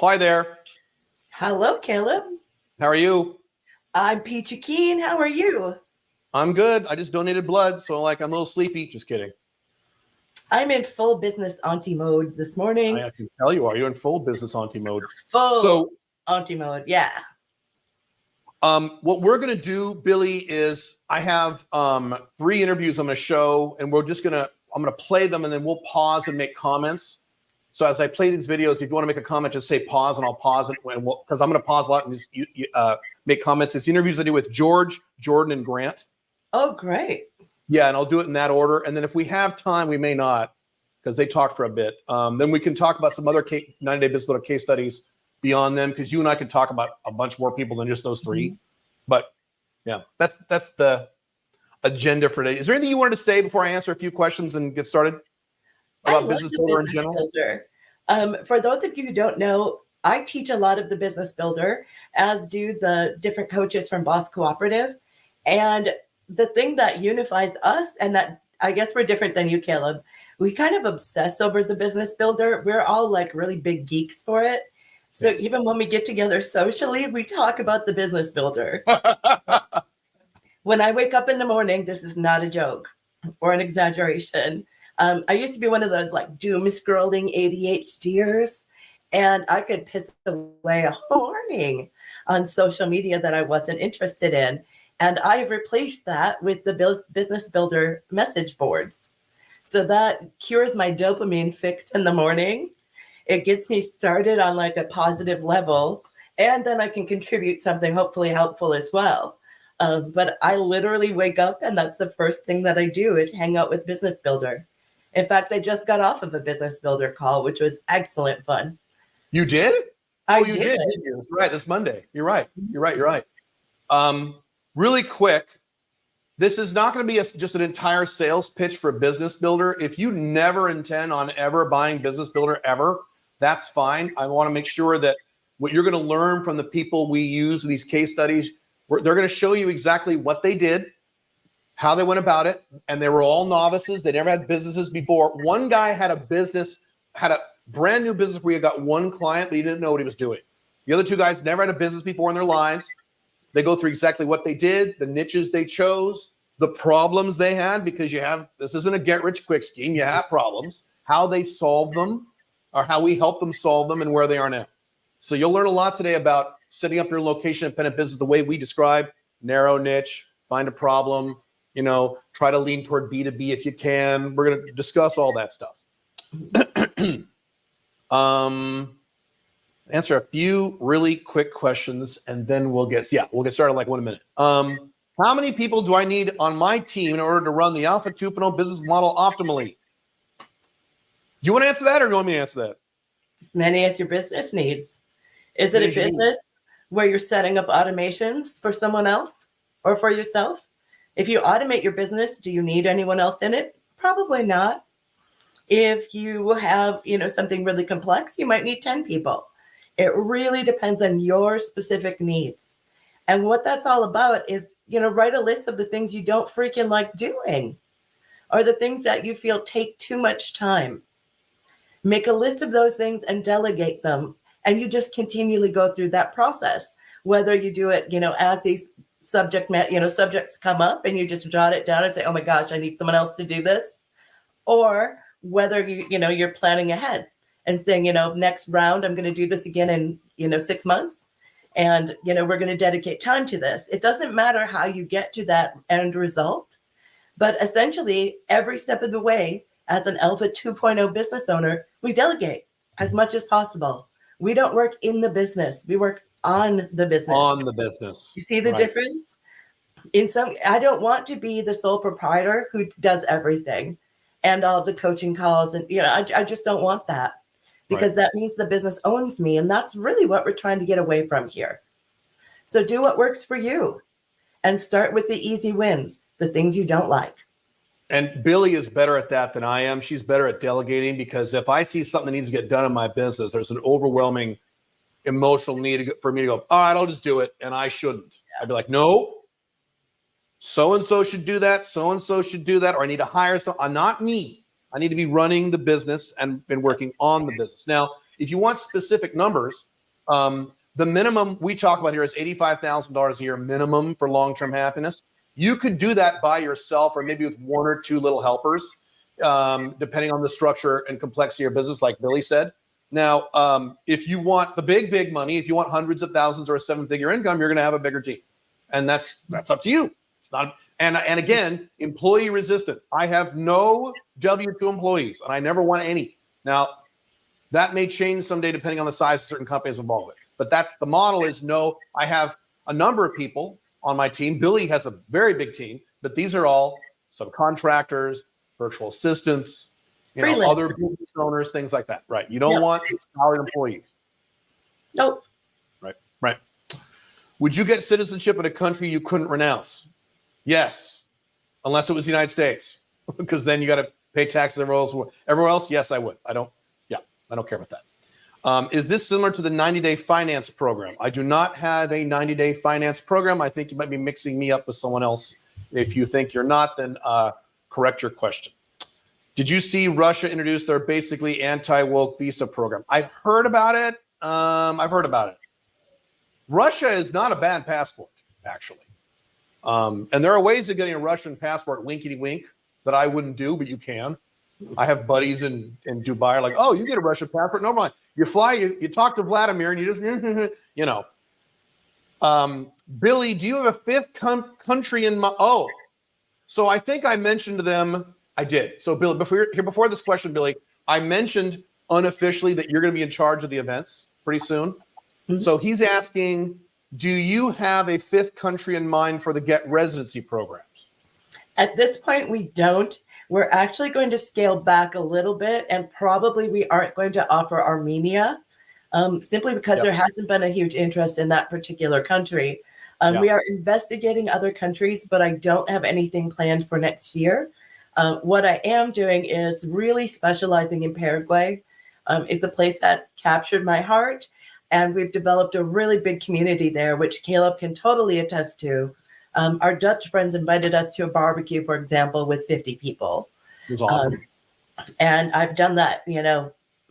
Hi there. Hello, Caleb. How are you? I'm Peachy Keen. How are you? I'm good. I just donated blood, so I'm a little sleepy. Just kidding. I'm in full business auntie mode this morning. I can tell you are. You're in full business auntie mode. Full auntie mode, yeah. What we're gonna do, Billie, is I have 3 interviews I'm gonna show, and I'm gonna play them, and then we'll pause and make comments. So as I play these videos, if you want to make a comment, just say pause, and I'll pause it because I'm gonna pause a lot and just make comments. It's interviews I do with George, Jordan, and Grant. Oh, great. Yeah, and I'll do it in that order. And then if we have time, we may not, because they talked for a bit. Then we can talk about some other 90-day business builder case studies beyond them, because you and I can talk about a bunch more people than just those 3. But yeah, that's the agenda for today. Is there anything you wanted to say before I answer a few questions and get started about business builder in general? For those of you who don't know, I teach a lot of the business builder, as do the different coaches from Boss Cooperative. And the thing that unifies us, and that I guess we're different than you, Caleb, we kind of obsess over the business builder. We're all like really big geeks for it. So even when we get together socially, we talk about the business builder. When I wake up in the morning, this is not a joke or an exaggeration. I used to be one of those like doom scrolling ADHDers, and I could piss away a whole morning on social media that I wasn't interested in. And I've replaced that with the business builder message boards. So that cures my dopamine fix in the morning. It gets me started on like a positive level, and then I can contribute something hopefully helpful as well. But I literally wake up and that's the first thing that I do is hang out with business builder. In fact, I just got off of a business builder call, which was excellent fun. You did? I did. Didn't you? That's right. This Monday. You're right. Really quick, this is not going to be just an entire sales pitch for a business builder. If you never intend on ever buying business builder ever, that's fine. I want to make sure that what you're going to learn from the people we use in these case studies, they're going to show you exactly what they did, how they went about it, and they were all novices. They never had businesses before. One guy had a brand new business where he got 1 client, but he didn't know what he was doing. The other 2 guys never had a business before in their lives. They go through exactly what they did, the niches they chose, the problems they had, because this isn't a get-rich-quick scheme. You have problems, how they solve them, or how we help them solve them, and where they are now. So you'll learn a lot today about setting up your location-independent business the way we describe: narrow niche, find a problem, try to lean toward B2B if you can. We're going to discuss all that stuff. Answer a few really quick questions, and then we'll get started in like 1 minute. How many people do I need on my team in order to run the Alpha 2.0 business model optimally? Do you want to answer that, or do you want me to answer that? As many as your business needs. Is it a business where you're setting up automations for someone else or for yourself? If you automate your business, do you need anyone else in it? Probably not. If you have, something really complex, you might need 10 people. It really depends on your specific needs. And what that's all about is, write a list of the things you don't freaking like doing, or the things that you feel take too much time. Make a list of those things and delegate them. And you just continually go through that process, whether you do it, as these subjects come up and you just jot it down and say, oh my gosh, I need someone else to do this. Or whether you're planning ahead and saying, next round, I'm going to do this again in, 6 months. And, we're going to dedicate time to this. It doesn't matter how you get to that end result, but essentially every step of the way, as an Alpha 2.0 business owner, we delegate as much as possible. We don't work in the business. We work on the business. On the business. You see the difference? I don't want to be the sole proprietor who does everything and all the coaching calls. And, I just don't want that, because that means the business owns me. And that's really what we're trying to get away from here. So do what works for you and start with the easy wins, the things you don't like. And Billie is better at that than I am. She's better at delegating, because if I see something that needs to get done in my business, there's an overwhelming emotional need for me to go, all right, I'll just do it. And I shouldn't. I'd be like, no, so-and-so should do that. So-and-so should do that. Or I need to hire someone. Not me. I need to be running the business and been working on the business. Now, if you want specific numbers, the minimum we talk about here is $85,000 a year minimum for long-term happiness. You could do that by yourself or maybe with one or two little helpers, depending on the structure and complexity of your business, like Billie said. Now, if you want the big money, if you want hundreds of thousands or a seven-figure income, you're going to have a bigger team, and that's up to you. It's not, and again, employee resistant. I have no W-2 employees, and I never want any. Now, that may change someday depending on the size of certain companies involved with. But that's the model is no, I have a number of people on my team. Billie has a very big team, but these are all subcontractors, virtual assistants, other business owners, things like that. Right. You don't want salaried employees. Nope. Right. Would you get citizenship in a country you couldn't renounce? Yes. Unless it was the United States, because then you got to pay taxes everywhere else. Yes, I would. I don't care about that. Is this similar to the 90-day finance program? I do not have a 90-day finance program. I think you might be mixing me up with someone else. If you think you're not, then correct your question. Did you see Russia introduce their basically anti-woke visa program? I've heard about it. Russia is not a bad passport, actually. And there are ways of getting a Russian passport winkety-wink that I wouldn't do, but you can. I have buddies in Dubai like, oh, you get a Russian passport. No mind. You fly, you talk to Vladimir and you just, Billie, do you have a fifth country in my, so I think I mentioned to them, I did. So Billie, before this question, Billie, I mentioned unofficially that you're going to be in charge of the events pretty soon. Mm-hmm. So he's asking, do you have a fifth country in mind for the Get Residency programs? At this point, we don't. We're actually going to scale back a little bit, and probably we aren't going to offer Armenia, simply because there hasn't been a huge interest in that particular country. We are investigating other countries, but I don't have anything planned for next year. What I am doing is really specializing in Paraguay. It's a place that's captured my heart, and we've developed a really big community there, which Caleb can totally attest to. Our Dutch friends invited us to a barbecue, for example, with 50 people. It was awesome. And I've done that,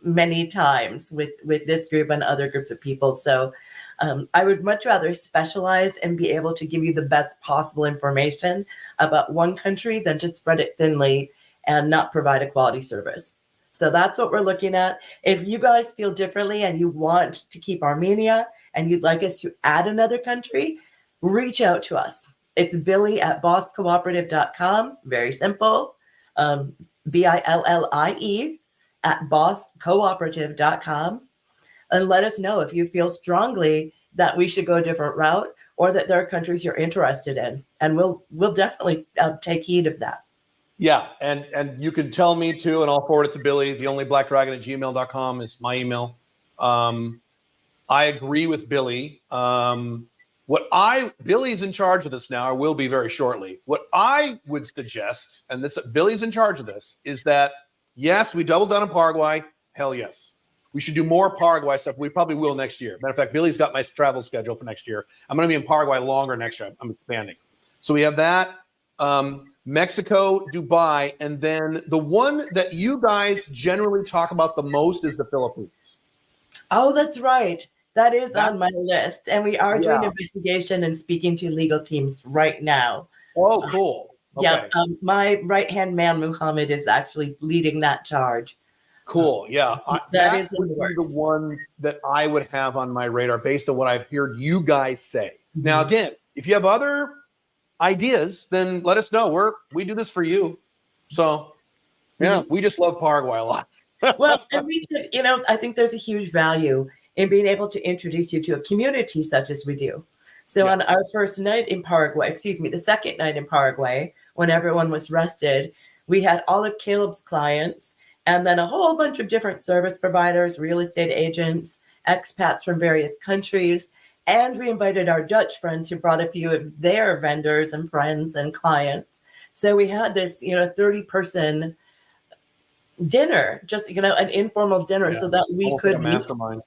many times with this group and other groups of people. So I would much rather specialize and be able to give you the best possible information about one country than just spread it thinly and not provide a quality service. So that's what we're looking at. If you guys feel differently and you want to keep Armenia and you'd like us to add another country, reach out to us. It's Billie at bosscooperative.com. Very simple. BILLIE at bosscooperative.com. And let us know if you feel strongly that we should go a different route or that there are countries you're interested in. And we'll definitely take heed of that. Yeah. And you can tell me too, and I'll forward it to Billie. theonlyblackdragon@gmail.com is my email. I agree with Billie. Billie's in charge of this now, or will be very shortly. What I would suggest, and Billie's in charge of this, is that yes, we doubled down on Paraguay. Hell yes. We should do more Paraguay stuff. We probably will next year. Matter of fact, Billie's got my travel schedule for next year. I'm going to be in Paraguay longer next year. I'm expanding. So we have that, Mexico, Dubai, and then the one that you guys generally talk about the most is the Philippines. Oh, that's right. That is on my list. And we are doing investigation and speaking to legal teams right now. Oh, cool. Okay. My right-hand man, Muhammad, is actually leading that charge. Cool. Yeah. That is would be the one that I would have on my radar based on what I've heard you guys say. Mm-hmm. Now, again, if you have other ideas, then let us know. We do this for you. So, we just love Paraguay a lot. Well, and we should, I think there's a huge value in being able to introduce you to a community such as we do. So on our first night in Paraguay, the second night in Paraguay, when everyone was rested, we had all of Caleb's clients and then a whole bunch of different service providers, real estate agents, expats from various countries. And we invited our Dutch friends who brought a few of their vendors and friends and clients. So we had this, 30-person dinner, just, an informal dinner so that we could mastermind.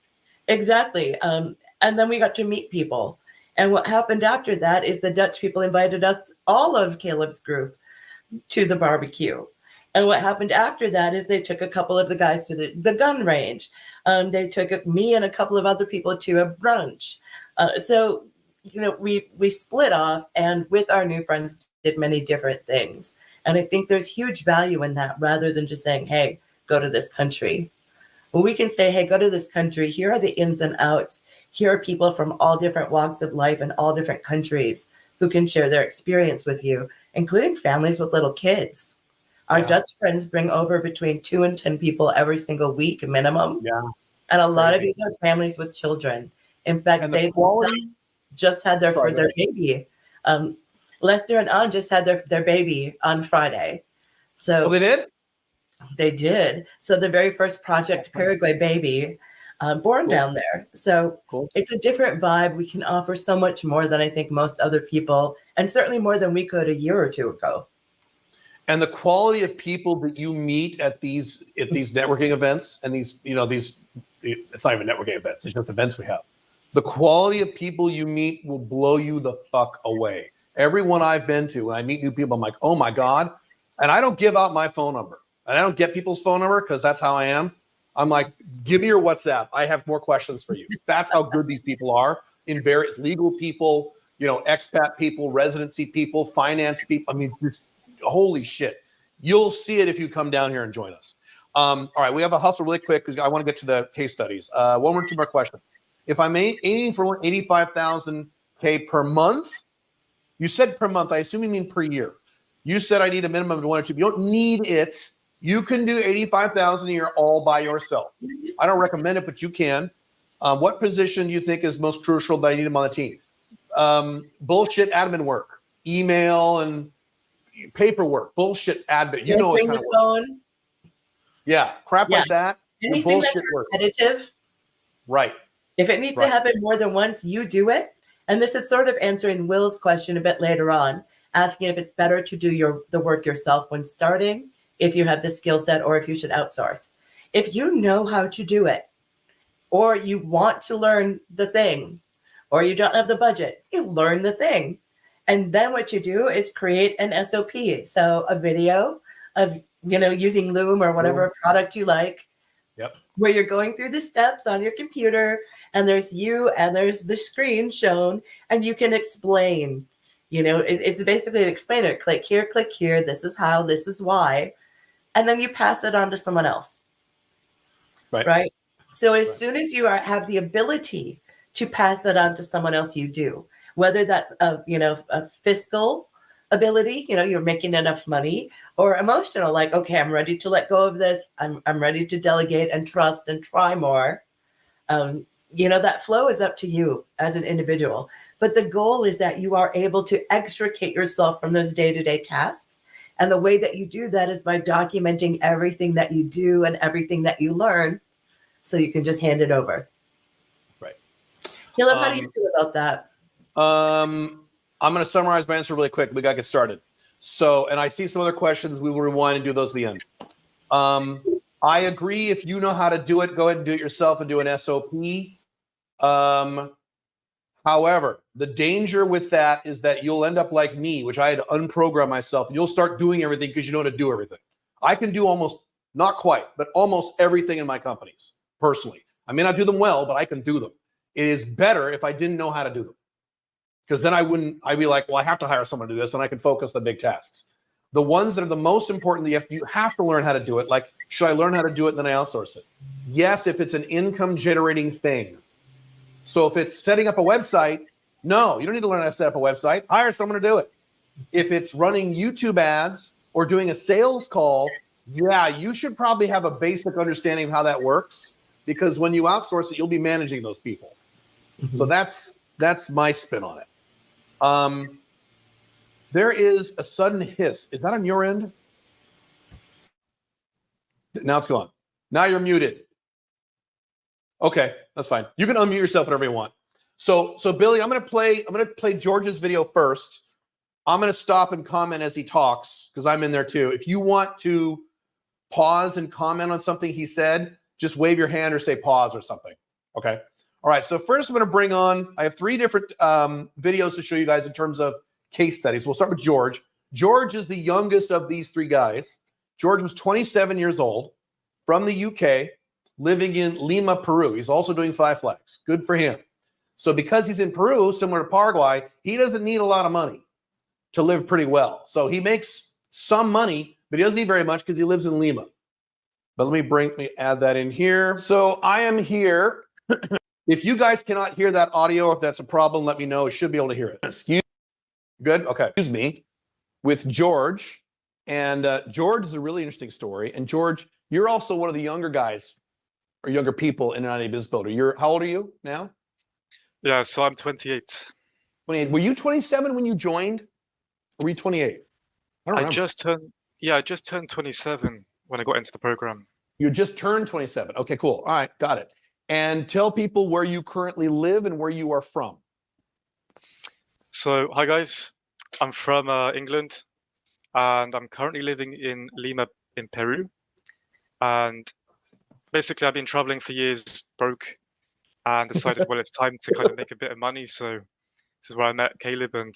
Exactly. And then we got to meet people. And what happened after that is the Dutch people invited us, all of Caleb's group, to the barbecue. And what happened after that is they took a couple of the guys to the gun range. They took me and a couple of other people to a brunch. So, we split off, and with our new friends did many different things. And I think there's huge value in that, rather than just saying, hey, go to this country. Well, we can say, hey, go to this country. Here are the ins and outs. Here are people from all different walks of life and all different countries who can share their experience with you, including families with little kids. Our Dutch friends bring over between 2 and 10 people every single week minimum. Yeah. And a lot of these are families with children. In fact, And they just had their baby. Lester and Ann just had their baby on Friday. So they did? They did. So the very first Project Paraguay baby born down there. So it's a different vibe. We can offer so much more than I think most other people, and certainly more than we could a year or two ago. And the quality of people that you meet at these networking events, and these it's not even networking events, it's just events we have. The quality of people you meet will blow you the fuck away. Everyone I've been to, when I meet new people, I'm like, oh my God. And I don't give out my phone number. And I don't get people's phone number because that's how I am. I'm like, give me your WhatsApp. I have more questions for you. That's how good these people are. In various legal people, expat people, residency people, finance people. I mean, just holy shit. You'll see it if you come down here and join us. All right, we have a hustle really quick because I want to get to the case studies. One or two more questions. If I'm aiming for 85,000K per month, you said per month. I assume you mean per year. You said I need a minimum of 1 or 2. You don't need it. You can do 85,000 a year all by yourself. I don't recommend it, but you can. What position do you think is most crucial that I need them on the team? Bullshit admin work, email and paperwork, bullshit admin. You know what kind of work. Yeah, crap like that. Anything that's repetitive. Right. If it needs to happen more than once, you do it. And this is sort of answering Will's question a bit later on, asking if it's better to do the work yourself when starting, if you have the skill set, or if you should outsource. If you know how to do it, or you want to learn the thing, or you don't have the budget, you learn the thing. And then what you do is create an SOP. So a video of, using Loom or whatever product you like, where you're going through the steps on your computer, and there's you and there's the screen shown, and you can explain. It's basically an explainer. Click here, this is how, this is why. And then you pass it on to someone else. Right? So as soon as you have the ability to pass it on to someone else, you do. Whether that's a fiscal ability, you're making enough money, or emotional, like, okay, I'm ready to let go of this. I'm ready to delegate and trust and try more. That flow is up to you as an individual. But the goal is that you are able to extricate yourself from those day-to-day tasks. And the way that you do that is by documenting everything that you do and everything that you learn, so you can just hand it over. Right. Caleb, how do you feel about that? I'm going to summarize my answer really quick. We got to get started. So, and I see some other questions. We will rewind and do those at the end. I agree. If you know how to do it, go ahead and do it yourself and do an SOP. However, the danger with that is that you'll end up like me, which I had to unprogram myself. You'll start doing everything because you know how to do everything. I can do almost, not quite, but almost everything in my companies, personally. I may not do them well, but I can do them. It is better if I didn't know how to do them. Because then I'd be like, well, I have to hire someone to do this, and I can focus on the big tasks. The ones that are the most important, you have to learn how to do it. Like, should I learn how to do it and then I outsource it? Yes, if it's an income generating thing. So if it's setting up a website, no, you don't need to learn how to set up a website. Hire someone to do it. If it's running YouTube ads or doing a sales call, yeah, you should probably have a basic understanding of how that works, because when you outsource it, you'll be managing those people. Mm-hmm. So that's my spin on it. There is a sudden hiss. Is that on your end? Now it's gone. Now you're muted. Okay, that's fine. You can unmute yourself whenever you want. So Billie, I'm gonna play George's video first. I'm gonna stop and comment as he talks, because I'm in there too. If you want to pause and comment on something he said, just wave your hand or say pause or something. Okay. All right. So first I'm gonna bring on, I have 3 different videos to show you guys in terms of case studies. We'll start with George. George is the youngest of these 3 guys. George was 27 years old, from the UK. living in Lima, Peru. He's also doing 5 flags. Good for him. So because he's in Peru, similar to Paraguay, he doesn't need a lot of money to live pretty well. So he makes some money, but he doesn't need very much because he lives in Lima. But let me add that in here. So I am here. If you guys cannot hear that audio, if that's a problem, let me know. You should be able to hear it. Good? Okay. Excuse me. With George. And George is a really interesting story. And George, you're also one of the younger guys or younger people in an ID Business Builder. How old are you now? Yeah, so I'm 28. 28. Were you 27 when you joined? Or were you 28? I don't remember. I just turned 27 when I got into the program. You just turned 27. Okay, cool. All right, got it. And tell people where you currently live and where you are from. So, hi guys. I'm from England, and I'm currently living in Lima in Peru. And basically, I've been traveling for years, broke, and decided, well, it's time to kind of make a bit of money. So this is where I met Caleb and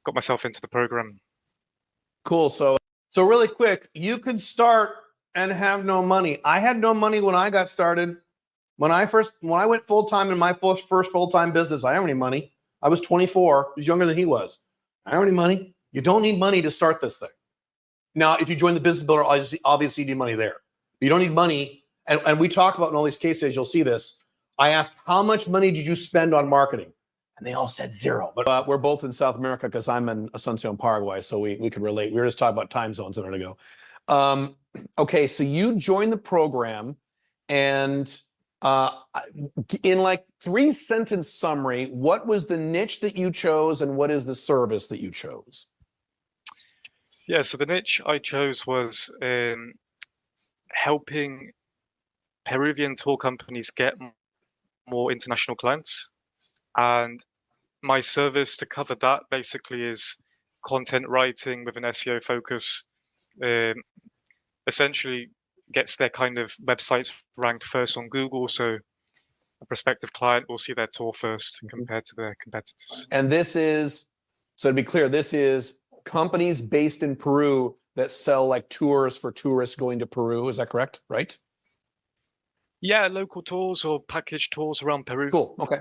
got myself into the program. Cool. So really quick, you could start and have no money. I had no money when I got started. When I went full-time in my first full-time business, I didn't have any money. I was 24. I was younger than he was. I don't have any money. You don't need money to start this thing. Now, if you join the Business Builder, obviously you need money there. But you don't need money. And we talk about in all these cases, you'll see this. I asked, how much money did you spend on marketing? And they all said 0. But we're both in South America because I'm in Asuncion, Paraguay, so we could relate. We were just talking about time zones a minute ago. Okay, so you joined the program, and in like 3-sentence summary, what was the niche that you chose and what is the service that you chose? Yeah, so the niche I chose was helping Peruvian tour companies get more international clients. And my service to cover that basically is content writing with an SEO focus. Essentially gets their kind of websites ranked first on Google, so a prospective client will see their tour first compared to their competitors. And this is, so to be clear, this is companies based in Peru that sell like tours for tourists going to Peru. Is that correct? Right? Yeah, local tours or package tours around Peru. Cool. Okay.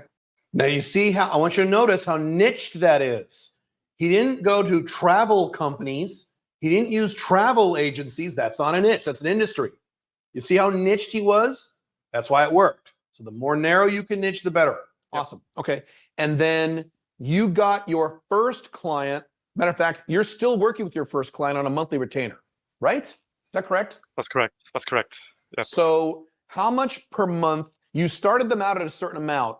Now you see how, I want you to notice how niched that is. He didn't go to travel companies. He didn't use travel agencies. That's not a niche. That's an industry. You see how niched he was? That's why it worked. So the more narrow you can niche, the better. Awesome. Okay. And then you got your first client. Matter of fact, you're still working with your first client on a monthly retainer, right? Is that correct? That's correct. That's correct. Yep. So how much per month? You started them out at a certain amount,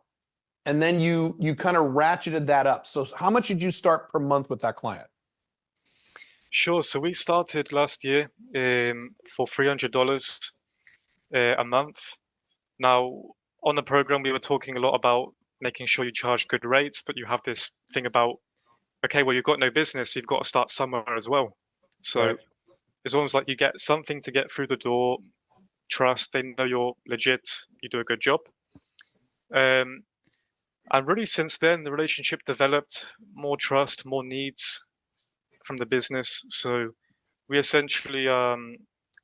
and then you kind of ratcheted that up. So how much did you start per month with that client? Sure. So we started last year for $300 a month. Now, on the program, we were talking a lot about making sure you charge good rates, but you have this thing about, okay, well, you've got no business, you've got to start somewhere as well. So Right. It's almost like you get something to get through the door, trust, they know you're legit, you do a good job. And really since then, the relationship developed, more trust, more needs from the business. So we essentially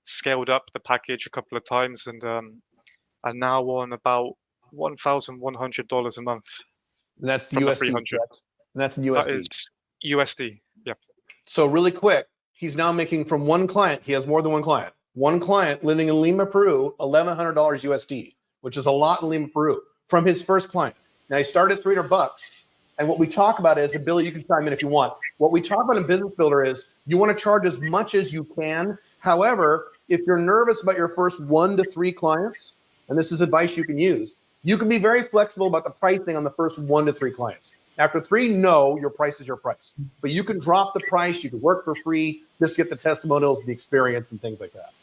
scaled up the package a couple of times and are now on about $1,100 a month. And that's From the USD. 300. Correct? And that's in USD. That is USD. Yeah. So really quick, he's now making from one client. He has more than one client. One client living in Lima, Peru, $1,100 USD, which is a lot in Lima, Peru, from his first client. Now he started at $300. And what we talk about is, and Billy, you can chime in if you want. What we talk about in Business Builder is you want to charge as much as you can. However, if you're nervous about your first 1 to 3 clients, and this is advice you can use, you can be very flexible about the pricing on the first 1 to 3 clients. After 3, no, your price is your price. But you can drop the price, you can work for free, just to get the testimonials, the experience, and things like that.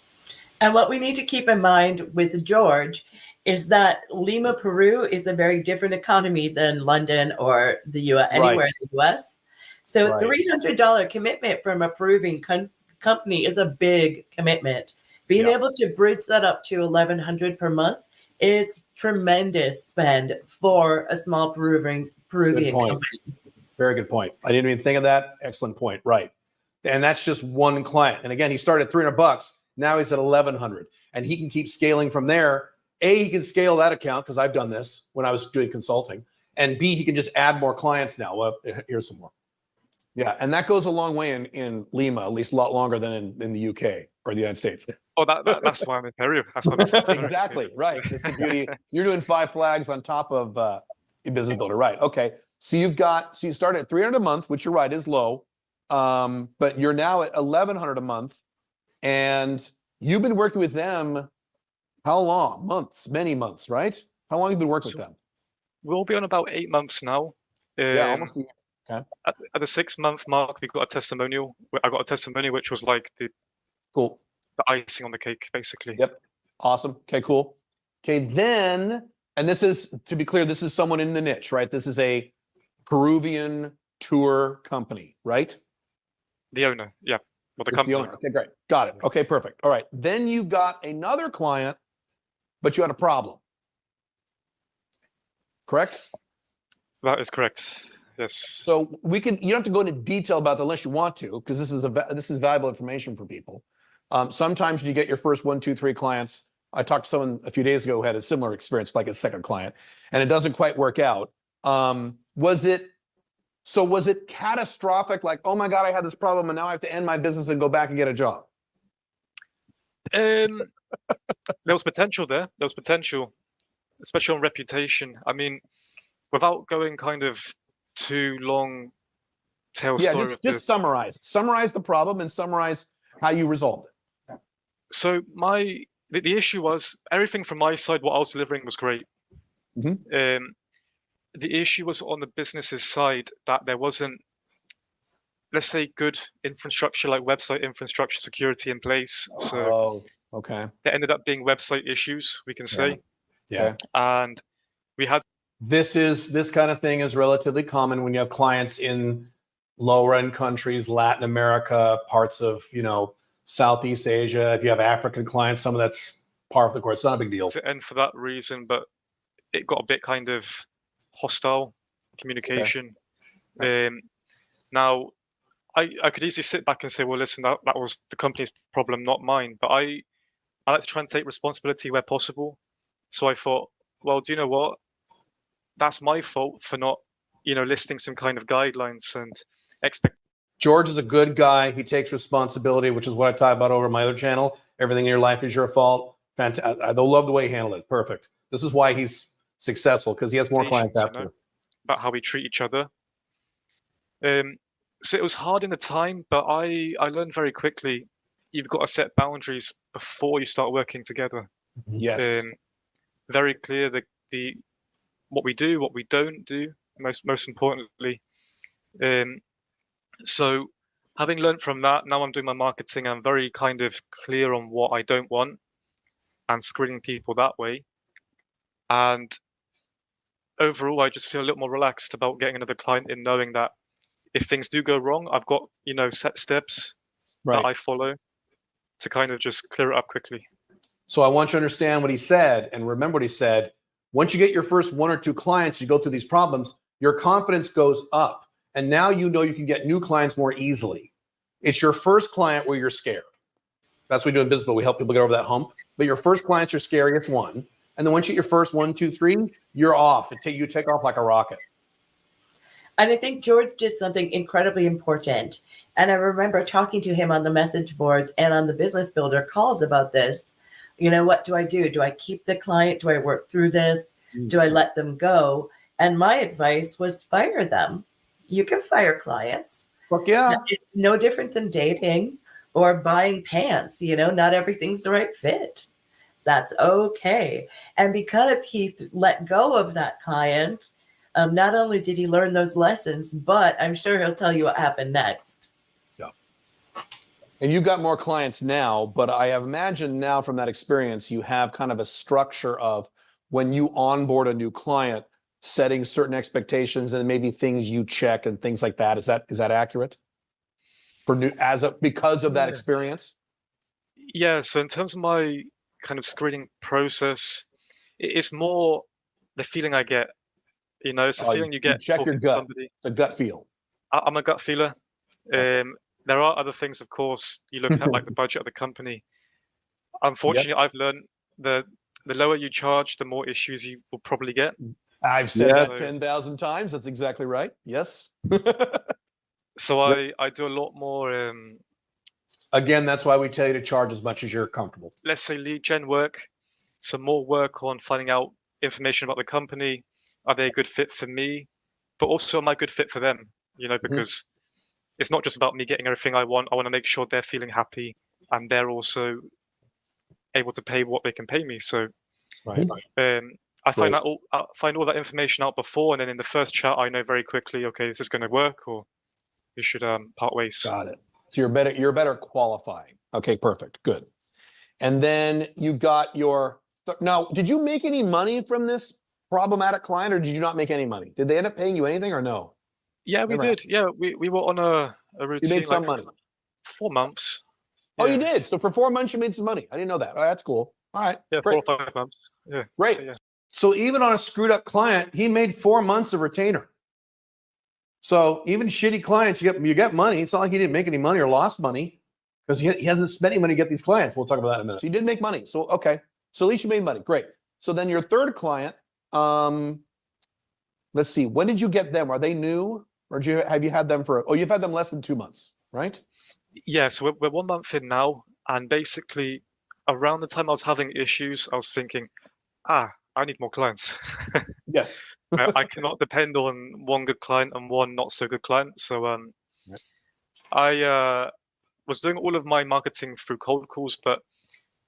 And what we need to keep in mind with George is that Lima, Peru is a very different economy than London or the US, anywhere in the US. So $300 commitment from a Peruvian company is a big commitment. Being able to bridge that up to $1,100 per month is tremendous spend for a small Peruvian company. Very good point. I didn't even think of that. Excellent point. Right. And that's just one client. And again, he started at $300. Now he's at $1,100, and he can keep scaling from there. A, he can scale that account because I've done this when I was doing consulting. And B, he can just add more clients now. Well, here's some more. Yeah, and that goes a long way in Lima, at least a lot longer than in the UK or the United States. Oh, that's why I'm in Peru. That's what Exactly, right. That's the beauty. You're doing 5 flags on top of your business builder, right? Okay, so you start at $300 a month, which you're right is low, but you're now at $1,100 a month, and you've been working with them how long? Months, many months, right? How long have you been working with them? We'll be on about 8 months now. Yeah, almost a year. Okay. At the 6-month mark, we got a testimonial. I got a testimonial, which was like the icing on the cake, basically. Yep. Awesome. Okay, cool. Okay, then, and this is, to be clear, this is someone in the niche, right? This is a Peruvian tour company, right? The owner, yeah. Well, the It's company. the owner. Okay, great. Got it. Okay, perfect. All right. Then you got another client, but you had a problem. Correct? That is correct. Yes. So you don't have to go into detail about that unless you want to, because this is valuable information for people. Sometimes when you get your first 1, 2, 3 clients, I talked to someone a few days ago who had a similar experience, like a second client, and it doesn't quite work out. Was it catastrophic? Like, oh my God, I had this problem and now I have to end my business and go back and get a job? There was potential there. There was potential, especially on reputation. I mean, without going kind of too long tale story. Just summarize the problem and summarize how you resolved it. So the issue was everything from my side, what I was delivering was great. Mm-hmm. The issue was on the business's side that there wasn't, let's say, good infrastructure, like website infrastructure security in place. So okay. there ended up being website issues, we can say. Yeah. And we had this kind of thing is relatively common when you have clients in lower end countries, Latin America, parts of, Southeast Asia. If you have African clients, some of that's par for the course. It's not a big deal. To end for that reason, but it got a bit kind of hostile communication. Okay. Now, I could easily sit back and say, well, listen, that was the company's problem, not mine. But I like to try and take responsibility where possible. So I thought, well, do you know what? That's my fault for not, listing some kind of guidelines and expect. George is a good guy. He takes responsibility, which is what I talk about over my other channel. Everything in your life is your fault. Fantastic. I love the way he handled it. Perfect. This is why he's successful, because he has more clients after. About how we treat each other. So it was hard in the time, but I learned very quickly. You've got to set boundaries before you start working together. Yes. Very clear the what we do, what we don't do. Most importantly. So having learned from that, now I'm doing my marketing. I'm very kind of clear on what I don't want and screening people that way. And overall, I just feel a little more relaxed about getting another client in, knowing that if things do go wrong, I've got, set steps that I follow to kind of just clear it up quickly. So I want you to understand what he said and remember what he said. Once you get your first 1 or 2 clients, you go through these problems, your confidence goes up. And now you can get new clients more easily. It's your first client where you're scared. That's what we do in business, but we help people get over that hump. But your first clients are scary, it's 1. And then once you get your first 1, 2, 3, you're off. You take off like a rocket. And I think George did something incredibly important. And I remember talking to him on the message boards and on the Business Builder calls about this. What do I do? Do I keep the client? Do I work through this? Do I let them go? And my advice was fire them. You can fire clients. Fuck yeah. It's no different than dating or buying pants. Not everything's the right fit. That's okay. And because he let go of that client, not only did he learn those lessons, but I'm sure he'll tell you what happened next. Yeah. And you've got more clients now, but I have imagined now from that experience, you have kind of a structure of when you onboard a new client, setting certain expectations and maybe things you check and things like that. Is that accurate? Because of that experience? Yeah. So in terms of my kind of screening process, it's more the feeling I get. It's the feeling you get. You check your gut. It's a gut feel. I'm a gut feeler. There are other things, of course. You look at like the budget of the company. Unfortunately, I've learned the lower you charge, the more issues you will probably get. I've said Yeah. that 10,000 times. That's exactly right. Yes. So I do a lot more, Again, that's why we tell you to charge as much as you're comfortable. let's say, lead gen work, some more work on finding out information about the company. Are they a good fit for me? But also, am I a good fit for them? Because it's not just about me getting everything I want. I want to make sure they're feeling happy and they're also able to pay what they can pay me. So Right. I find all that information out before, and then in the first chat, I know very quickly, okay, is this going to work, or we should part ways. Got it. So you're better qualifying. Okay, perfect. Good. And then you got your now, did you make any money from this problematic client, or did you not make any money? Did they end up paying you anything or no? Yeah, we did. Yeah, we were on a routine. You made some money. 4 months. Oh, you did? So for 4 months you made some money. I didn't know that. Oh, that's cool. All right. Yeah, great. 4 or 5 months. Yeah. Great. Yeah. So even on a screwed up client, he made 4 months of retainer. So even shitty clients, you get money. It's not like he didn't make any money or lost money, because he hasn't spent any money to get these clients. We'll talk about that in a minute. So you did make money. So okay. So at least you made money. Great. So then your third client, let's see. When did you get them? Are they new, or have you had them you've had them less than 2 months, right? Yeah. So we're 1 month in now, and basically around the time I was having issues, I was thinking, I need more clients. Yes. I cannot depend on one good client and one not so good client. So I was doing all of my marketing through cold calls, but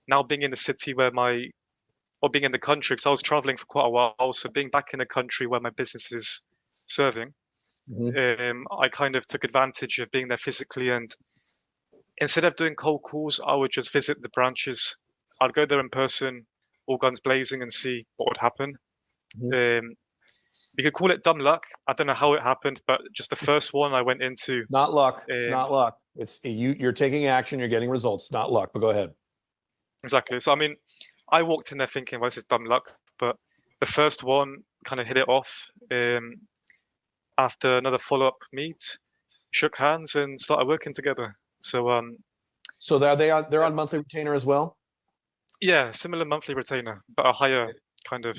now being in the city or being in the country, because I was traveling for quite a while, so being back in the country where my business is serving, I kind of took advantage of being there physically, and instead of doing cold calls, I would just visit the branches. I'd go there in person, all guns blazing, and see what would happen. You could call it dumb luck. I don't know how it happened, but just the first one I went into. It's not luck. It's not luck. It's you're taking action. You're getting results. Not luck. But go ahead. Exactly. So I mean, I walked in there thinking, well, this is dumb luck. But the first one kind of hit it off. After another follow-up meet, shook hands and started working together. So so they're on monthly retainer as well? Yeah, similar monthly retainer, but a higher kind of,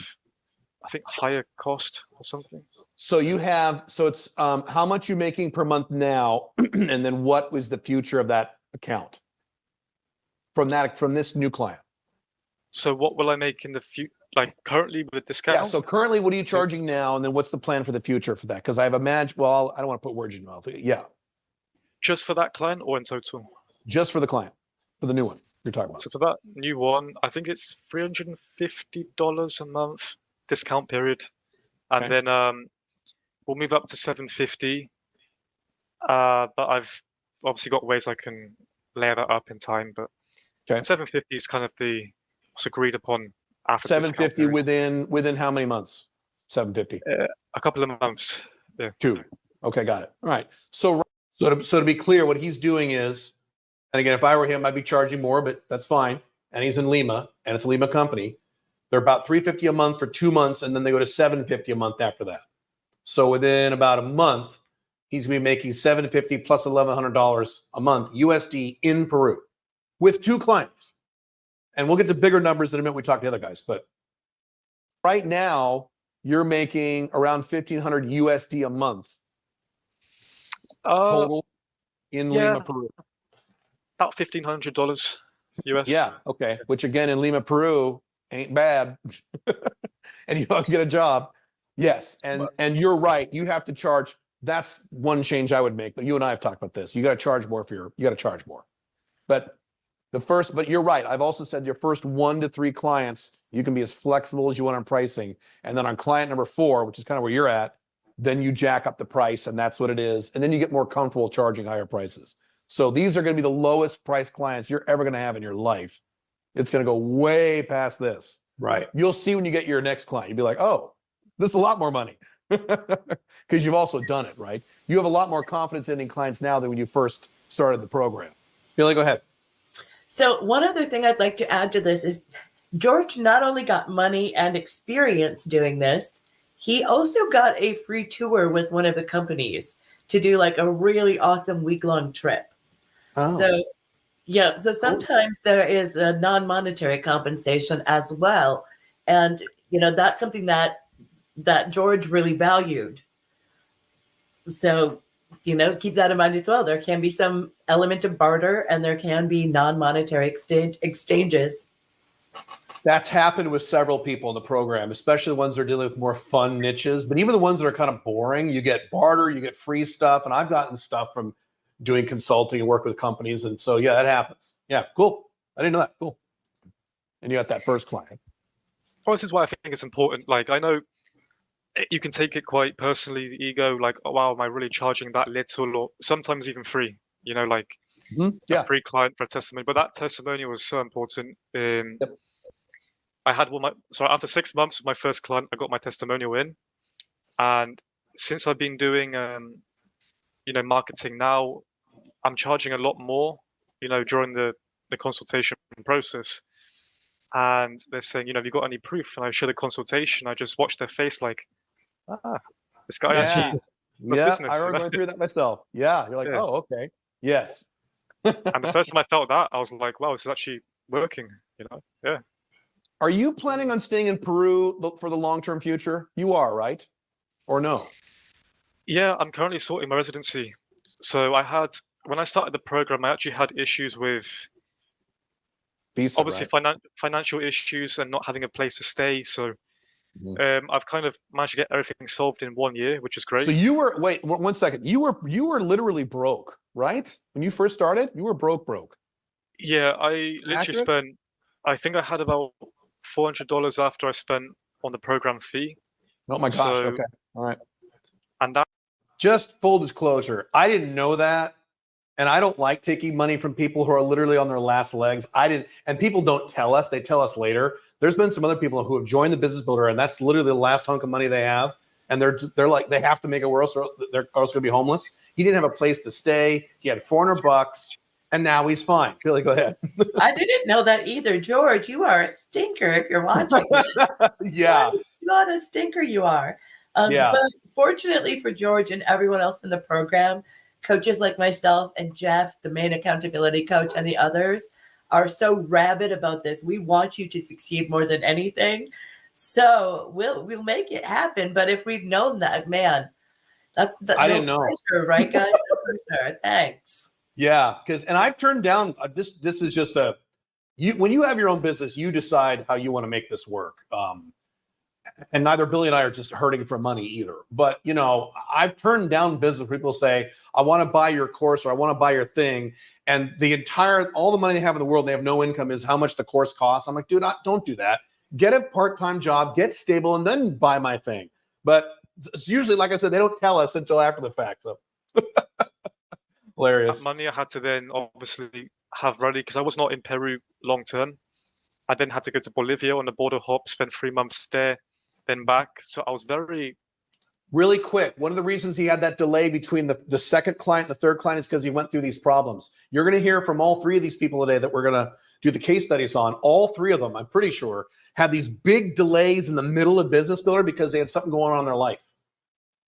I think, higher cost or something. So it's how much you making per month now, and then what was the future of that account from this new client? So what will I make in the future? Like currently with a discount? Yeah. So currently, what are you charging now, and then what's the plan for the future for that? Because I've imagined. Well, I don't want to put words in your mouth. Yeah. Just for that client or in total? Just for the client, for the new one you're talking about. So for that new one, I think it's $350 a month discount period, and then we'll move up to $750. But I've obviously got ways I can layer that up in time. But $750 is kind of what's agreed upon after $750 within how many months? $750. A couple of months. Yeah. 2. Okay, got it. All right. So to be clear, what he's doing is, and again, if I were him, I'd be charging more, but that's fine. And he's in Lima, and it's a Lima company. They're about $350 a month for 2 months, and then they go to $750 a month after that. So within about a month, he's going to be making $750 plus $1,100 a month USD in Peru with 2 clients. And we'll get to bigger numbers in a minute. We talk to the other guys, but right now you're making around $1,500 USD a month total in Lima, Peru. About $1,500 US. Yeah. Okay. Which again, in Lima, Peru, ain't bad. And you don't have to get a job. Yes. And you're right. You have to charge. That's one change I would make. But you and I have talked about this. You got to charge more you got to charge more. But you're right. I've also said your first 1 to 3 clients, you can be as flexible as you want on pricing. And then on client number 4, which is kind of where you're at, then you jack up the price, and that's what it is. And then you get more comfortable charging higher prices. So these are going to be the lowest price clients you're ever going to have in your life. It's going to go way past this. Right. You'll see when you get your next client. You'll be like, oh, this is a lot more money. Because you've also done it, right? You have a lot more confidence in clients now than when you first started the program. Billie, go ahead. So one other thing I'd like to add to this is George not only got money and experience doing this, he also got a free tour with one of the companies to do like a really awesome week-long trip. Oh. So sometimes there is a non-monetary compensation as well And, that's something that George really valued. So, keep that in mind as well. There can be some element of barter, and there can be non-monetary exchanges. That's happened with several people in the program, especially the ones that are dealing with more fun niches. But even the ones that are kind of boring, you get barter, you get free stuff. And I've gotten stuff from doing consulting and work with companies. And so, yeah, that happens. Yeah, cool. I didn't know that. Cool. And you got that first client. Well, this is why I think it's important. Like, I know you can take it quite personally, the ego, like, oh, wow, am I really charging that little? Or sometimes even free, like a free client for a testimony. But that testimonial was so important. Yep. I had so after 6 months with my first client, I got my testimonial in. And since I've been doing, marketing now, I'm charging a lot more, during the consultation process. And they're saying, have you got any proof? And I show the consultation. I just watch their face like, this guy actually does business. I remember going through that myself. Yeah. You're like, oh, okay. Yes. And the first time I felt that, I was like, wow, this is actually working, Yeah. Are you planning on staying in Peru for the long-term future? You are, right? Or no? Yeah, I'm currently sorting my residency. So when I started the program, I actually had issues with visa, obviously right? Financial issues and not having a place to stay. So I've kind of managed to get everything solved in 1 year, which is great. So you were, wait 1 second. You were literally broke, right? When you first started, you were broke. Yeah, I literally spent, I think I had about $400 after I spent on the program fee. Oh my gosh. Okay. All right. And that, just full disclosure, I didn't know that. And I don't like taking money from people who are literally on their last legs. And people don't tell us, they tell us later. There's been some other people who have joined the Business Builder, and that's literally the last hunk of money they have. And they're like, they have to make it worse or they're also gonna be homeless. He didn't have a place to stay. He had $400 and now he's fine. Billie, go ahead. I didn't know that either. George, you are a stinker if you're watching. Yeah. What a stinker you are. Yeah. But fortunately for George and everyone else in the program, coaches like myself and Jeff, the main accountability coach, and the others are so rabid about this. We want you to succeed more than anything. So we'll make it happen. But if we'd known that, man, that's I didn't know. Pressure, right, guys? No pressure. Thanks. Yeah, and I've turned down this is just when you have your own business, you decide how you want to make this work. And neither Billie and I are just hurting for money either. But, I've turned down business. People say, I want to buy your course or I want to buy your thing. And all the money they have in the world, they have no income is how much the course costs. I'm like, dude, don't do that. Get a part-time job, get stable, and then buy my thing. But it's usually, like I said, they don't tell us until after the fact. So hilarious. That money I had to then obviously have ready because I was not in Peru long term. I then had to go to Bolivia on the border hop, spend 3 months there, then back. So I was really quick. One of the reasons he had that delay between the second client and the third client is because he went through these problems. You're going to hear from all three of these people today that we're going to do the case studies on. All three of them, I'm pretty sure, had these big delays in the middle of Business Builder because they had something going on in their life.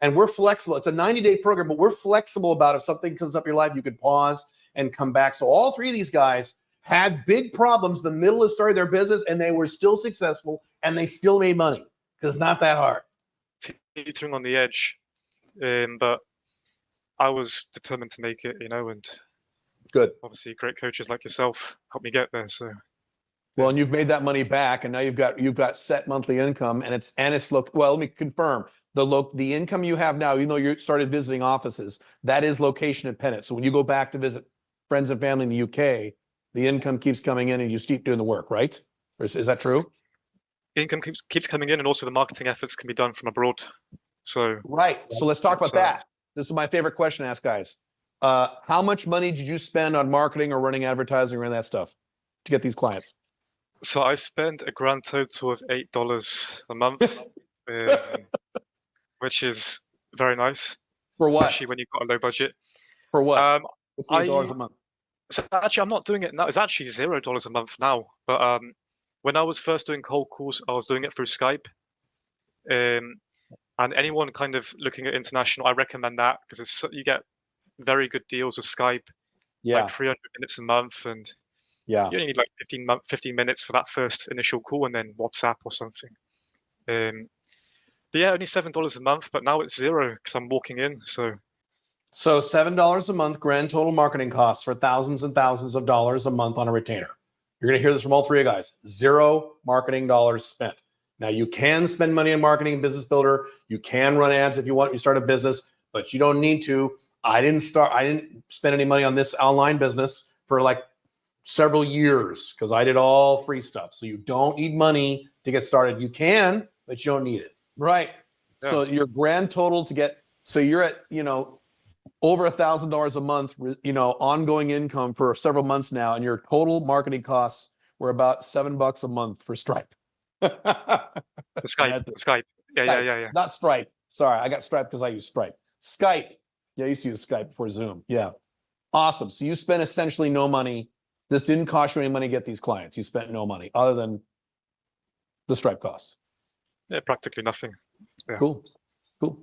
And we're flexible. It's a 90-day program, but we're flexible about if something comes up in your life, you could pause and come back. So all three of these guys had big problems in the middle of starting their business, and they were still successful, and they still made money because it's not that hard. teetering on the edge, but I was determined to make it, and good. Obviously, great coaches like yourself helped me get there. So, well, and you've made that money back, and now you've got set monthly income, and it's well. Let me confirm the income you have now, even though you started visiting offices, that is location dependent. So when you go back to visit friends and family in the UK, the income keeps coming in, and you keep doing the work, right? Is that true? Income keeps coming in, and also the marketing efforts can be done from abroad. So right. So let's talk about that. This is my favorite question to ask guys. How much money did you spend on marketing or running advertising or any of that stuff to get these clients? So I spend a grand total of $8 a month, which is very nice. For what? Especially when you've got a low budget. For what? What's $8 a month? So actually, I'm not doing it now. It's actually $0 a month now. But when I was first doing cold calls, I was doing it through Skype. And anyone kind of looking at international, I recommend that because you get very good deals with Skype. Yeah. Like 300 minutes a month. And Yeah. You only need like 15 minutes for that first initial call, and then WhatsApp or something. But yeah, only $7 a month, but now it's zero because I'm walking in. So $7 a month grand total marketing costs for thousands and thousands of dollars a month on a retainer. You're going to hear this from all three guys. Zero marketing dollars spent. Now, you can spend money on marketing and business builder. You can run ads if you want. You start a business, but you don't need to. I didn't spend any money on this online business for like several years because I did all free stuff. So you don't need money to get started. You can, but you don't need it. Right. Yeah. So your grand total to get, so you're at, over $1,000 a month, ongoing income for several months now, and your total marketing costs were about $7 a month for Stripe. Skype. Yeah. Not Stripe. Sorry, I got Stripe because I use Stripe. Skype. Yeah, I used to use Skype before Zoom. Yeah. Awesome. So you spent essentially no money. This didn't cost you any money to get these clients. You spent no money other than the Stripe costs. Yeah, practically nothing. Yeah. Cool.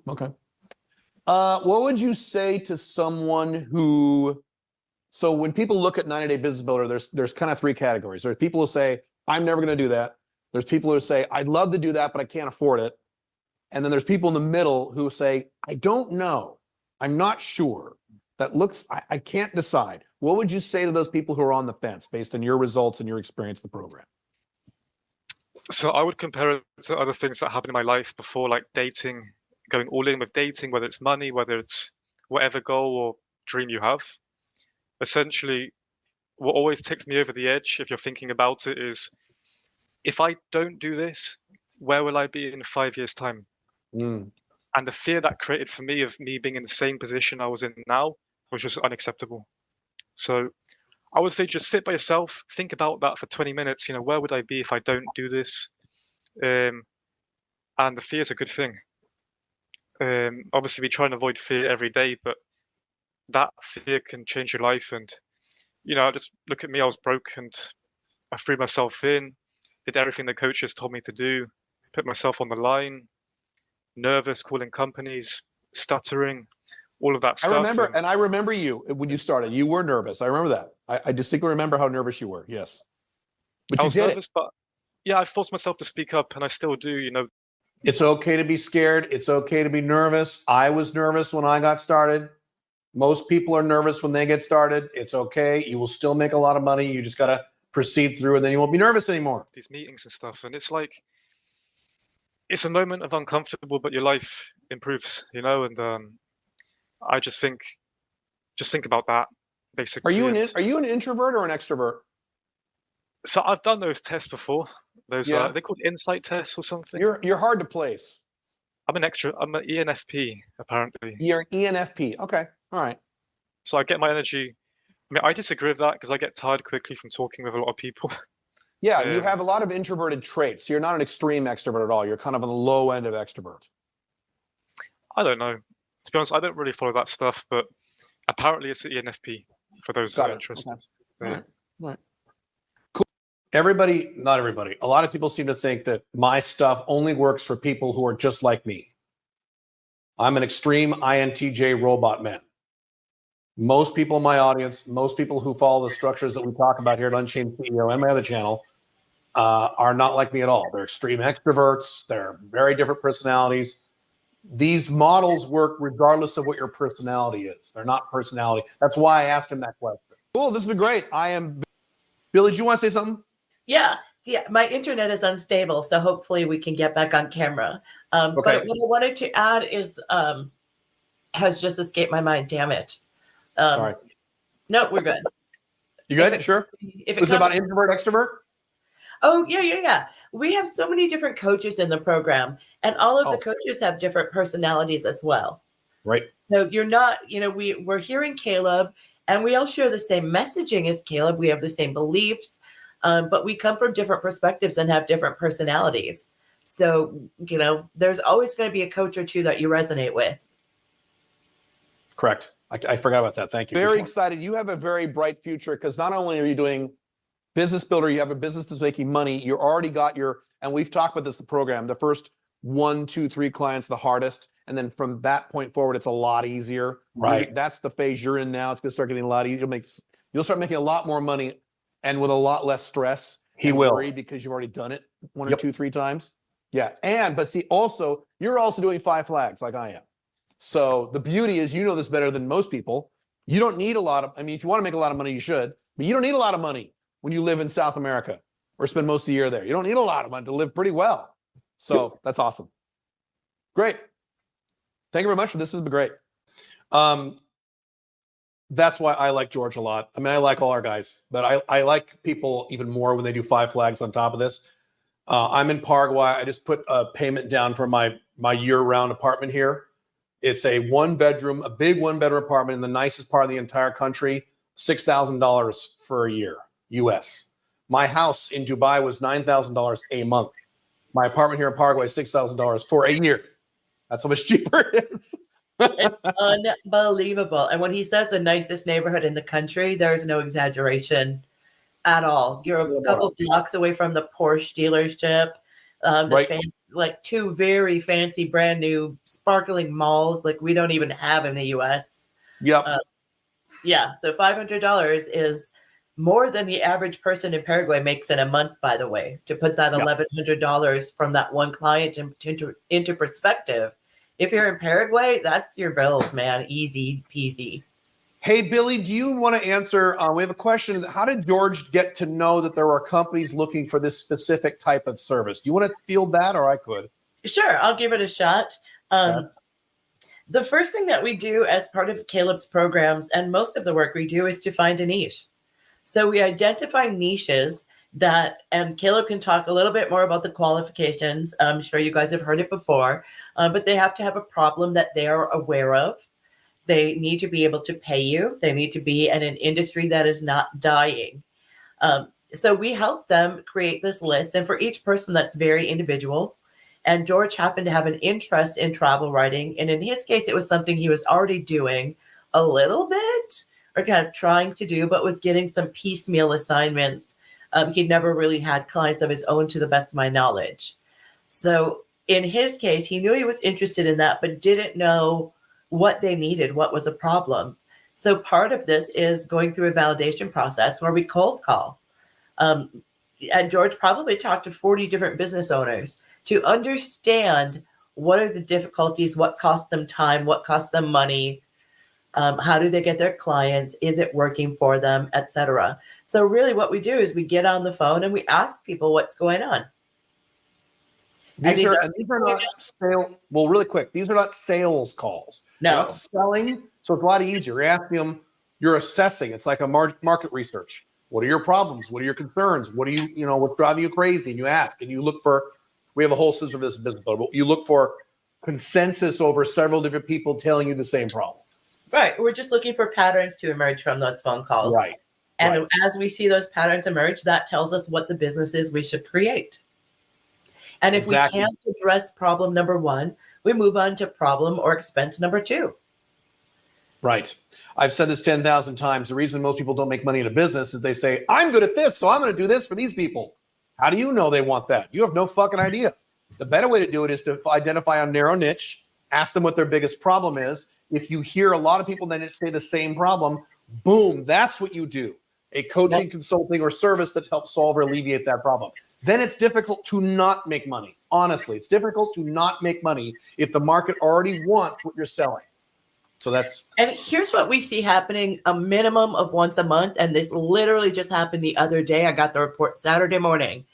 Okay. What would you say to someone who, so when people look at 90-Day Business Builder, there's kind of three categories. There's people who say, I'm never going to do that. There's people who say, I'd love to do that, but I can't afford it. And then there's people in the middle who say, I don't know. I'm not sure. I can't decide. What would you say to those people who are on the fence based on your results and your experience of the program? So I would compare it to other things that happened in my life before, like dating, going all in with dating, whether it's money, whether it's whatever goal or dream you have. Essentially, what always takes me over the edge, if you're thinking about it, is if I don't do this, where will I be in 5 years' time? And the fear that created for me of me being in the same position I was in now was just unacceptable. So I would say just sit by yourself, think about that for 20 minutes. Where would I be if I don't do this? And the fear is a good thing. Obviously, we try and avoid fear every day, but that fear can change your life. And, just look at me, I was broke and I threw myself in, did everything the coaches told me to do, put myself on the line, nervous, calling companies, stuttering, all of that stuff. I remember you when you started. You were nervous. I remember that. I distinctly remember how nervous you were. Yes. But you did nervous, it. But yeah, I forced myself to speak up, and I still do, It's okay to be scared. It's okay to be nervous. I was nervous when I got started. Most people are nervous when they get started. It's okay. You will still make a lot of money. You just got to proceed through, and then you won't be nervous anymore. These meetings and stuff. And it's like, it's a moment of uncomfortable, but your life improves, and I just think about that basically. Are you an introvert or an extrovert? So I've done those tests before. Those they're called insight tests or something. You're hard to place. I'm an ENFP apparently. You're an ENFP. Okay. All right. So I get my energy. I disagree with that because I get tired quickly from talking with a lot of people. Yeah, you have a lot of introverted traits. You're not an extreme extrovert at all. You're kind of on the low end of extrovert. I don't know. To be honest, I don't really follow that stuff, but apparently it's the ENFP for those interested. Okay. Yeah. All right. Cool. Not everybody. A lot of people seem to think that my stuff only works for people who are just like me. I'm an extreme INTJ robot man. Most people in my audience, most people who follow the structures that we talk about here at Unchained CEO and my other channel are not like me at all. They're extreme extroverts. They're very different personalities. These models work regardless of what your personality is. They're not personality. That's why I asked him that question. Cool. This has been great. Billie, do you want to say something? Yeah. My internet is unstable, so hopefully we can get back on camera. Okay. But what I wanted to add is has just escaped my mind. Damn it. Sorry. No, we're good. You good? Sure. Was it about introvert, extrovert? Oh, yeah. We have so many different coaches in the program, and all of the coaches have different personalities as well. Right. So you're not, we're hearing Caleb, and we all share the same messaging as Caleb. We have the same beliefs, but we come from different perspectives and have different personalities. So, there's always going to be a coach or two that you resonate with. Correct. I forgot about that. Thank you. Very excited. You have a very bright future because not only are you doing business builder, you have a business that's making money. You already got and we've talked about this, the program, the first 1, 2, 3 clients, the hardest. And then from that point forward, it's a lot easier. Right. That's the phase you're in now. It's going to start getting a lot easier. You'll start making a lot more money and with a lot less stress. He and will. worry because you've already done it one or Yep. 2, 3 times. Yeah. But see, also, you're also doing 5 flags like I am. So the beauty is, you know this better than most people. You don't need a lot of, I mean, if you want to make a lot of money, you should, but you don't need a lot of money when you live in South America or spend most of the year there. You don't need a lot of money to live pretty well. So that's awesome. Great. Thank you very much for this. This has been great. That's why I like George a lot. I mean, I like all our guys, but I like people even more when they do 5 flags on top of this. I'm in Paraguay. I just put a payment down for my year-round apartment here. It's a big 1-bedroom apartment in the nicest part of the entire country, $6,000 for a year, US. My house in Dubai was $9,000 a month. My apartment here in Paraguay is $6,000 for a year. That's how much cheaper it is. It's unbelievable. And when he says the nicest neighborhood in the country, there's no exaggeration at all. You're a couple blocks away from the Porsche dealership, Right. like 2 very fancy, brand new, sparkling malls like we don't even have in the U.S. Yep. Yeah, so $500 is more than the average person in Paraguay makes in a month, by the way. To put that $1,100 from that one client into perspective, if you're in Paraguay, that's your bills, man. Easy peasy. Hey, Billie, do you want to answer? We have a question. How did George get to know that there are companies looking for this specific type of service? Do you want to field that, or I could? Sure, I'll give it a shot. The first thing that we do as part of Caleb's programs, and most of the work we do, is to find a niche. So we identify niches and Caleb can talk a little bit more about the qualifications. I'm sure you guys have heard it before, but they have to have a problem that they are aware of. They need to be able to pay you. They need to be in an industry that is not dying. So we help them create this list. And for each person, that's very individual. And George happened to have an interest in travel writing. And in his case, it was something he was already doing a little bit, or kind of trying to do, but was getting some piecemeal assignments. He'd never really had clients of his own, to the best of my knowledge. So in his case, he knew he was interested in that, but didn't know what they needed, what was a problem. So part of this is going through a validation process where we cold call. And George probably talked to 40 different business owners to understand what are the difficulties, what costs them time, what costs them money, how do they get their clients, is it working for them, etc. So really what we do is we get on the phone and we ask people what's going on. These are not sales. Well, really quick, these are not sales calls. No. You're not selling, so it's a lot easier. You're asking them, you're assessing. It's like a market research. What are your problems? What are your concerns? What are what's driving you crazy? And you ask, and you look for. We have a whole system of this business, but you look for consensus over several different people telling you the same problem. Right. We're just looking for patterns to emerge from those phone calls. Right. And as we see those patterns emerge, that tells us what the business is we should create. And if we can't address problem number 1, we move on to problem or expense number 2. Right. I've said this 10,000 times. The reason most people don't make money in a business is they say, I'm good at this, so I'm going to do this for these people. How do you know they want that? You have no fucking idea. The better way to do it is to identify a narrow niche, ask them what their biggest problem is. If you hear a lot of people then say the same problem, boom, that's what you do. A coaching, consulting, or service that helps solve or alleviate that problem. Then it's difficult to not make money. Honestly, it's difficult to not make money if the market already wants what you're selling. So and here's what we see happening a minimum of once a month. And this literally just happened the other day. I got the report Saturday morning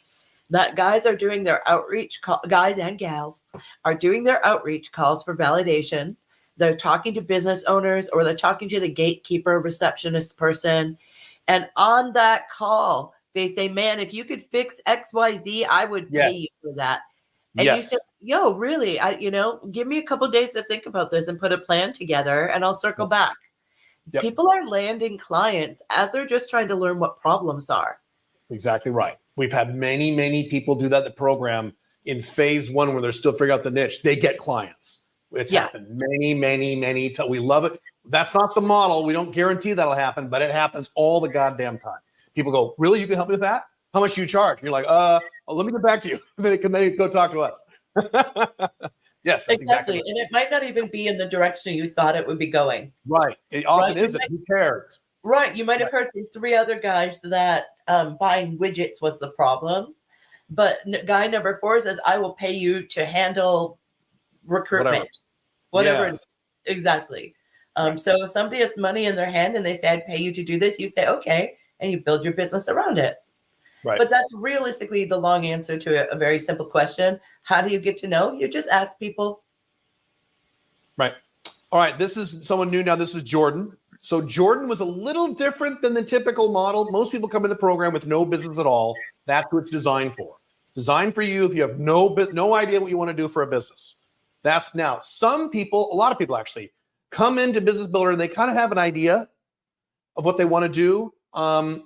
that guys are doing their outreach guys and gals are doing their outreach calls for validation. They're talking to business owners, or they're talking to the gatekeeper, receptionist person. And on that call, they say, man, if you could fix XYZ, I would pay you for that. And you say, yo, really, give me a couple of days to think about this and put a plan together, and I'll circle back. Yep. People are landing clients as they're just trying to learn what problems are. Exactly right. We've had many, many people do that in the program in phase 1 where they're still figuring out the niche. They get clients. It's happened many, many, many times. We love it. That's not the model. We don't guarantee that'll happen, but it happens all the goddamn time. People go, really? You can help me with that? How much do you charge? And you're like, let me get back to you. Can they go talk to us? Yes, that's exactly right. And it might not even be in the direction you thought it would be going. Right. It often isn't. Who cares? Right. You might have heard from 3 other guys that buying widgets was the problem. But guy number 4 says, I will pay you to handle recruitment, whatever it is. Exactly. So if somebody has money in their hand and they say, I'd pay you to do this, you say, okay, and you build your business around it. Right. But that's realistically the long answer to a very simple question. How do you get to know? You just ask people. Right. All right. This is someone new now. This is Jordan. So Jordan was a little different than the typical model. Most people come in the program with no business at all. That's what it's designed for. Designed for you if you have no idea what you want to do for a business. That's now some people, a lot of people actually come into Business Builder and they kind of have an idea of what they want to do.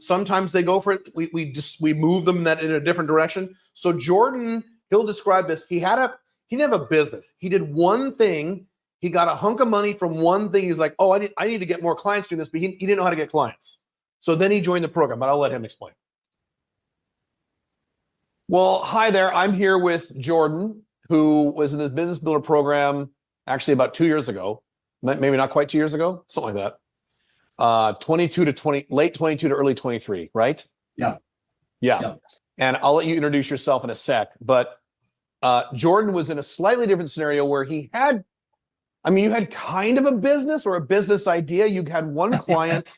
Sometimes they go for it. We move them in a different direction. So Jordan, he'll describe this. He didn't have a business. He did one thing. He got a hunk of money from one thing. He's like, oh, I need to get more clients doing this, but he didn't know how to get clients. So then he joined the program, but I'll let him explain. Well, hi there. I'm here with Jordan, who was in the Business Builder program actually about 2 years ago, maybe not quite 2 years ago, something like that. Late 22 to early 23, right? Yeah. And I'll let you introduce yourself in a sec, but Jordan was in a slightly different scenario where you had kind of a business or a business idea. You had one client,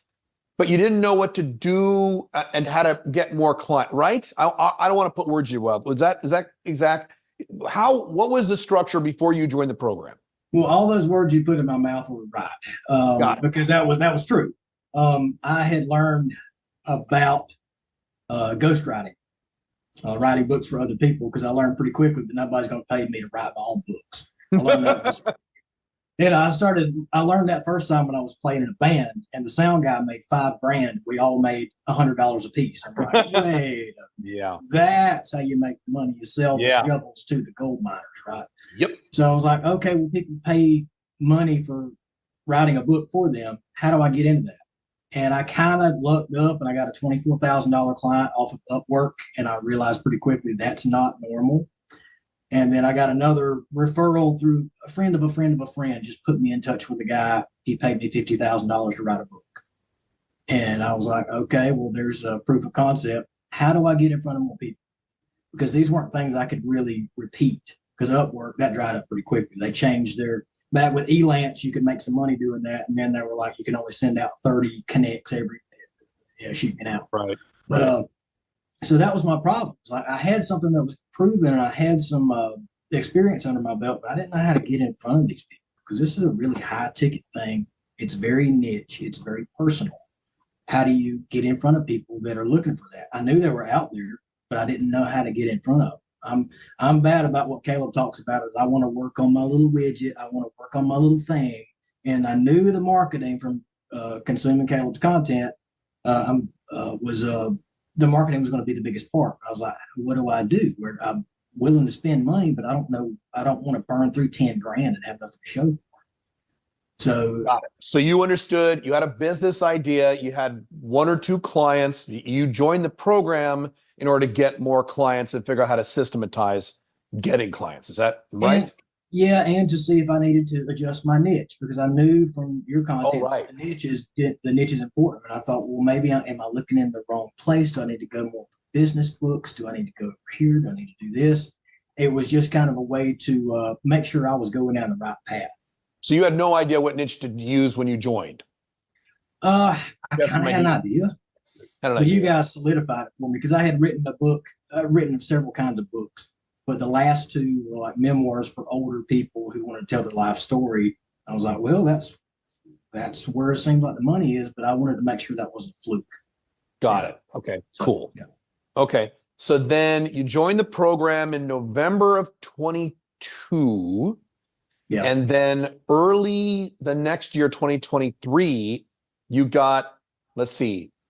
but you didn't know what to do and how to get more client, right? I don't want to put words in your mouth. Is that exact? What was the structure before you joined the program? Well, all those words you put in my mouth were right, because that was true. I had learned about ghostwriting, writing books for other people, because I learned pretty quickly that nobody's going to pay me to write my own books. I learned that. And I learned that first time when I was playing in a band, and the sound guy made $5,000. We all made $100 a piece. I'm like, wait, that's how you make money. You sell the shovels to the gold miners, right? Yep. So I was like, okay, well, people pay money for writing a book for them. How do I get into that? And I kind of looked up, and I got a $24,000 client off of Upwork, and I realized pretty quickly that's not normal. And then I got another referral through a friend of a friend of a friend, just put me in touch with a guy. He paid me $50,000 to write a book. And I was like, okay, well, there's a proof of concept. How do I get in front of more people? Because these weren't things I could really repeat, because Upwork, that dried up pretty quickly. They changed back with Elance, you could make some money doing that. And then they were like, you can only send out 30 connects every shooting out. Right. But, so that was my problem. Like, I had something that was proven, and I had some experience under my belt, but I didn't know how to get in front of these people, because this is a really high ticket thing. It's very niche. It's very personal. How do you get in front of people that are looking for that? I knew they were out there, but I didn't know how to get in front of them. I'm bad about what Caleb talks about. Is I want to work on my little widget. I want to work on my little thing. And I knew the marketing from consuming Caleb's content the marketing was going to be the biggest part. I was like, what do I do? Where I'm willing to spend money, but I don't know. I don't want to burn through $10,000 and have nothing to show for it. So, got it. So you understood, you had a business idea, you had 1 or 2 clients, you joined the program in order to get more clients and figure out how to systematize getting clients. Is that right? And to see if I needed to adjust my niche, because I knew from your content the niche is important. And I thought, well, maybe am I looking in the wrong place? Do I need to go more business books? Do I need to go over here? Do I need to do this? It was just kind of a way to make sure I was going down the right path. So you had no idea what niche to use when you joined? I kind of had an idea. But you guys solidified it for me, because I had written a book, written several kinds of books. But the last 2 were like memoirs for older people who want to tell their life story. I was like, well, that's where it seems like the money is, but I wanted to make sure that wasn't a fluke. Got it. Okay, cool. Yeah. Okay, so then you joined the program in November of 22. Yeah. And then early the next year, 2023, you got, you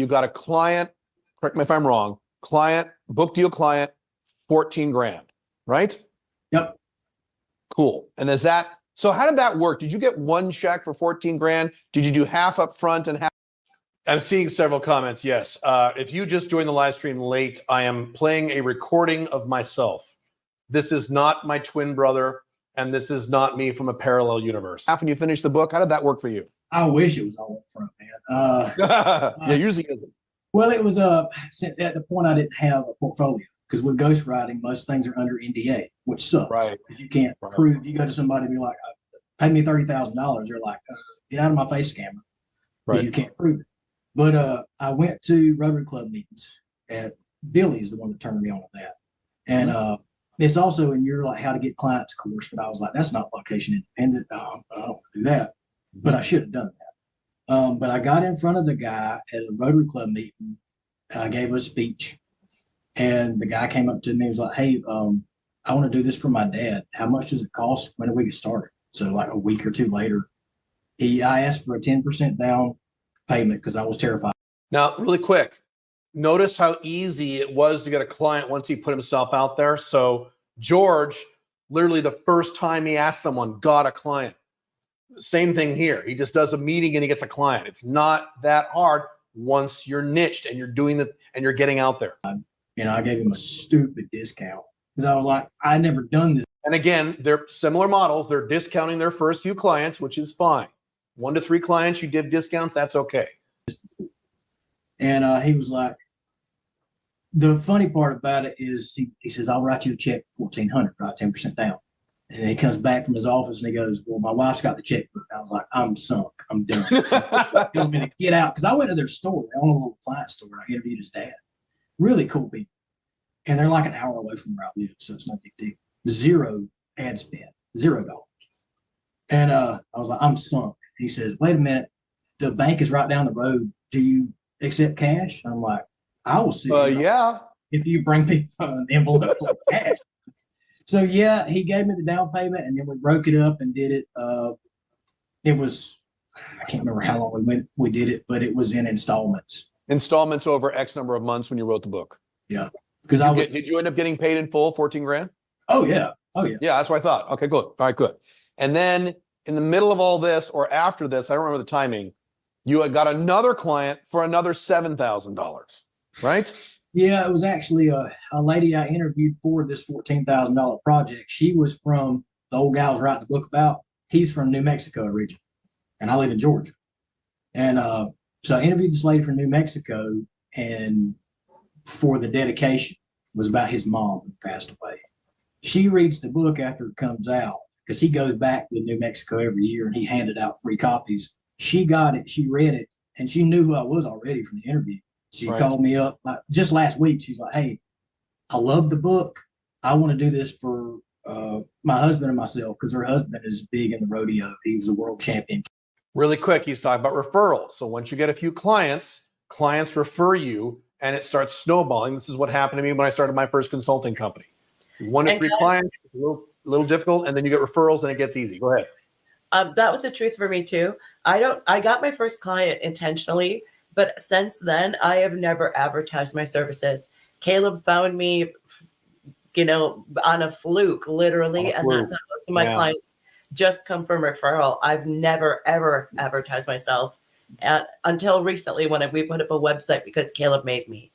got a client, correct me if I'm wrong, book deal client, $14,000, right? Yep. Cool. And so how did that work? Did you get one check for $14,000? Did you do half up front and half? I'm seeing several comments. Yes. If you just joined the live stream late, I am playing a recording of myself. This is not my twin brother, and this is not me from a parallel universe. After you finished the book, how did that work for you? I wish it was all up front, man. Yeah, usually isn't. Well, it was since at the point I didn't have a portfolio, because with ghostwriting, most things are under NDA, which sucks. Right. Because you can't prove. You go to somebody and be like, "Pay me $30,000." They're like, "Get out of my face, scammer." Right. You can't prove it. But I went to Rotary Club meetings at Billie's, the one that turned me on with that, and it's also in your like how to get clients course. But I was like, that's not location independent. I don't want to do that, but I should have done that. But I got in front of the guy at a Rotary Club meeting. I gave a speech, and the guy came up to me and was like, "Hey, I want to do this for my dad. How much does it cost? When do we get started?" So like a week or two later, I asked for a 10% down payment because I was terrified. Now, really quick, notice how easy it was to get a client once he put himself out there. So George, literally the first time he asked someone, got a client. Same thing here. He just does a meeting and he gets a client. It's not that hard once you're niched and you're doing it and you're getting out there. I gave him a stupid discount because I was like, I never done this. And again, they're similar models. They're discounting their first few clients, which is fine. 1 to 3 clients, you give discounts, that's okay. And he was like, the funny part about it is he says, "I'll write you a check for $1,400, right? 10% down." And he comes back from his office and he goes, "Well, my wife's got the checkbook." I was like, I'm sunk. I'm done. Telling me to get out. Because I went to their store. They own a little appliance store. I interviewed his dad. Really cool people. And they're like an hour away from where I live, so it's no big deal. 0 ad spend, $0. And I was like, I'm sunk. He says, "Wait a minute. The bank is right down the road. Do you accept cash?" I'm like, "I will see. Yeah. If you bring me an envelope full of cash." So yeah, he gave me the down payment, and then we broke it up and did it. It was, I can't remember how long we did it, but it was in installments. Installments over X number of months when you wrote the book. Yeah, because did you end up getting paid in full, 14 grand? Oh yeah, Yeah, that's what I thought. Okay, good. All right, good. And then in the middle of all this, or after this, I don't remember the timing, you had got another client for another $7,000, right? Yeah, it was actually a lady I interviewed for this $14,000 project. She was from the old guy I was writing the book about. He's from New Mexico originally, and I live in Georgia. And so I interviewed this lady from New Mexico, and for the dedication was about his mom who passed away. She reads the book after it comes out because he goes back to New Mexico every year and he handed out free copies. She got it, she read it, and she knew who I was already from the interview. She called me up just last week. She's like, "Hey, I love the book. I want to do this for my husband and myself," because her husband is big in the rodeo. He was a world champion. Really quick, he's talking about referrals. So once you get a few clients refer you, and it starts snowballing. This is what happened to me when I started my first consulting company. 1 to 3 clients, a little difficult, and then you get referrals and it gets easy. Go ahead. That was the truth for me too. I got my first client intentionally, but since then I have never advertised my services. Caleb found me, on a fluke, literally, and that's how most of my clients just come from referral. I've never ever advertised myself until recently when we put up a website because Caleb made me.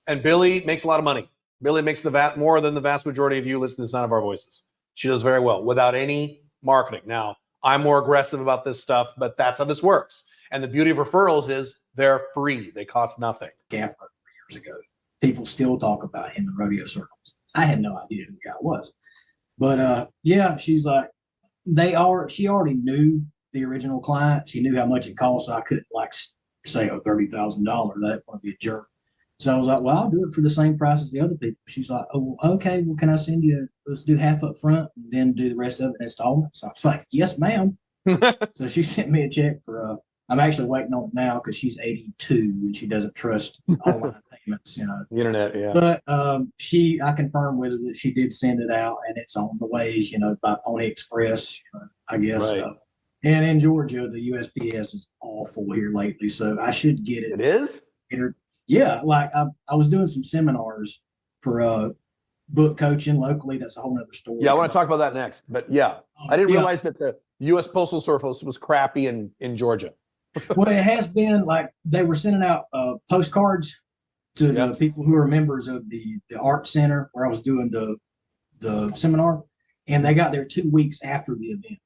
And Billie makes a lot of money. Billie makes more than the vast majority of you listen to the sound of our voices. She does very well without any marketing. Now, I'm more aggressive about this stuff, but that's how this works. And the beauty of referrals is they're free. They cost nothing. Gaffer 3 years ago. People still talk about him in rodeo circles. I had no idea who the guy was. But yeah, she's like, she already knew the original client. She knew how much it cost. So I couldn't say, $30,000. I didn't want to be a jerk. So I was like, well, I'll do it for the same price as the other people. She's like, oh, okay, well, can I send you, let's do half up front and then do the rest of it in installments? So I was like, yes, ma'am. So she sent me a check for, I'm actually waiting on it now because she's 82 and she doesn't trust online payments, The internet, yeah. But I confirmed with her that she did send it out and it's on the way, by Pony Express, I guess. Right. And in Georgia, the USPS is awful here lately, so I should get it. It is? Yeah, I was doing some seminars for book coaching locally. That's a whole nother story. Yeah, I want to talk about that next. But yeah, I didn't realize that the U.S. Postal Service was crappy in Georgia. Well, it has been they were sending out postcards to the people who are members of the art center where I was doing the seminar, and they got there 2 weeks after the event.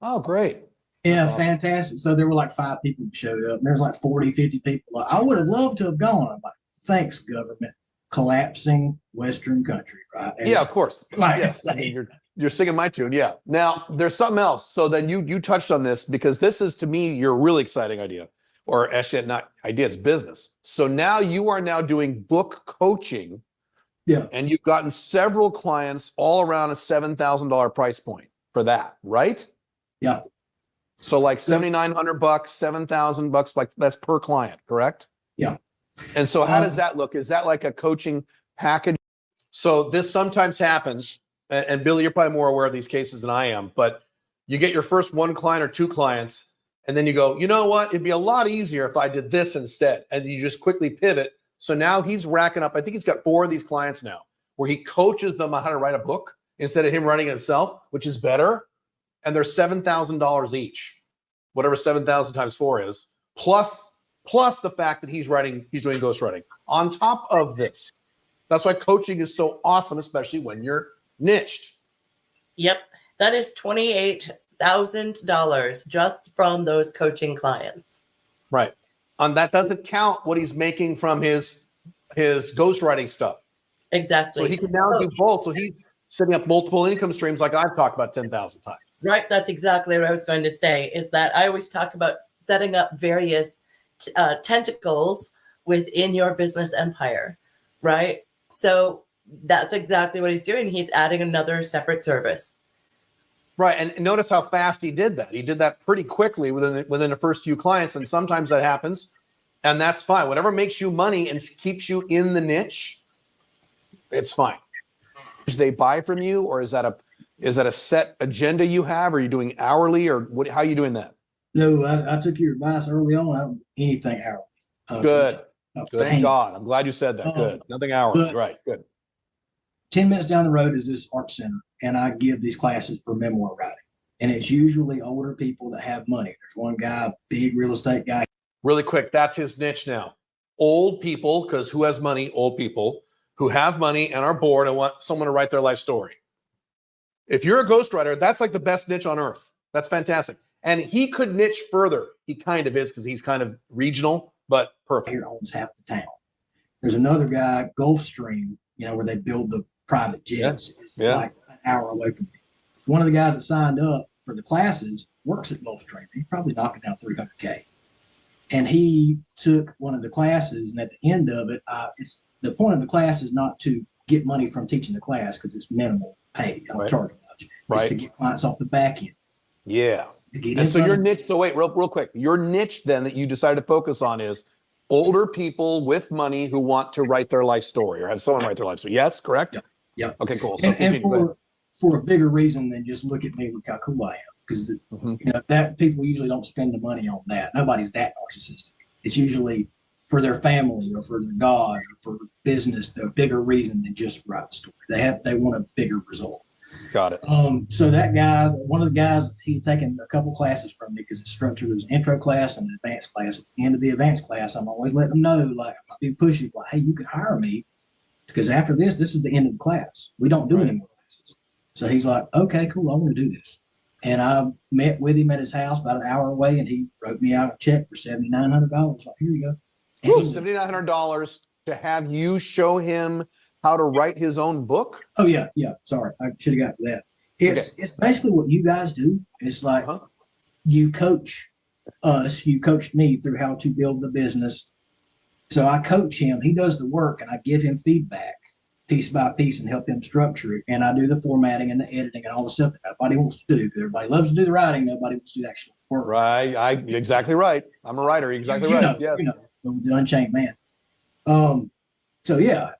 Oh, great. Yeah, awesome. fantastic. So there were like 5 people that showed up. And there was like 40, 50 people. Like, I would have loved to have gone. I'm like, thanks, government. Collapsing Western country, right? Yeah, of course. Like I Yes. I say. mean, you're singing my tune. Yeah. Now there's something else. So then you touched on this because this is to me your really exciting idea, or actually not idea, it's business. So now you are now doing book coaching, Yeah. and you've gotten several clients all around a $7,000 price point for that, right? Yeah. So like $7,900, $7,000, like that's per client, correct? Yeah. And so how does that look? Is that like a coaching package? So this sometimes happens, and Billy, you're probably more aware of these cases than I am, but you get your first 1 client or 2 clients, and then you go, you know what? It'd be a lot easier if I did this instead. And you just quickly pivot. So now he's racking up, I think he's got 4 of these clients now, where he coaches them on how to write a book instead of him writing it himself, which is better. And they're $7,000 each, whatever 7,000 times 4 is, plus the fact that he's doing ghostwriting. On top of this, that's why coaching is so awesome, especially when you're niched. Yep. That is $28,000 just from those coaching clients. Right. And that doesn't count what he's making from his ghostwriting stuff. Exactly. So he can now do both. So he's setting up multiple income streams like I've talked about 10,000 times. Right. That's exactly what I was going to say, is that I always talk about setting up various tentacles within your business empire. Right. So that's exactly what he's doing. He's adding another separate service. Right. And notice how fast he did that. He did that pretty quickly within the first few clients. And sometimes that happens. And that's fine. Whatever makes you money and keeps you in the niche, it's fine. Do they buy from you, or is that a set agenda you have? Are you doing hourly, or how are you doing that? No, I took your advice early on. I don't do anything hourly. Good. Thank Pain. God. I'm glad you said that. Good. Nothing hourly. Right. Good. 10 minutes down the road is this art center, and I give these classes for memoir writing. And it's usually older people that have money. There's one guy, big real estate guy. Really quick, that's his niche now. Old people, because who has money? Old people who have money and are bored and want someone to write their life story. If you're a ghostwriter, that's like the best niche on earth. That's fantastic. And he could niche further. He kind of is, because he's kind of regional, but perfect. Here owns half the town. There's another guy, Gulfstream, where they build the private jets. Yeah. Like an hour away from me. One of the guys that signed up for the classes works at Gulfstream. He's probably knocking out $300K. And he took one of the classes, and at the end of it, it's the point of the class is not to get money from teaching the class, because it's minimal pay. I don't charge much. It's to get clients off the back end. Yeah. And so your niche, so wait, real quick. Your niche then that you decided to focus on is older people with money who want to write their life story, or have someone write their life story. Yes, correct? Yeah. Okay, cool. So and for a bigger reason than just look at me, look how cool I am. Because that people usually don't spend the money on that. Nobody's that narcissistic. It's usually for their family or for their God or for business, the bigger reason than just write the story. They want a bigger result. Got it. So that guy, one of the guys, he had taken a couple classes from me, because it's structured as an intro class and an advanced class. At the end of the advanced class, I'm always letting them know, like, I be pushy, like, hey, you can hire me, because after this is the end of the class. We don't do any more classes. So he's like, okay, cool, I want to do this. And I met with him at his house about an hour away, and he wrote me out a check for $7,900. Like, here you go. $7,900 to have you show him how to write his own book? Oh, yeah. Sorry, I should have got to that. It's basically what you guys do. It's like you coach us, you coached me through how to build the business. So I coach him. He does the work, and I give him feedback piece by piece and help him structure it. And I do the formatting and the editing and all the stuff that nobody wants to do. Everybody loves to do the writing. Nobody wants to do the actual work. Right. Exactly right. I'm a writer. Exactly right. Yes. The Unchained man. So yeah,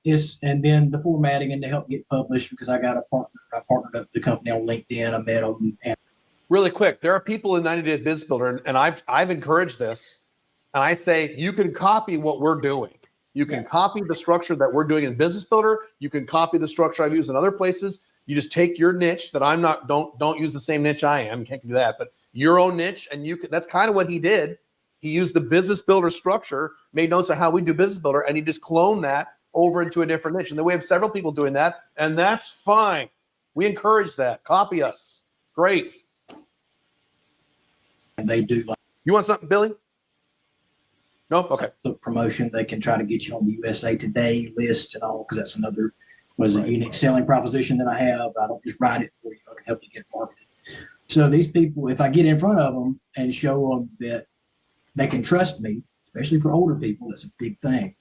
and then the formatting and to help get published, because I got a partner. I partnered up with the company on LinkedIn. I met them. And really quick, there are people in 90 Day Business Builder, and I've encouraged this, and I say you can copy what we're doing. You can copy the structure that we're doing in Business Builder. You can copy the structure I've used in other places. You just take your niche that don't use the same niche I am. You can't do that, but your own niche, and that's kind of what he did. He used the Business Builder structure, made notes of how we do Business Builder, and he just cloned that over into a different niche. And then we have several people doing that, and that's fine. We encourage that. Copy us. Great. they do like You want something, Billy? No? Okay. book promotion. They can try to get you on the USA Today list and all, because that's another a unique selling proposition that I have. I don't just write it for you. I can help you get marketed. So these people, if I get in front of them and show them that they can trust me, especially for older people, that's a big thing.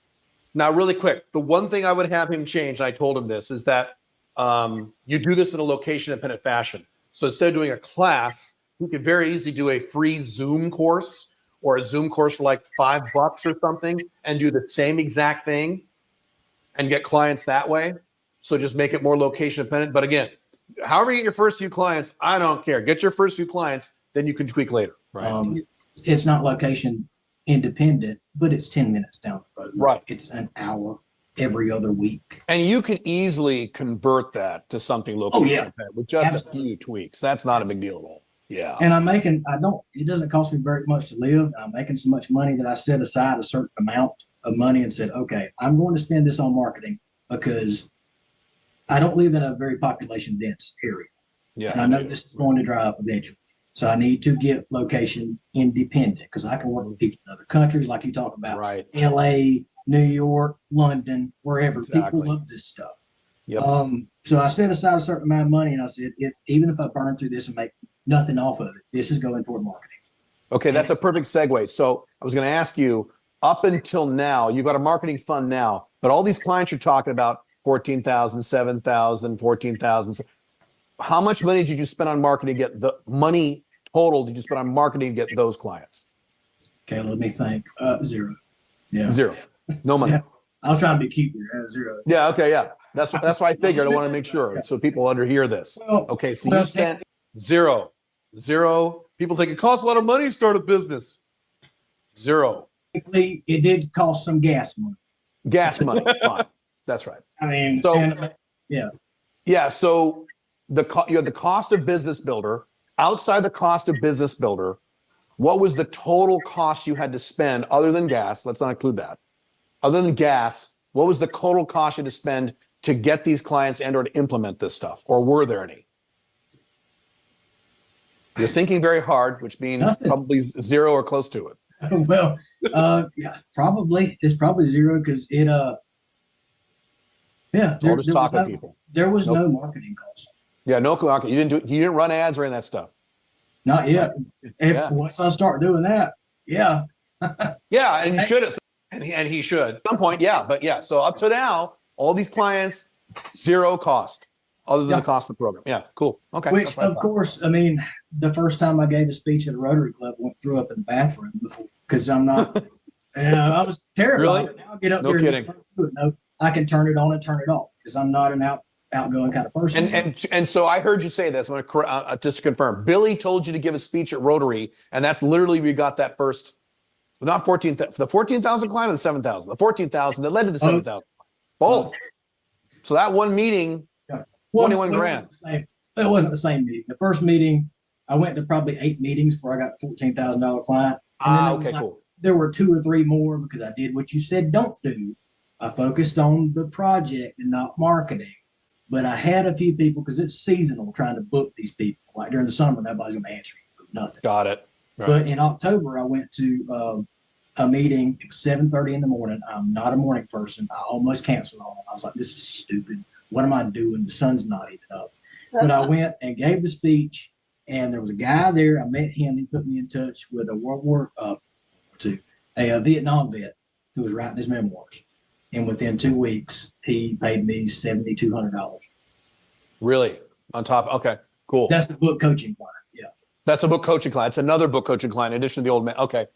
Now, really quick, the one thing I would have him change, and I told him this, is that you do this in a location-independent fashion. So instead of doing a class, you could very easily do a free Zoom course or a Zoom course for like $5 or something and do the same exact thing and get clients that way. So just make it more location-independent. But again, however you get your first few clients, I don't care. Get your first few clients, then you can tweak later. Right. It's not location independent, but it's 10 minutes down the road. Right. It's an hour every other week. And you can easily convert that to something location with just a few tweaks. That's not a big deal at all. Yeah. And it doesn't cost me very much to live. I'm making so much money that I set aside a certain amount of money and said, okay, I'm going to spend this on marketing because I don't live in a very population dense area. Yeah. And I know this is going to dry up eventually. So I need to get location independent because I can work with people in other countries, like you talk about, right? LA, New York, London, wherever. Exactly. People love this stuff. Yep. So I set aside a certain amount of money and I said, even if I burn through this and make nothing off of it, this is going toward marketing. Okay, that's a perfect segue. So I was going to ask you, up until now, you've got a marketing fund now, but all these clients you're talking about, 14,000, 7,000, 14,000. How much money did you spend on marketing to get the money total? Did you spend on marketing to get those clients? Okay, let me think. Zero. Yeah. Zero. No money. Yeah. I was trying to be cute here. Zero. Yeah. Okay. Yeah. That's why I figured. I want to make sure so people underhear this. Okay. So you spent zero. People think it costs a lot of money to start a business. Zero. It did cost some gas money. Gas money. Fine. That's right. I mean, yeah. So you had the cost of Business Builder. Outside the cost of Business Builder, what was the total cost you had to spend other than gas? Let's not include that. Other than gas, what was the total cost you had to spend to get these clients and or to implement this stuff? Or were there any? You're thinking very hard, which means probably zero or close to it. Well, yeah, probably. It's probably zero because it, I'll just talk to people. There was no marketing cost. Yeah, no marketing. You didn't run ads or any of that stuff. Not yet. Once I start doing that, yeah. Yeah, and you should have. And he should. At some point, yeah. But yeah, so up to now, all these clients, zero cost, other than the cost of the program. Yeah, cool. Okay. Which, of course, I mean, the first time I gave a speech at a Rotary Club, I threw up in the bathroom before because I'm not, I was terrified. Really? Now I'll get up no there kidding. No, I can turn it on and turn it off because I'm not an outgoing kind of person. And so I heard you say this. I'm going to just to confirm. Billy told you to give a speech at Rotary, and that's literally we got that first. Not 14,000. The 14,000 client or the 7,000. The 14,000 that led to the 7,000. Both. So that one meeting, 21 grand. It wasn't the same meeting. The first meeting, I went to probably 8 meetings before I got the $14,000 client. And then cool. There were 2 or 3 more because I did what you said don't do. I focused on the project and not marketing. But I had a few people because it's seasonal trying to book these people. Like during the summer, nobody's going to answer you for nothing. Got it. Right. But in October, I went to a meeting. It was 7:30 in the morning. I'm not a morning person. I almost canceled on it. I was like, this is stupid. What am I doing? The sun's not even up. But I went and gave the speech, and there was a guy there. I met him. He put me in touch with a Vietnam vet who was writing his memoirs. And within 2 weeks, he paid me $7,200. Really? On top? Okay, cool. That's the book coaching client. Yeah. That's a book coaching client. It's another book coaching client in addition to the old man. Okay.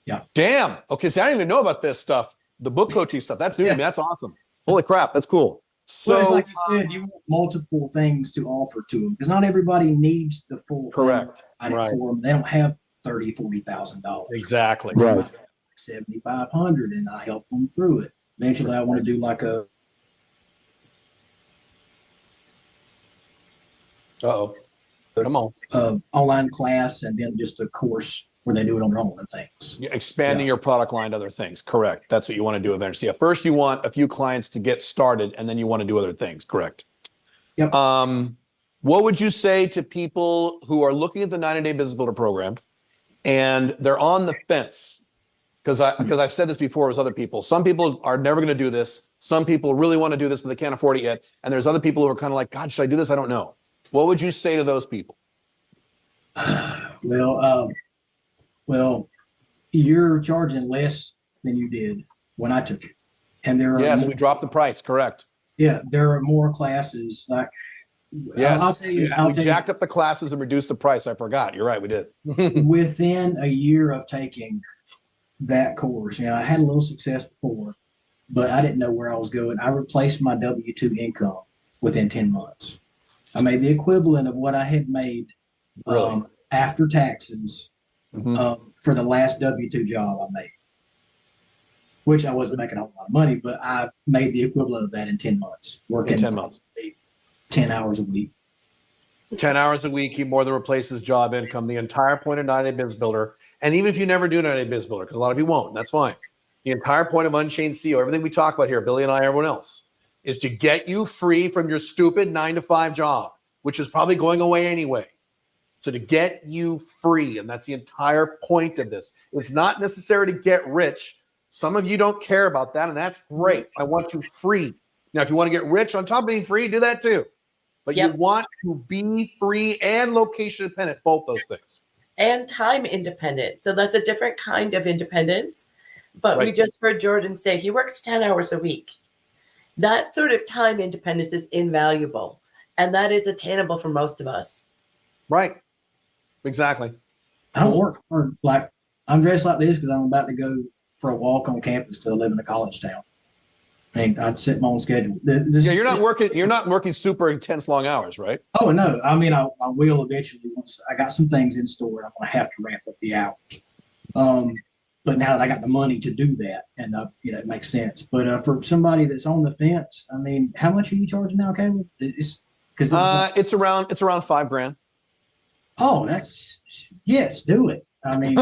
Yeah. Damn. Okay. See, I didn't even know about this stuff. The book coaching stuff. That's new to me. That's awesome. Holy crap. That's cool. So well, it's like you said, you want multiple things to offer to them because not everybody needs the full. Correct. Right. For them. They don't have $30,000, $40,000. Exactly. Right. $7,500, and I help them through it. Eventually, I want to do like a. Come on. Online class and then just a course where they do it on their own and things. Expanding your product line to other things. Correct. That's what you want to do eventually. Yeah, first, you want a few clients to get started, and then you want to do other things. Correct. Yep. What would you say to people who are looking at the 90-day Business Builder program and they're on the fence because I've said this before with other people. Some people are never going to do this. Some people really want to do this, but they can't afford it yet. And there's other people who are kind of like, God, should I do this? I don't know. What would you say to those people? Well, you're charging less than you did when I took it, and there are Yes, more, we dropped the price. Correct. yeah, there are more classes. Like, Yes, I'll tell you, we jacked up the classes and reduced the price. I forgot. You're right. We did. within a year of taking that course, I had a little success before, but I didn't know where I was going. I replaced my W-2 income within 10 months. I made the equivalent of what I had made Really? after taxes Mhm. for the last W-2 job I made, which I wasn't making a whole lot of money, but I made the equivalent of that in 10 months, working 10 months. 10 hours a week. 10 hours a week, he more than replaces job income. The entire point of 90-Day Business Builder, and even if you never do 90-Day Business Builder, because a lot of you won't, that's fine. The entire point of Unchained CEO, everything we talk about here, Billy and I, everyone else, is to get you free from your stupid 9-to-5 job, which is probably going away anyway. So to get you free, and that's the entire point of this. It's not necessary to get rich. Some of you don't care about that, and that's great. I want you free. Now, if you want to get rich on top of being free, do that too. But you want to be free and location independent, both those things. And time independent. So that's a different kind of independence. But we just heard Jordan say he works 10 hours a week. That sort of time independence is invaluable. And that is attainable for most of us. Right. Exactly. I don't work hard. Like, I'm dressed like this because I'm about to go for a walk on campus to live in a college town. I mean, I'd set my own schedule. You're not working super intense long hours, right? Oh, no. I mean, I will eventually once I got some things in store. I'm going to have to ramp up the hours. But now that I got the money to do that, and it makes sense. But for somebody that's on the fence, I mean, how much are you charging now, Caleb? It's around $5,000. Oh, yes, do it. I mean,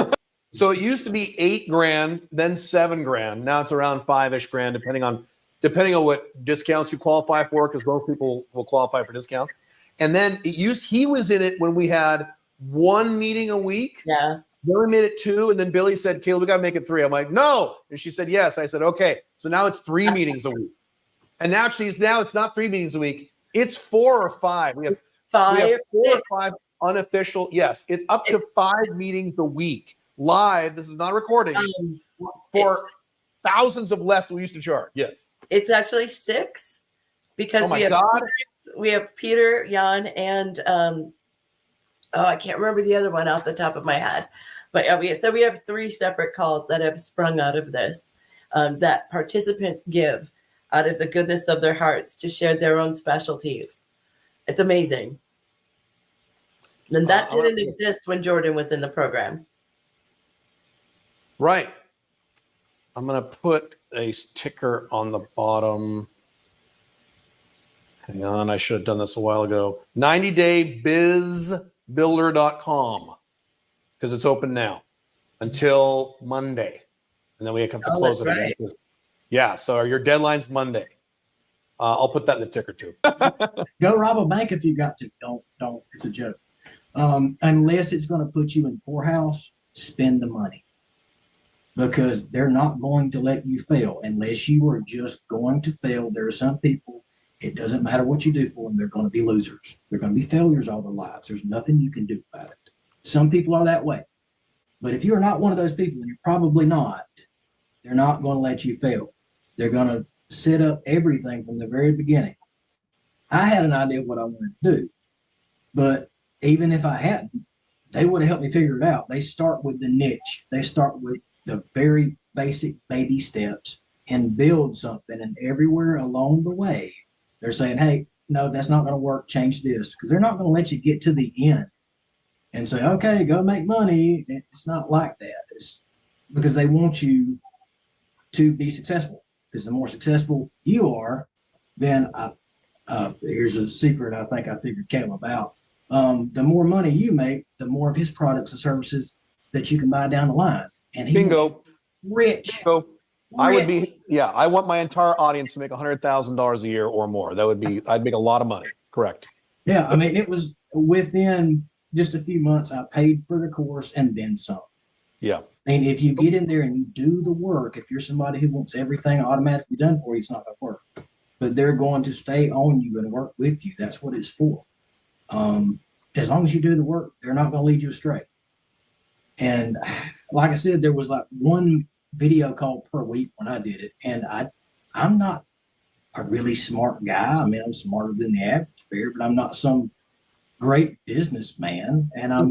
so it used to be $8,000, then $7,000. Now it's around $5-ish grand, depending on what discounts you qualify for, because most people will qualify for discounts. And then he was in it when we had one meeting a week. Yeah. Then we made it 2, and then Billy said, Caleb, we got to make it 3. I'm like, no. And she said, yes. I said, okay. So now it's 3 meetings a week. And actually, it's not 3 meetings a week. It's 4 or 5. We have 4 or 5 unofficial. Yes, it's up to 5 meetings a week live. This is not recording for thousands of less than we used to charge. Yes. It's actually 6 because we have Peter, Jan, and I can't remember the other one off the top of my head. But we have 3 separate calls that have sprung out of this that participants give out of the goodness of their hearts to share their own specialties. It's amazing. And that didn't exist when Jordan was in the program. Right. I'm going to put a sticker on the bottom. Hang on. I should have done this a while ago. 90daybizbuilder.com, because it's open now until Monday. And then we have to close it again. Yeah. So your deadline's Monday. I'll put that in the ticker too. Go rob a bank if you got to. Don't. It's a joke. Unless it's going to put you in the poorhouse, spend the money, because they're not going to let you fail unless you are just going to fail. There are some people, it doesn't matter what you do for them, they're going to be losers. They're going to be failures all their lives. There's nothing you can do about it. Some people are that way. But if you're not one of those people, and you're probably not, they're not going to let you fail. They're going to set up everything from the very beginning. I had an idea of what I wanted to do, but even if I hadn't, they would have helped me figure it out. They start with the niche. They start with the very basic baby steps and build something. And everywhere along the way, they're saying, hey, no, that's not going to work. Change this. Because they're not going to let you get to the end and say, okay, go make money. It's not like that. It's because they want you to be successful. Because the more successful you are, then here's a secret I think I figured Caleb out. The more money you make, the more of his products and services that you can buy down the line. And Bingo. Rich. Bingo. I would be, I want my entire audience to make $100,000 a year or more. I'd make a lot of money. Correct. Yeah. I mean, it was within just a few months, I paid for the course and then some. Yeah. I mean, if you get in there and you do the work, if you're somebody who wants everything automatically done for you, it's not going to work. But they're going to stay on you and work with you. That's what it's for. As long as you do the work, they're not going to lead you astray. And like I said, there was like one video call per week when I did it. And I'm not a really smart guy. I mean, I'm smarter than the average bear, but I'm not some great businessman. And I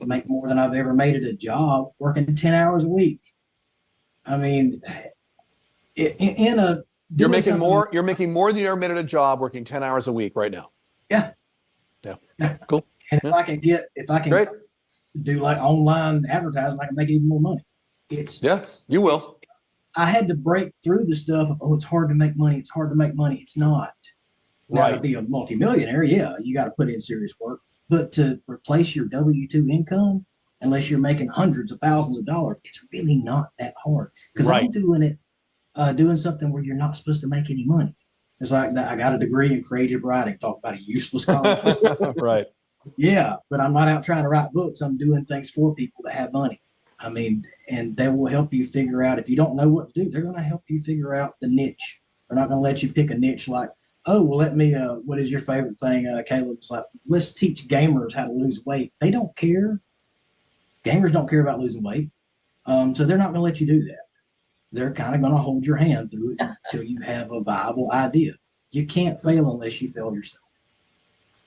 make more than I've ever made at a job working 10 hours a week. I mean, you're making more than you ever made at a job working 10 hours a week right now. Yeah. Cool. And if I can Great. do like online advertising, I can make even more money. Yes, you will. I had to break through the stuff of, it's hard to make money. It's hard to make money. It's not. Now, to be a multimillionaire, yeah, you got to put in serious work. But to replace your W-2 income, unless you're making hundreds of thousands of dollars, it's really not that hard. Because I'm doing it, doing something where you're not supposed to make any money. It's like that. I got a degree in creative writing. Talk about a useless college. Right. Yeah, but I'm not out trying to write books. I'm doing things for people that have money. I mean, and they will help you figure out, if you don't know what to do, they're going to help you figure out the niche. They're not going to let you pick a niche like, oh, well, let me, what is your favorite thing? Caleb's like, let's teach gamers how to lose weight. They don't care. Gamers don't care about losing weight. So they're not going to let you do that. They're kind of going to hold your hand through it until you have a viable idea. You can't fail unless you fail yourself.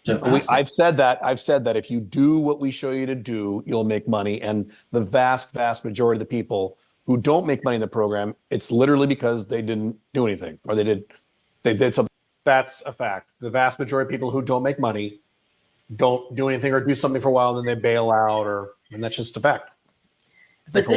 So I've said that if you do what we show you to do, you'll make money. And the vast majority of the people who don't make money in the program, it's literally because they didn't do anything, or they did something. That's a fact. The vast majority of people who don't make money don't do anything or do something for a while, and then they bail out, and that's just a fact. But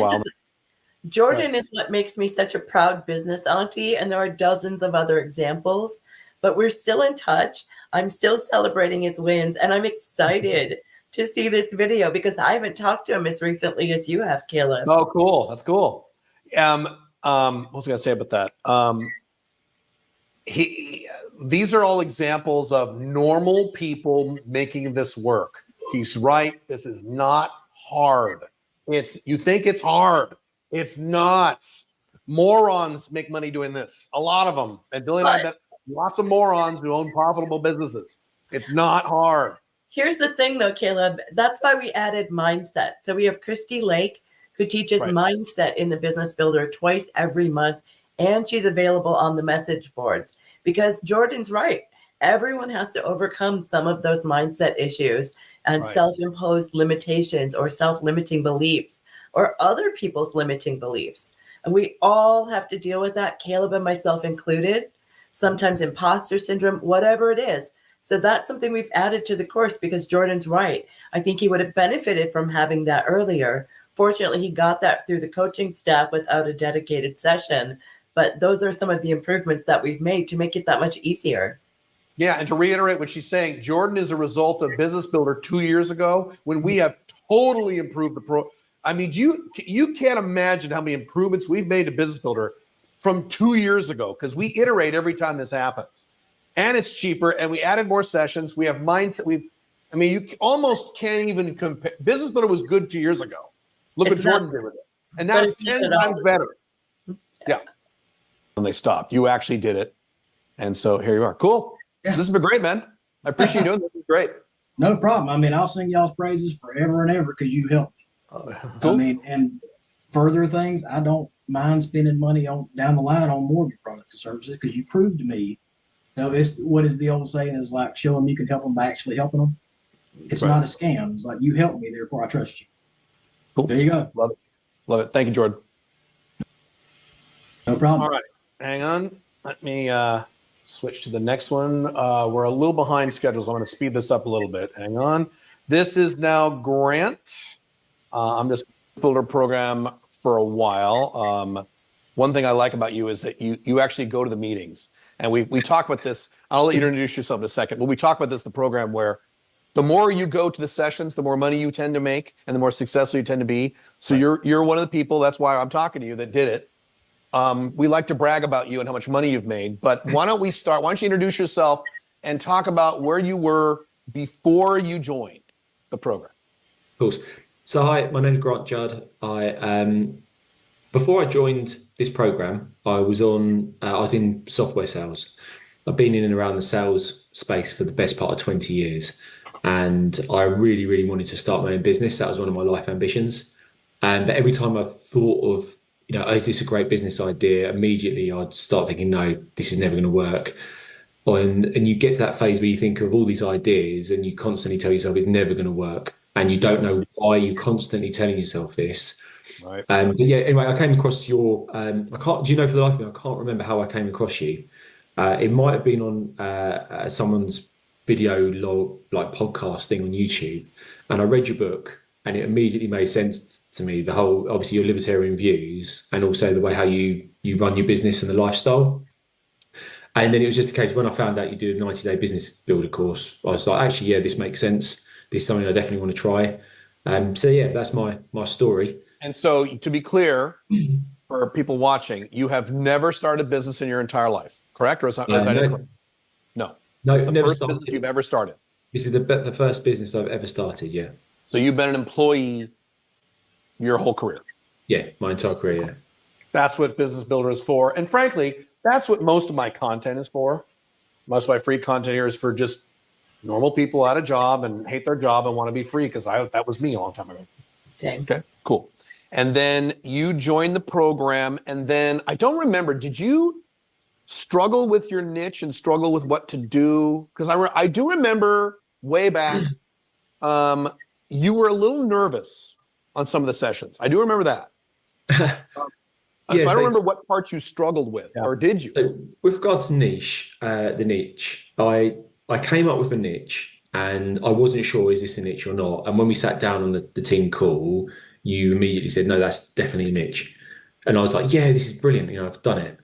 Jordan is what makes me such a proud business auntie, and there are dozens of other examples, but we're still in touch. I'm still celebrating his wins, and I'm excited to see this video because I haven't talked to him as recently as you have, Caleb. Oh, cool. That's cool. What was I going to say about that? These are all examples of normal people making this work. He's right. This is not hard. You think it's hard. It's not. Morons make money doing this. A lot of them. And Billie and I met lots of morons who own profitable businesses. It's not hard. Here's the thing, though, Caleb. That's why we added mindset. So we have Christy Lake, who teaches mindset in the Business Builder twice every month, and she's available on the message boards. Because Jordan's right. Everyone has to overcome some of those mindset issues and self-imposed limitations or self-limiting beliefs or other people's limiting beliefs. And we all have to deal with that, Caleb and myself included, sometimes imposter syndrome, whatever it is. So that's something we've added to the course because Jordan's right. I think he would have benefited from having that earlier. Fortunately, he got that through the coaching staff without a dedicated session. But those are some of the improvements that we've made to make it that much easier. Yeah, and to reiterate what she's saying, Jordan is a result of Business Builder 2 years ago when we have totally improved the pro. I mean, you can't imagine how many improvements we've made to Business Builder from 2 years ago because we iterate every time this happens. And it's cheaper, and we added more sessions. We have mindset. You almost can't even compare. Business Builder was good 2 years ago. Look what Jordan did with it. And now it's 10 times better. Yeah. When they stopped. You actually did it. And so here you are. Cool. Yeah. This has been great, man. I appreciate you doing this. It's great. No problem. I mean, I'll sing y'all's praises forever and ever because you helped me. Cool. I mean, and further things, I don't mind spending money on down the line on more of your products and services because you proved to me. It's what is the old saying is like, show them you can help them by actually helping them. It's not a scam. It's like, you helped me, therefore I trust you. Cool. There you go. Love it. Love it. Thank you, Jordan. No problem. All right. Hang on. Let me switch to the next one. We're a little behind schedule, so I'm going to speed this up a little bit. Hang on. This is now Grant. I'm just builder program for a while. One thing I like about you is that you actually go to the meetings. And we talk about this. I'll let you introduce yourself in a second. But we talk about this, the program where the more you go to the sessions, the more money you tend to make and the more successful you tend to be. So you're one of the people, that's why I'm talking to you, that did it. We like to brag about you and how much money you've made. But why don't you introduce yourself and talk about where you were before you joined the program? Of course. So hi, my name is Grant Judd. Before I joined this program, I was in software sales. I've been in and around the sales space for the best part of 20 years. And I really, really wanted to start my own business. That was one of my life ambitions. But every time I thought of, is this a great business idea? Immediately I'd start thinking, no, this is never going to work. And you get to that phase where you think of all these ideas and you constantly tell yourself it's never going to work. And you don't know why you're constantly telling yourself this. Right. But yeah, anyway, I came across your, do you know, for the life of me, I can't remember how I came across you. It might have been on someone's video log, like podcast thing on YouTube. And I read your book and it immediately made sense to me. The whole, obviously your libertarian views and also the way how you run your business and the lifestyle. And then it was just a case when I found out you do a 90-day business builder course, I was like, actually, yeah, this makes sense. This is something I definitely want to try. So yeah, that's my story. And so to be clear, for people watching, you have never started a business in your entire life, correct? Or is that incorrect? No. No, This is the never first started. business you've ever started. This is the first business I've ever started, yeah. So you've been an employee your whole career. Yeah, my entire career, yeah. That's what Business Builder is for. And frankly, that's what most of my content is for. Most of my free content here is for just normal people at a job and hate their job and want to be free, because that was me a long time ago. Same. Okay, cool. And then you joined the program, and then I don't remember, did you struggle with your niche and struggle with what to do? Because I do remember way back, you were a little nervous on some of the sessions. I do remember that. So I don't remember what parts you struggled with, or did you? So with regards to niche, the niche, I came up with a niche and I wasn't sure, is this a niche or not? And when we sat down on the team call, you immediately said, no, that's definitely a niche. And I was like, yeah, this is brilliant. I've done it.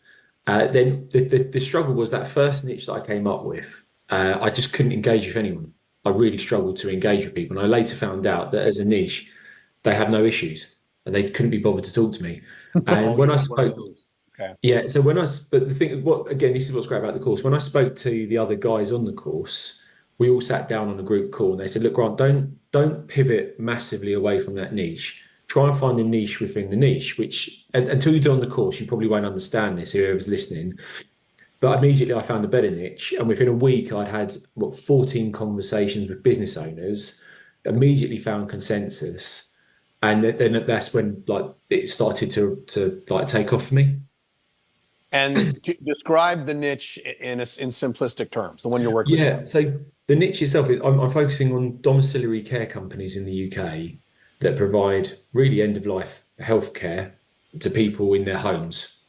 Then the struggle was that first niche that I came up with. I just couldn't engage with anyone. I really struggled to engage with people. And I later found out that as a niche, they have no issues and they couldn't be bothered to talk to me. And when I spoke, so but the thing, again, this is what's great about the course. When I spoke to the other guys on the course, we all sat down on a group call and they said, look, Grant, don't pivot massively away from that niche. Try and find a niche within the niche, which until you do on the course, you probably won't understand this, whoever's listening. But immediately I found a better niche. And within a week, I'd had 14 conversations with business owners, immediately found consensus. And then that's when it started to take off for me. And describe the niche in simplistic terms, the one you're working with. Yeah, so the niche itself, I'm focusing on domiciliary care companies in the UK that provide really end-of-life healthcare to people in their homes.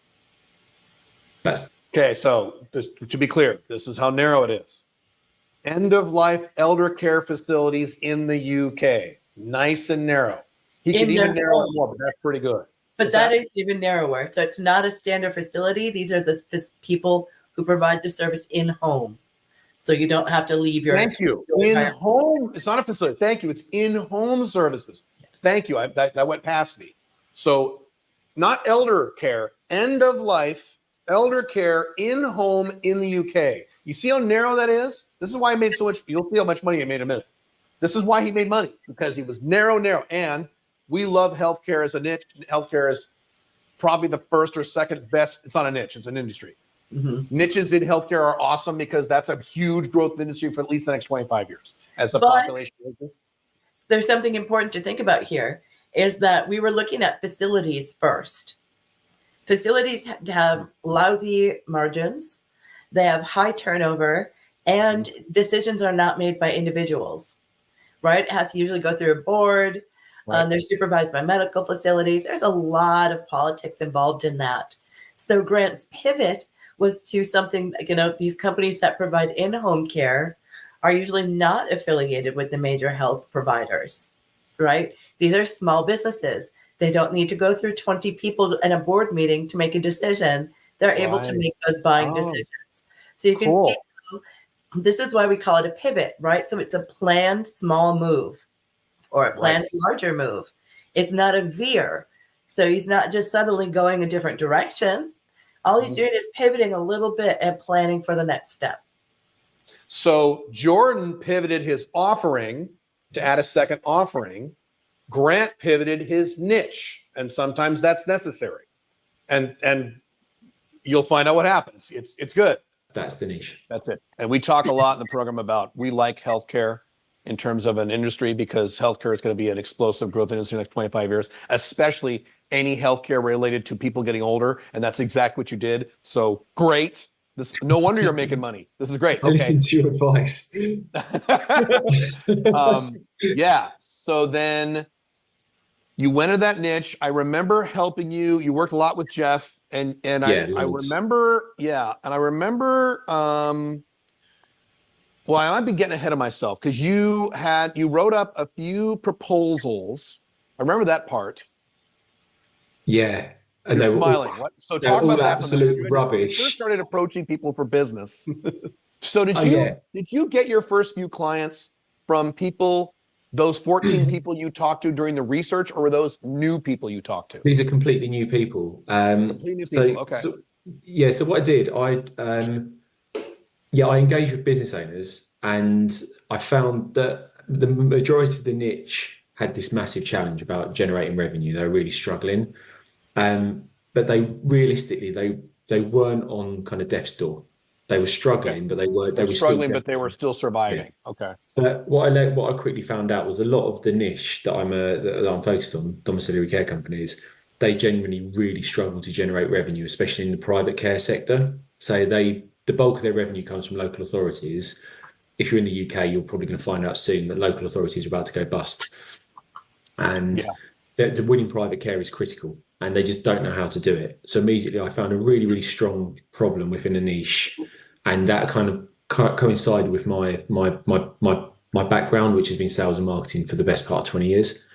Okay, so to be clear, this is how narrow it is. End-of-life elder care facilities in the UK. Nice and narrow. He could even narrow it more, but that's pretty good. But that is even narrower. So it's not a standard facility. These are the people who provide the service in home. So you don't have to leave your... Thank you. In home. It's not a facility. Thank you. It's in-home services. Yes. Thank you. That went past me. So not elder care, end-of-life elder care in-home in the UK. You see how narrow that is? This is why he made so much... You'll see how much money he made in a minute. This is why he made money, because he was narrow. And we love healthcare as a niche. Healthcare is probably the first or second best. It's not a niche, it's an industry. Mm-hmm. Niches in healthcare are awesome because that's a huge growth industry for at least the next 25 years as a population. There's something important to think about here is that we were looking at facilities first. Facilities have lousy margins. They have high turnover and decisions are not made by individuals, right? It has to usually go through a board. Right. They're supervised by medical facilities. There's a lot of politics involved in that. So Grant's pivot was to something, these companies that provide in-home care are usually not affiliated with the major health providers, right? These are small businesses. They don't need to go through 20 people in a board meeting to make a decision. They're able to make those buying decisions. So you can see, this is why we call it a pivot, right? So it's a planned small move or a planned larger move. It's not a veer. So he's not just suddenly going a different direction. All he's doing is pivoting a little bit and planning for the next step. So Jordan pivoted his offering to add a second offering, Grant pivoted his niche, and sometimes that's necessary. And you'll find out what happens. It's good. That's the niche. That's it. And we talk a lot in the program about we like healthcare in terms of an industry because healthcare is going to be an explosive growth industry in the next 25 years, especially any healthcare related to people getting older. And that's exactly what you did. So great. No wonder you're making money. This is great. I Okay. listen to your advice. Yeah. So then you went into that niche. I remember helping you. You worked a lot with Jeff, and I remember, and I remember. Well, I might be getting ahead of myself because you wrote up a few proposals. I remember that part. Yeah. And You're they were smiling. all, What? So they talk were about all that. absolute When rubbish. you first started approaching people for business. So did you get your first few clients from people, those 14 people you talked to during the research, or were those new people you talked to? These are completely new people. Completely new people. Okay. So what I did, I engaged with business owners, and I found that the majority of the niche had this massive challenge about generating revenue. They were really struggling. But they realistically, they weren't on kind of death's door. They were struggling, but they were struggling, but they were still surviving. Yeah. Okay. But what I quickly found out was a lot of the niche that I'm focused on, domiciliary care companies, they genuinely really struggle to generate revenue, especially in the private care sector. So the bulk of their revenue comes from local authorities. If you're in the UK, you're probably going to find out soon that local authorities are about to go bust. And the winning private care is critical, and they just don't know how to do it. So immediately I found a really, really strong problem within a niche, and that kind of coincided with my background, which has been sales and marketing for the best part of 20 years.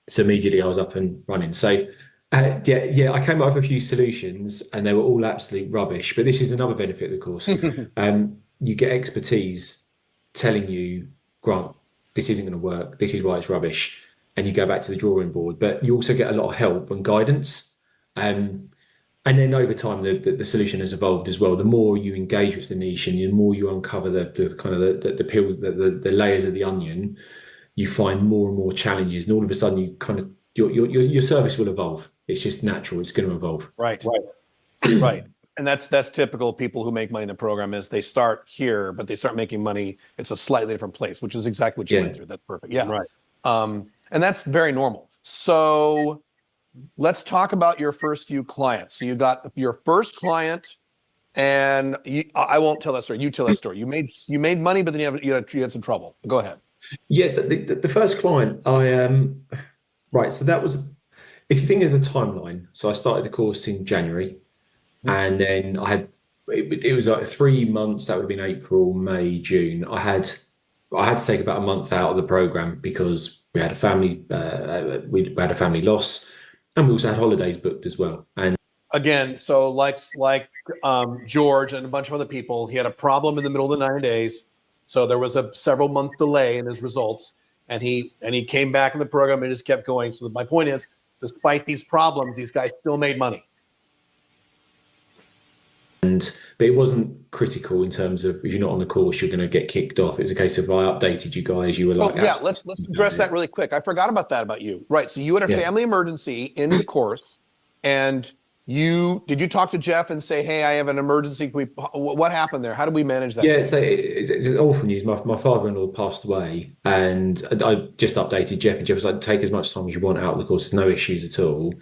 So immediately I was up and running. So I came up with a few solutions, and they were all absolute rubbish. But this is another benefit of the course. You get expertise telling you, Grant, this isn't going to work. This is why it's rubbish. And you go back to the drawing board, but you also get a lot of help and guidance. And then over time, the solution has evolved as well. The more you engage with the niche and the more you uncover the kind of the peels, the layers of the onion, you find more and more challenges. And all of a sudden, you kind of your service will evolve. It's just natural. It's going to evolve. Right. And that's typical. People who make money in the program is they start here, but they start making money. It's a slightly different place, which is exactly what you went through. That's perfect. Yeah. Right. And that's very normal. So let's talk about your first few clients. So you got your first client, and I won't tell that story. You tell that story. You made money, but then you had some trouble. Go ahead. Yeah, the first client, right. So that was, if you think of the timeline. So I started the course in January, and then it was like 3 months. That would have been April, May, June. I had to take about a month out of the program because we had a family loss, and we also had holidays booked as well. And again, so like George and a bunch of other people, he had a problem in the middle of the 9 days. So there was a several month delay in his results, and he came back in the program and just kept going. So my point is, despite these problems, these guys still made money. But it wasn't critical in terms of if you're not on the course, you're going to get kicked off. It was a case of I updated you guys. You were like, let's address that really quick. I forgot about you. Right. So you had a family emergency in the course, and did you talk to Jeff and say, hey, I have an emergency? What happened there? How did we manage that? Yeah, it's awful news. My father-in-law passed away, and I just updated Jeff, and Jeff was like, take as much time as you want out of the course. There's no issues at all.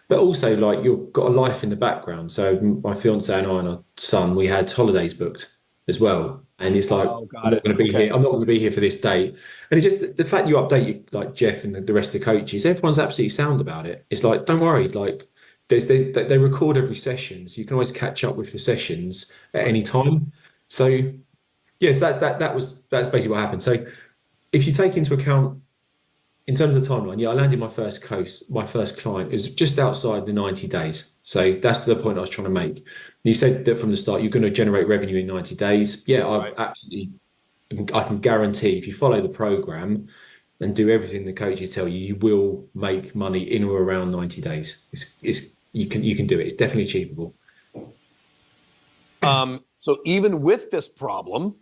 But also, like, you've got a life in the background. So my fiance and I and our son, we had holidays booked as well. And it's like, I'm not going to be here. I'm not going to be here for this date. And it's just the fact you update like Jeff and the rest of the coaches, everyone's absolutely sound about it. It's like, don't worry, like they record every session, so you can always catch up with the sessions at any time. So yes, that's basically what happened. So if you take into account, in terms of the timeline, I landed my first client. It was just outside the 90 days. So that's the point I was trying to make. You said that from the start, you're going to generate revenue in 90 days. Yeah, I can guarantee if you follow the program and do everything the coaches tell you, you will make money in or around 90 days. You can do it. It's definitely achievable. So even with this problem,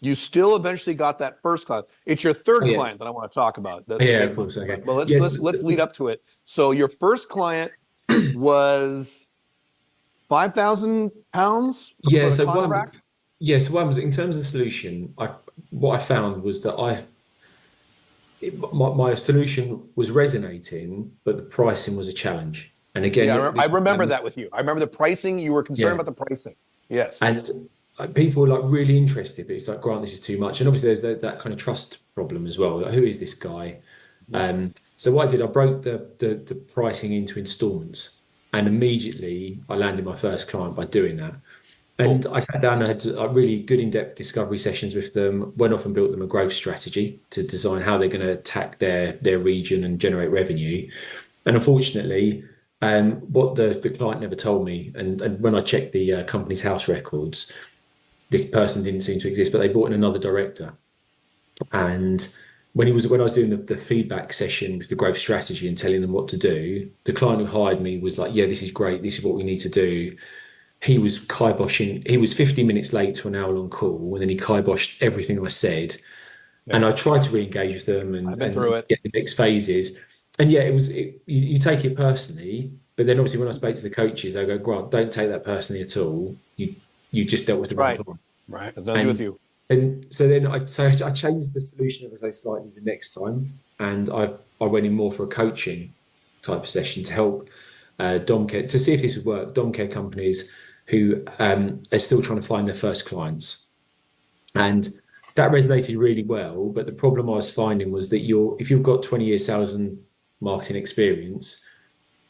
You still eventually got that first client. It's your third yeah. client that I want to talk about. The Yeah, big of course. one. Okay. But let's Yes. let's lead up to it. So your first client was 5,000 pounds Yeah. for the So contract. one was in terms of the solution. What I found was that my solution was resonating, but the pricing was a challenge. And again, Yeah, I remember that with you. I remember the pricing. You were concerned Yeah. about the pricing. Yes. And people were like really interested, but it's like, Grant, this is too much. And obviously, there's that kind of trust problem as well. Like, who is this guy? So what I did, I broke the pricing into installments, and immediately I landed my first client by doing that. And I sat down and had really good in-depth discovery sessions with them, went off and built them a growth strategy to design how they're going to attack their region and generate revenue. And unfortunately, what the client never told me, and when I checked the company's house records, this person didn't seem to exist, but they brought in another director. And when I was doing the feedback session with the growth strategy and telling them what to do, the client who hired me was like, yeah, this is great. This is what we need to do. He was kiboshing. He was 50 minutes late to an hour-long call, and then he kiboshed everything I said. Yeah. And I tried to re-engage with them and get the next phases. And yeah, you take it personally, but then obviously when I spoke to the coaches, they go, Grant, don't take that personally at all. You just dealt with the wrong client. Right. There's nothing with you. And so then I changed the solution ever so slightly the next time, and I went in more for a coaching type of session to help dom care, to see if this would work. Dom care companies who are still trying to find their first clients, and that resonated really well. But the problem I was finding was that if you've got 20 years sales and marketing experience,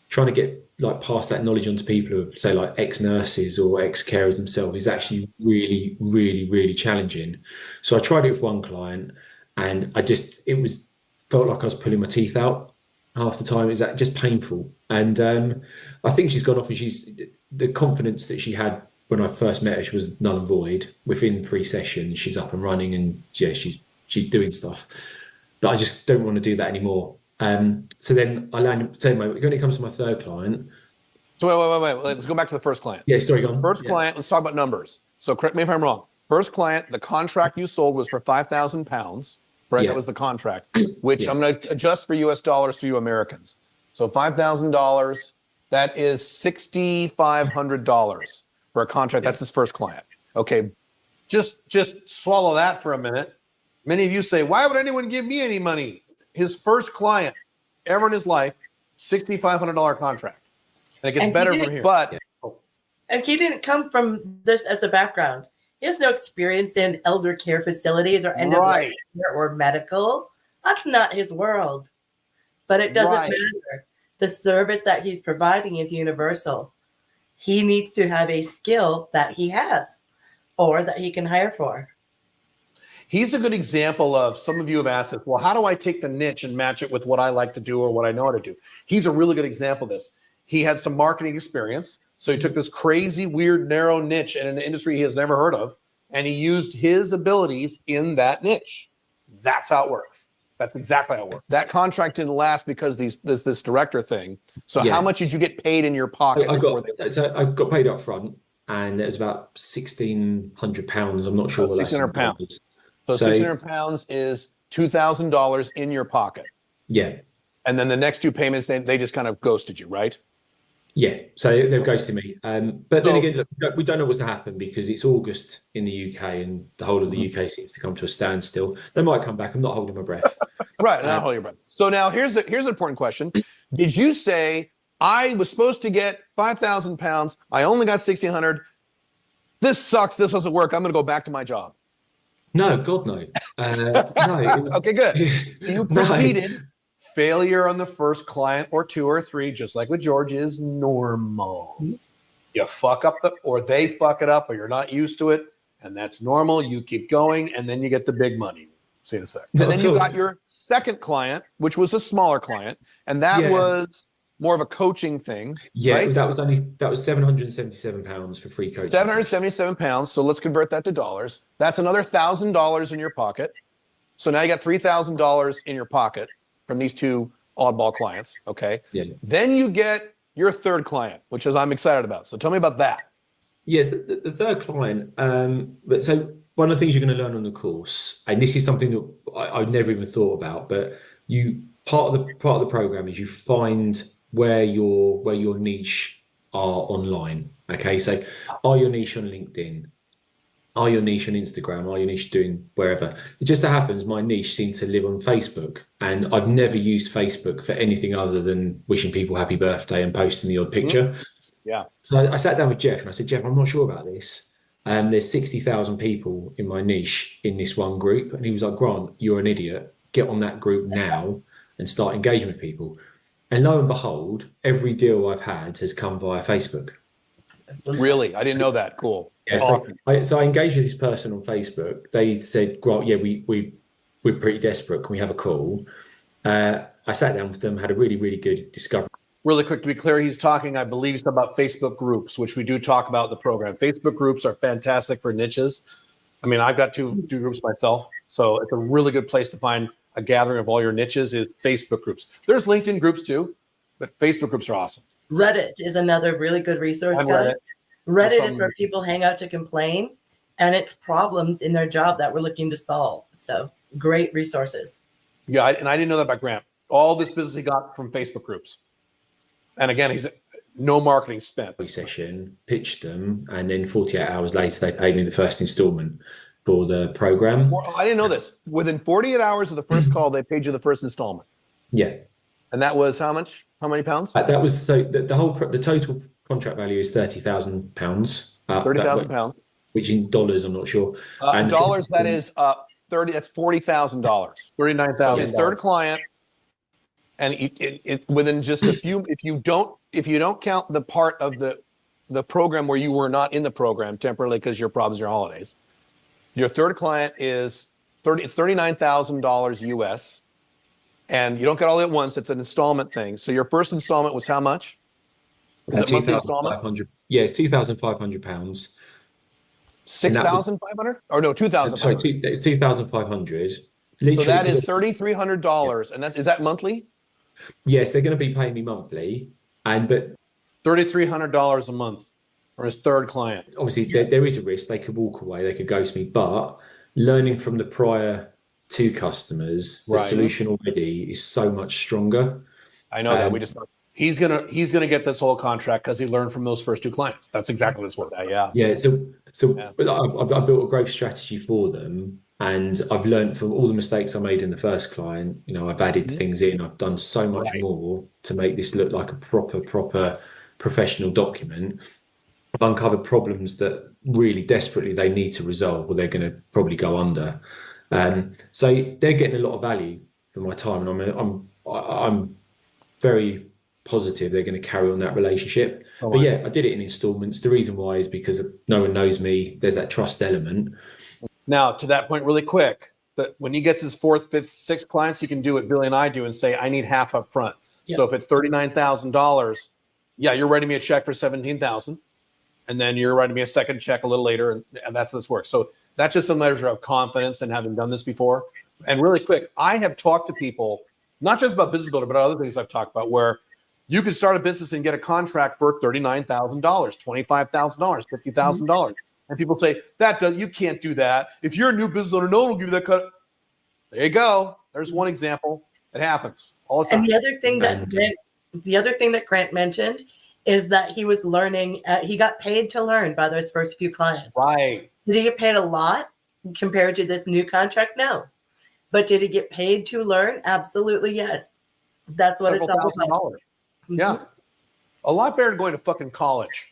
trying to get like pass that knowledge on to people who are, say, like ex-nurses or ex-carers themselves is actually really, really, really challenging. So I tried it with one client, and felt like I was pulling my teeth out half the time. Is that just painful? And I think she's gone off, and the confidence that she had when I first met her, she was null and void. Within 3 sessions, she's up and running, and yeah, she's doing stuff. But I just don't want to do that anymore. So then I landed. So when it comes to my third client. So wait. Let's go back to the first client. Yeah, sorry, go on. First client. Let's talk about numbers. So correct me if I'm wrong. First client, the contract you sold was for 5,000 pounds, right? Yeah. That was the contract, which I'm going to adjust for US dollars for you Americans. So $5,000, that is $6,500 for a contract. That's his first client. Okay, just swallow that for a minute. Many of you say, why would anyone give me any money? His first client ever in his life, $6,500 contract. And it gets better from here. But and he didn't come from this as a background. He has no experience in elder care facilities or end of life care or medical. That's not his world. But it doesn't matter. The service that he's providing is universal. He needs to have a skill that he has or that he can hire for. He's a good example of, some of you have asked us, well, how do I take the niche and match it with what I like to do or what I know how to do? He's a really good example of this. He had some marketing experience. So he took this crazy, weird, narrow niche in an industry he has never heard of, and he used his abilities in that niche. That's how it works. That's exactly how it works. That contract didn't last because this director thing. So how much did you get paid in your pocket? I got paid up front, and it was about £1,600. I'm not sure what that's. £1,600. So 600 pounds is $2,000 in your pocket. Yeah. And then the next 2 payments, they just kind of ghosted you, right? Yeah. So they're ghosting me. But then again, look, we don't know what's to happen because it's August in the UK and the whole of the UK seems to come to a standstill. They might come back. I'm not holding my breath. Right. Not holding your breath. So now here's an important question. Did you say, I was supposed to get 5,000 pounds. I only got 1,600. This sucks. This doesn't work. I'm going to go back to my job. No, God, no. No. Okay, good. So you proceeded. No. Failure on the first client or 2 or 3, just like with George, is normal. You fuck up or they fuck it up, or you're not used to it, and that's normal. You keep going, and then you get the big money. See in a sec. And then you got your second client, which was a smaller client, and that was more of a coaching thing. Yeah, right? that was £777 for free coaching. £777. So let's convert that to dollars. That's another $1,000 in your pocket. So now you got $3,000 in your pocket from these 2 oddball clients. Okay. Yeah. Then you get your third client, which is I'm excited about. So tell me about that. Yes, the third client. But so one of the things you're going to learn on the course, and this is something that I've never even thought about, but part of the program is you find where your niche are online. Okay, so are your niche on LinkedIn? Are your niche on Instagram? Are your niche doing wherever? It just so happens my niche seems to live on Facebook, and I've never used Facebook for anything other than wishing people happy birthday and posting the odd picture. Yeah. So I sat down with Jeff and I said, Jeff, I'm not sure about this. There's 60,000 people in my niche in this one group. And he was like, Grant, you're an idiot. Get on that group now and start engaging with people. And lo and behold, every deal I've had has come via Facebook. Really? I didn't know that. Cool. Yeah, so I engaged with this person on Facebook. They said, Grant, yeah, we're pretty desperate. Can we have a call? I sat down with them, had a really, really good discovery. Really quick, to be clear, he's talking, I believe he's talking about Facebook groups, which we do talk about in the program. Facebook groups are fantastic for niches. I mean, I've got two groups myself, so it's a really good place to find a gathering of all your niches is Facebook groups. There's LinkedIn groups too, but Facebook groups are awesome. Reddit is another really good resource, On guys. Reddit is where Some- people hang out to complain, and it's problems in their job that we're looking to solve. So great resources. Yeah, and I didn't know that about Grant. All this business he got from Facebook groups. And again, he's no marketing spent. Session, pitched them, and then 48 hours later, they paid me the first installment for the program. Well, I didn't know this. Within 48 hours of the first call, they paid you the first installment. Yeah. And that was how much? How many pounds? That was the total contract value is £30,000. £30,000. Which in dollars, I'm not sure. In dollars, that is that's $40,000. $39,000. His third client. And within just a few, if you don't count the part of the program where you were not in the program temporarily because your problems, your holidays, your third client is it's $39,000 US, and you don't get all at once. It's an installment thing. So your first installment was how much? Is it monthly installments? Yeah, it's £2,500. 6,500 or no, 2,500. It's 2,500. So that is $3,300, and is that monthly? Yes, they're going to be paying me monthly, but $3,300 a month for his third client. Obviously, there is a risk. They could walk away, they could ghost me. But learning from the prior two customers, the solution already is so much stronger. I know that. We just he's gonna get this whole contract because he learned from those first two clients. That's exactly what it's worth. Yeah. So I built a growth strategy for them. And I've learned from all the mistakes I made in the first client. You know, I've added things in. I've done so much more to make this look like a proper professional document. I've uncovered problems that really desperately they need to resolve, or they're going to probably go under. So they're getting a lot of value for my time, and I'm very positive they're going to carry on that relationship. But yeah, I did it in installments. The reason why is because no one knows me. There's that trust element. Now, to that point, really quick, that when he gets his fourth, fifth, sixth clients, he can do what Billie and I do and say, I need half up front. Yep. So if it's $39,000, yeah, you're writing me a check for $17,000, and then you're writing me a second check a little later, and that's how this works. So that's just a measure of confidence and having done this before. And really quick, I have talked to people, not just about Business Builder, but other things I've talked about, where you can start a business and get a contract for $39,000, $25,000, $50,000. And people say, you can't do that. If you're a new business owner, no one will give you that cut. There you go. There's one example. It happens all the time. And the other thing that Grant mentioned is that he was learning. He got paid to learn by those first few clients. Right. Did he get paid a lot compared to this new contract? No. But did he get paid to learn? Absolutely, yes. That's what it's all about. Yeah. A lot better than going to fucking college.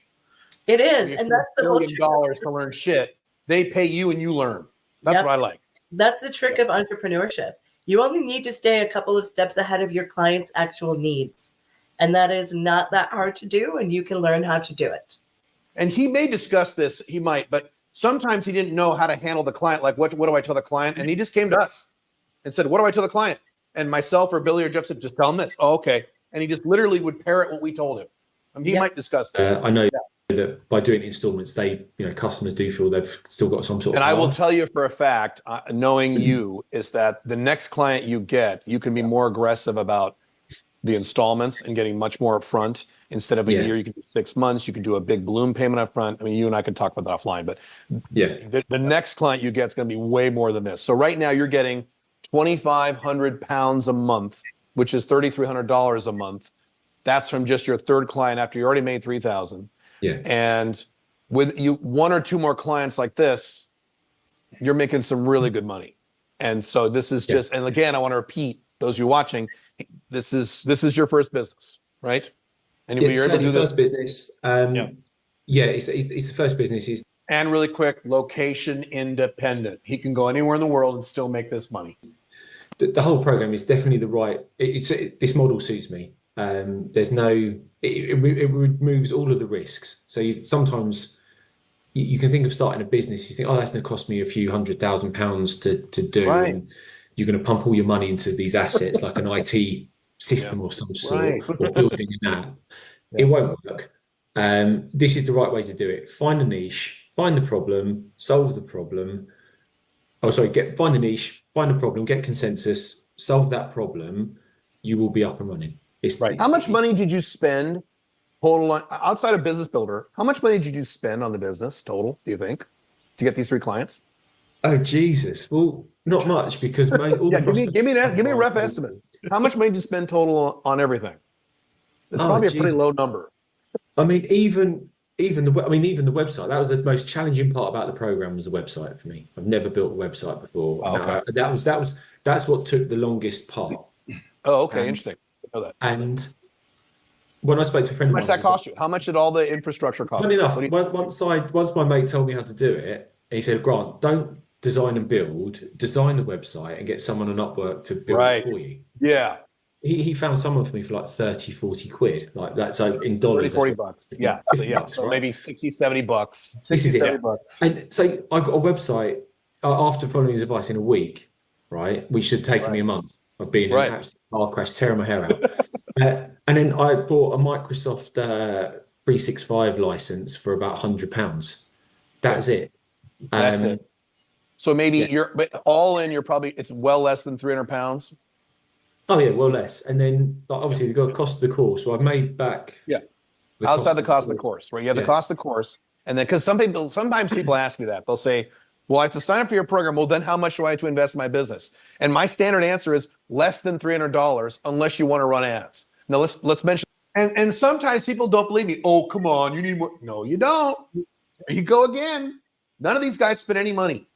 It is, and that's the whole $1 billion to learn shit. They pay you and you learn. That's what I like. That's the trick of entrepreneurship. You only need to stay a couple of steps ahead of your client's actual needs. And that is not that hard to do, and you can learn how to do it. And he may discuss this, he might, but sometimes he didn't know how to handle the client. Like, what do I tell the client? And he just came to us and said, what do I tell the client? And myself or Billie or Jeff said, just tell him this. Oh, okay. And he just literally would parrot what we told him. I mean, he might discuss that. I know that by doing installments, customers do feel they've still got some sort of. And I will tell you for a fact, knowing you, is that the next client you get, you can be more aggressive about the installments and getting much more upfront. Instead of a year, you can do 6 months. You can do a big balloon payment up front. I mean, you and I could talk about that offline, but the next client you get is going to be way more than this. So right now you're getting 2,500 pounds a month, which is $3,300 a month. That's from just your third client after you already made 3,000. Yeah. And with you 1 or 2 more clients like this, you're making some really good money. And so this is just, and again, I want to repeat, those of you watching, this is your first business, right? And you're able to do first business. It's the first business. And really quick, location independent. He can go anywhere in the world and still make this money. The whole program is definitely the right. This model suits me. There's no. It removes all of the risks. So sometimes you can think of starting a business. You think, oh, that's going to cost me a few £100,000 to do. Right. And you're going to pump all your money into these assets like an IT system of some sort, or building an app. It won't work. This is the right way to do it. Find a niche, find the problem, solve the problem. Find a niche, find a problem, get consensus, solve that problem. You will be up and running. How much money did you spend total on, outside of Business Builder? How much money did you spend on the business total, do you think, to get these 3 clients? Oh, Jesus. Well, not much, because give me a rough estimate. How much money did you spend total on everything? It's probably a pretty low number. I mean, even the website. That was the most challenging part about the program, was the website for me. I've never built a website before. Oh, okay. That's what took the longest part. Oh, okay, interesting. I know that. And when I spoke to a friend of mine, how much that cost you? How much did all the infrastructure cost? Funny enough, once my mate told me how to do it, he said, Grant, don't design and build, design the website and get someone on Upwork to build it for you. Yeah. He found someone for me for like 30, 40 quid, like that. So in dollars, 30, 40 bucks. Yeah. So right? maybe 60, 70 bucks. This is it. Bucks. And so I got a website after following his advice in a week, right? Which should take me a month of being an absolute car crash, tearing my hair out. And then I bought a Microsoft 365 license for about £100. That's it. That's it. So maybe but all in, it's well less than 300 pounds. Oh yeah, well less. And then obviously you've got the cost of the course. So I've made back. Yeah. Outside the cost of the course, right? You have the cost of the course. And then, because sometimes people ask me that, they'll say, well, I have to sign up for your program. Well, then how much do I have to invest in my business? And my standard answer is less than $300 unless you want to run ads. Now let's mention, and sometimes people don't believe me. Oh, come on, you need more. No, you don't. There you go again. None of these guys spend any money.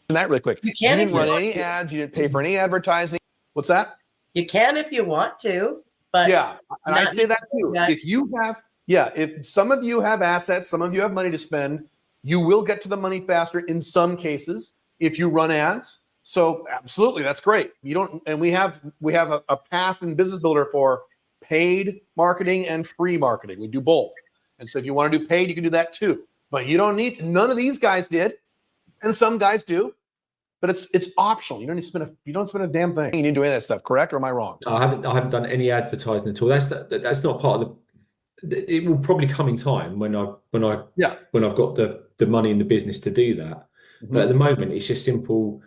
And that really quick. You didn't run any ads. You didn't pay for any advertising. What's that? You can if you want to, but yeah, and I say that too. If some of you have assets, some of you have money to spend, you will get to the money faster in some cases if you run ads. So absolutely, that's great. You don't, and we have a path in Business Builder for paid marketing and free marketing. We do both. And so if you want to do paid, you can do that too. But you don't need to. None of these guys did, and some guys do. But it's optional. You don't need to spend a damn thing. You need to do any of that stuff, correct? Or am I wrong? No, I haven't done any advertising at all. That's not part of the. It will probably come in time when I've got the money in the business to do that. But at the moment, it's just simple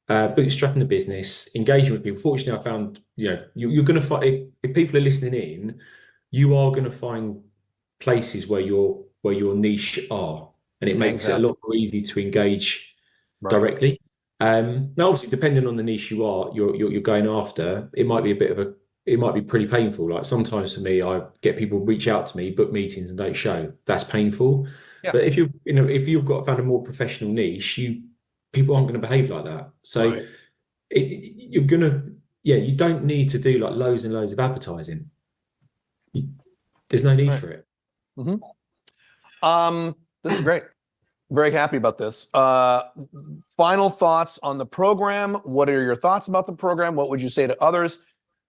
bootstrapping the business, engaging with people. Fortunately, I found you're going to find, if people are listening in, you are going to find places where your niche are, and it makes it a lot more easy to engage directly. Now, obviously, depending on the niche you're going after, it might be pretty painful. Like sometimes for me, I get people reach out to me, book meetings, and don't show. That's painful. Yeah. But if you've found a more professional niche, people aren't going to behave like that. So you don't need to do like loads and loads of advertising. There's no need for it. This is great. Very happy about this. Final thoughts on the program. What are your thoughts about the program? What would you say to others?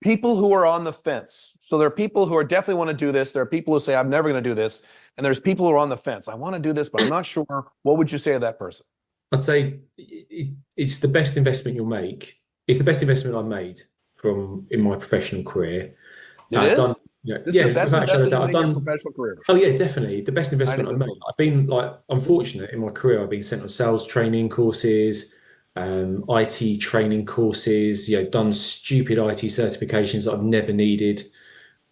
People who are on the fence. So there are people who definitely want to do this. There are people who say, I'm never going to do this. And there's people who are on the fence. I want to do this, but I'm not sure. What would you say to that person? I'd say it's the best investment you'll make. It's the best investment I've made in my professional career. This is the best investment I've done in your professional career. Oh yeah, definitely the best investment I've made. I've been I'm fortunate in my career. I've been sent on sales training courses, IT training courses. Done stupid IT certifications that I've never needed.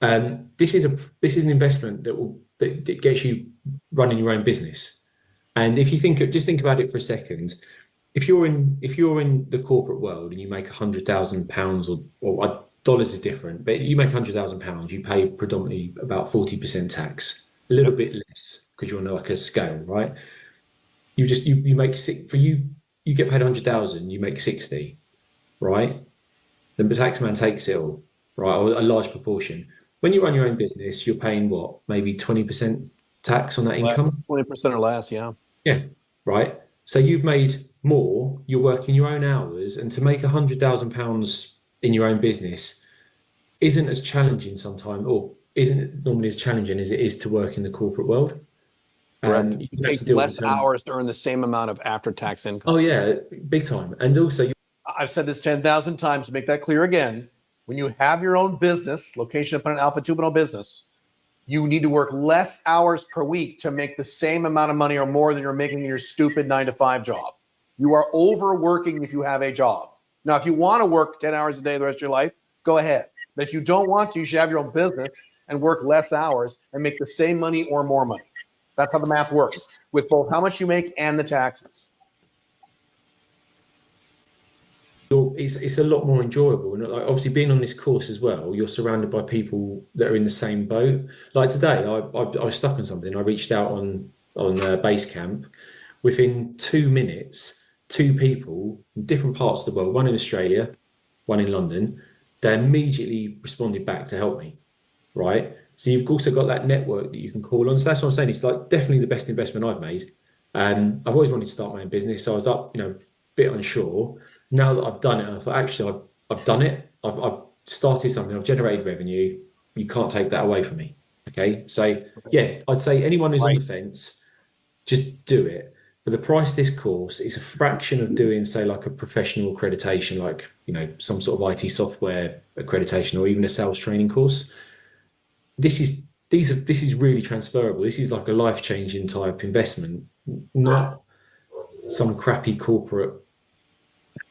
This is an investment that gets you running your own business. And if you just think about it for a second, if you're in the corporate world and you make £100,000 or dollars is different, but you make £100,000, you pay predominantly about 40% tax, a little bit less because you're on like a scale, right? You make you get paid 100,000, you make 60, right? The tax man takes it all, right? Or a large proportion. When you run your own business, you're paying what, maybe 20% tax on that income? 20% or less, yeah. Yeah, right. So you've made more, you're working your own hours, and to make £100,000 in your own business isn't as challenging sometimes, or isn't normally as challenging as it is to work in the corporate world. It takes less hours to earn the same amount of after-tax income. Oh yeah, big time. And also, I've said this 10,000 times to make that clear again. When you have your own business, location dependent alpha 2.0 business, you need to work less hours per week to make the same amount of money or more than you're making in your stupid 9-to-5 job. You are overworking if you have a job. Now, if you want to work 10 hours a day the rest of your life, go ahead. But if you don't want to, you should have your own business and work less hours and make the same money or more money. That's how the math works with both how much you make and the taxes. It's a lot more enjoyable, and like, obviously being on this course as well, you're surrounded by people that are in the same boat. Like today, I was stuck on something. I reached out on Basecamp. Within 2 minutes, 2 people from different parts of the world, one in Australia, one in London, they immediately responded back to help me. Right. So you've also got that network that you can call on. So that's what I'm saying. It's like definitely the best investment I've made. I've always wanted to start my own business, so I was up, bit unsure. Now that I've done it, and I thought, actually, I've done it. I've started something. I've generated revenue. You can't take that away from me. Okay, so yeah, I'd say anyone who's on the fence, just do it. For the price of this course, it's a fraction of doing, say, like a professional accreditation, like some sort of IT software accreditation, or even a sales training course. This is really transferable. This is like a life-changing type investment, not some crappy corporate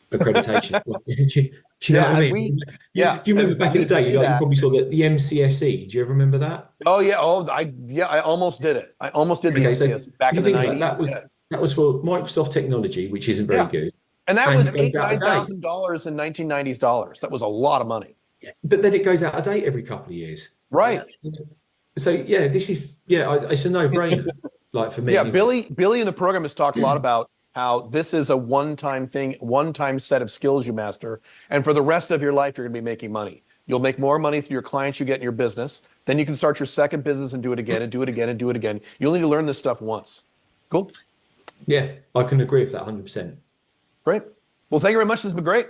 accreditation. Do you know what I mean? Do you remember back in the day? You probably saw the MCSE. Do you ever remember that? Oh yeah. I almost did it. I almost did the MCSE back in the 90s. That was for Microsoft technology, which isn't very good. And that was $8,000-9,000 in 1990s dollars. That was a lot of money. But then it goes out of date every couple of years. Right. So yeah, it's a no-brainer. Like for me. Yeah, Billie in the program has talked a lot about how this is a one-time thing, one-time set of skills you master, and for the rest of your life, you're going to be making money. You'll make more money through your clients you get in your business. Then you can start your second business and do it again and do it again and do it again. You'll need to learn this stuff once. Cool. Yeah, I can agree with that 100%. Great. Well, thank you very much. This has been great.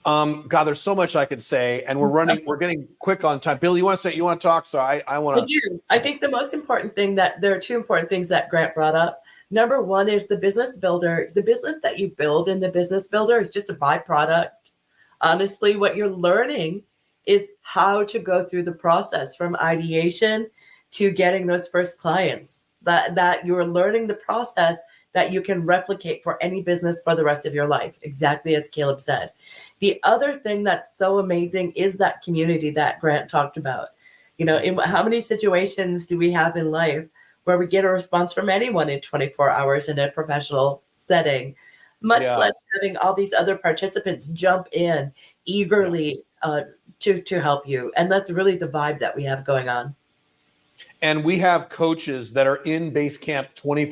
God, there's so much I could say, and we're getting quick on time. Bill, you want to talk? So I want to. I think the most important thing there are 2 important things that Grant brought up. Number 1 is the business builder. The business that you build in the business builder is just a byproduct. Honestly, what you're learning is how to go through the process from ideation to getting those first clients. That you're learning the process that you can replicate for any business for the rest of your life, exactly as Caleb said. The other thing that's so amazing is that community that Grant talked about. In how many situations do we have in life where we get a response from anyone in 24 hours in a professional setting, much less having all these other participants jump in eagerly to help you. And that's really the vibe that we have going on. And we have coaches that are in Basecamp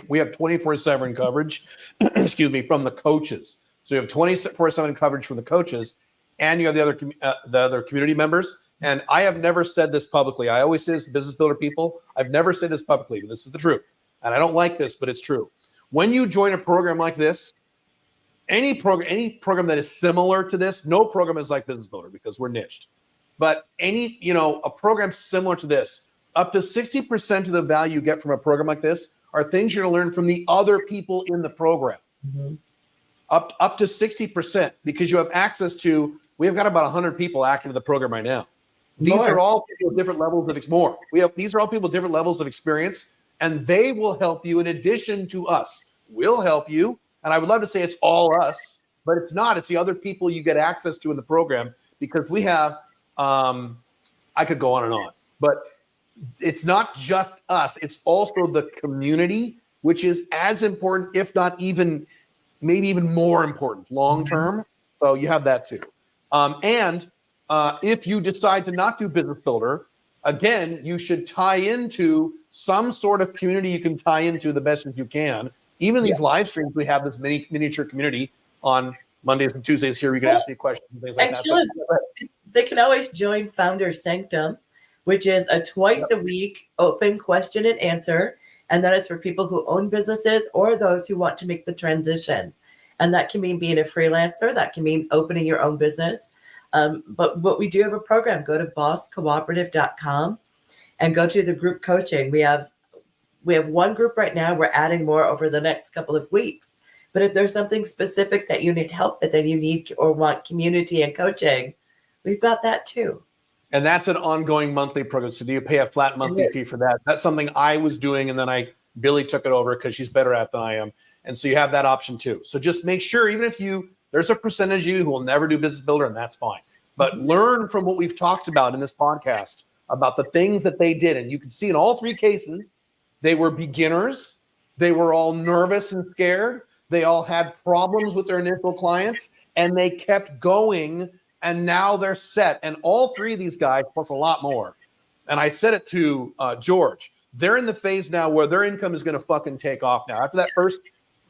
we have 24/7 coverage, excuse me, from the coaches. So you have 24/7 coverage from the coaches, and you have the other community members. And I have never said this publicly. I always say this to business builder people. I've never said this publicly, but this is the truth. And I don't like this, but it's true. When you join a program like this, any program that is similar to this, no program is like Business Builder because we're niched. But a program similar to this, up to 60% of the value you get from a program like this are things you're going to learn from the other people in the program. Mm-hmm. Up to 60%, because you have access to, we've got about 100 people active in the program right now. These are all people with different levels of these are all people with different levels of experience, and they will help you in addition to us. We'll help you, and I would love to say it's all us, but it's not. It's the other people you get access to in the program, because we have, I could go on and on, but it's not just us. It's also the community, which is as important, if not even, maybe even more important long-term. So you have that too. And if you decide to not do Business Builder, again, you should tie into some sort of community you can tie into the best as you can. Even these live streams, we have this miniature community on Mondays and Tuesdays here. You can ask me questions and things like that. So, they can always join Founder Sanctum, which is a twice a week open question and answer. And that is for people who own businesses or those who want to make the transition. And that can mean being a freelancer. That can mean opening your own business. But we do have a program. Go to bosscooperative.com and go to the group coaching. We have one group right now. We're adding more over the next couple of weeks. But if there's something specific that you need help with and you need or want community and coaching, we've got that too. And that's an ongoing monthly program. So do you pay a flat monthly fee for that? That's something I was doing, and then Billie took it over because she's better at it than I am. And so you have that option too. So just make sure, even if there's a percentage of you who will never do Business Builder, and that's fine. But learn from what we've talked about in this podcast about the things that they did. And you can see in all three cases, they were beginners. They were all nervous and scared. They all had problems with their initial clients, and they kept going, and now they're set. And all three of these guys, plus a lot more. And I said it to George, they're in the phase now where their income is going to fucking take off now. After that first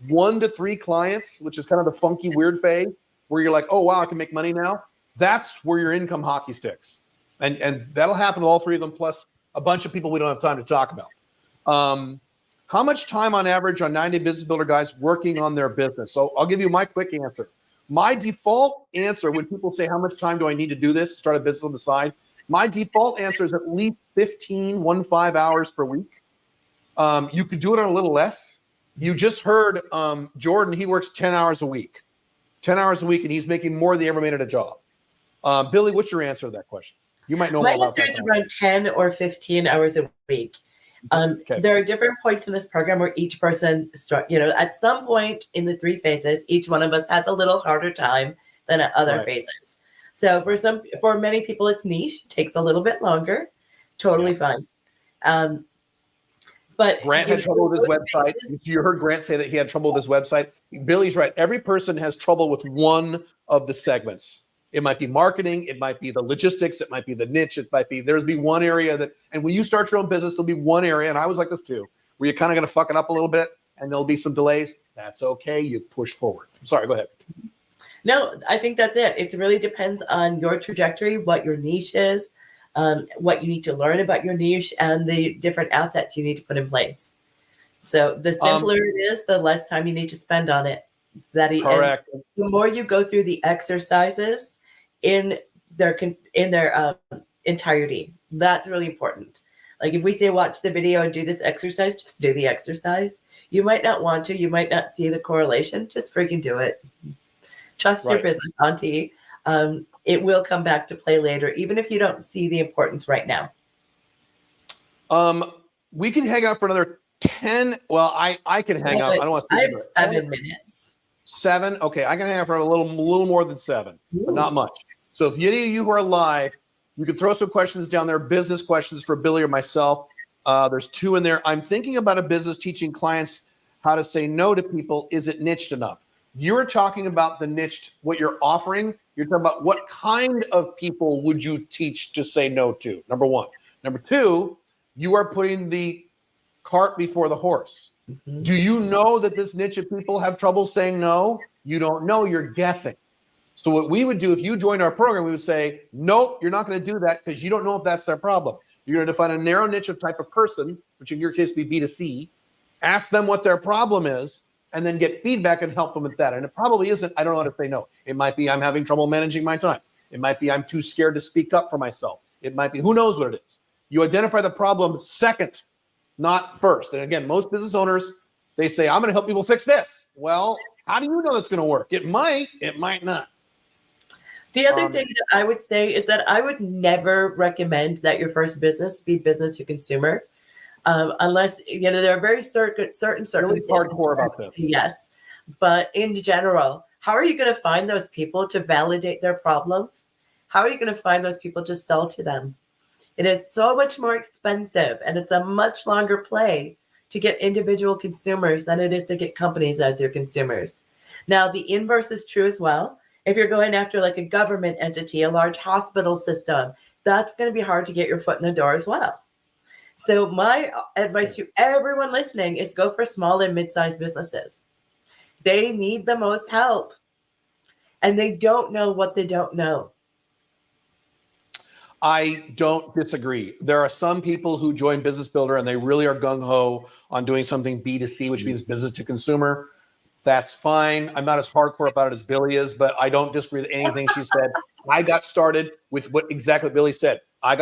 1 to 3 clients, which is kind of the funky, weird phase, where you're like, oh, wow, I can make money now. That's where your income hockey sticks. And that'll happen to all three of them, plus a bunch of people we don't have time to talk about. How much time on average on 90 Business Builder guys working on their business? So I'll give you my quick answer. My default answer when people say, how much time do I need to do this, start a business on the side? My default answer is at least 15 hours per week. You could do it on a little less. You just heard Jordan, he works 10 hours a week. 10 hours a week, and he's making more than he ever made at a job. Billie, what's your answer to that question? You might know more about that. My answer is around 10 or 15 hours a week. There are different points in this program where each person at some point in the 3 phases, each one of us has a little harder time than at other phases. So for many people, it's niche, takes a little bit longer, totally fine. But Grant had trouble with his website. You heard Grant say that he had trouble with his website. Billie's right. Every person has trouble with one of the segments. It might be marketing. It might be the logistics. It might be the niche. There'll be one area and when you start your own business, there'll be one area, and I was like this too, where you're kind of going to fuck it up a little bit and there'll be some delays. That's okay. You push forward. I'm sorry, go ahead. No, I think that's it. It really depends on your trajectory, what your niche is, what you need to learn about your niche, and the different assets you need to put in place. So the simpler it is, the less time you need to spend on it. Correct. The more you go through the exercises in their entirety, that's really important. Like if we say watch the video and do this exercise, just do the exercise. You might not want to, you might not see the correlation, just freaking do it. Trust your business, Auntie. It will come back to play later, even if you don't see the importance right now. We can hang out for another 10. Well, I can hang out. I don't want to. I have 7 minutes. 7. Okay, I can hang out for a little more than 7, but not much. So if any of you who are live, you can throw some questions down there, business questions for Billie or myself. There's 2 in there. I'm thinking about a business teaching clients how to say no to people. Is it niched enough? You're talking about the niched, what you're offering. You're talking about what kind of people would you teach to say no to, number 1. Number 2, you are putting the cart before the horse. Mm-hmm. Do you know that this niche of people have trouble saying no? You don't know, you're guessing. So what we would do if you joined our program, we would say, nope, you're not going to do that because you don't know if that's their problem. You're going to define a narrow niche of type of person, which in your case would be B2C, ask them what their problem is, and then get feedback and help them with that. And it probably isn't, I don't know how to say no. It might be I'm having trouble managing my time. It might be I'm too scared to speak up for myself. It might be, who knows what it is. You identify the problem second, not first. And again, most business owners, they say, I'm going to help people fix this. Well, how do you know that's going to work? It might not. The other thing that I would say is that I would never recommend that your first business be business to consumer. Unless, there are very certain circumstances. Really hardcore about this. Yes. But in general, How are you going to find those people to validate their problems? How are you going to find those people to sell to them? It is so much more expensive, and it's a much longer play to get individual consumers than it is to get companies as your consumers. Now, the inverse is true as well. If you're going after like a government entity, a large hospital system, that's going to be hard to get your foot in the door as well. So my advice to everyone listening is go for small and mid-sized businesses. They need the most help, and they don't know what they don't know. I don't disagree. There are some people who join Business Builder and they really are gung-ho on doing something B2C, which means business to consumer. That's fine. I'm not as hardcore about it as Billie is, but I don't disagree with anything she said. I got started with exactly what Billie said. I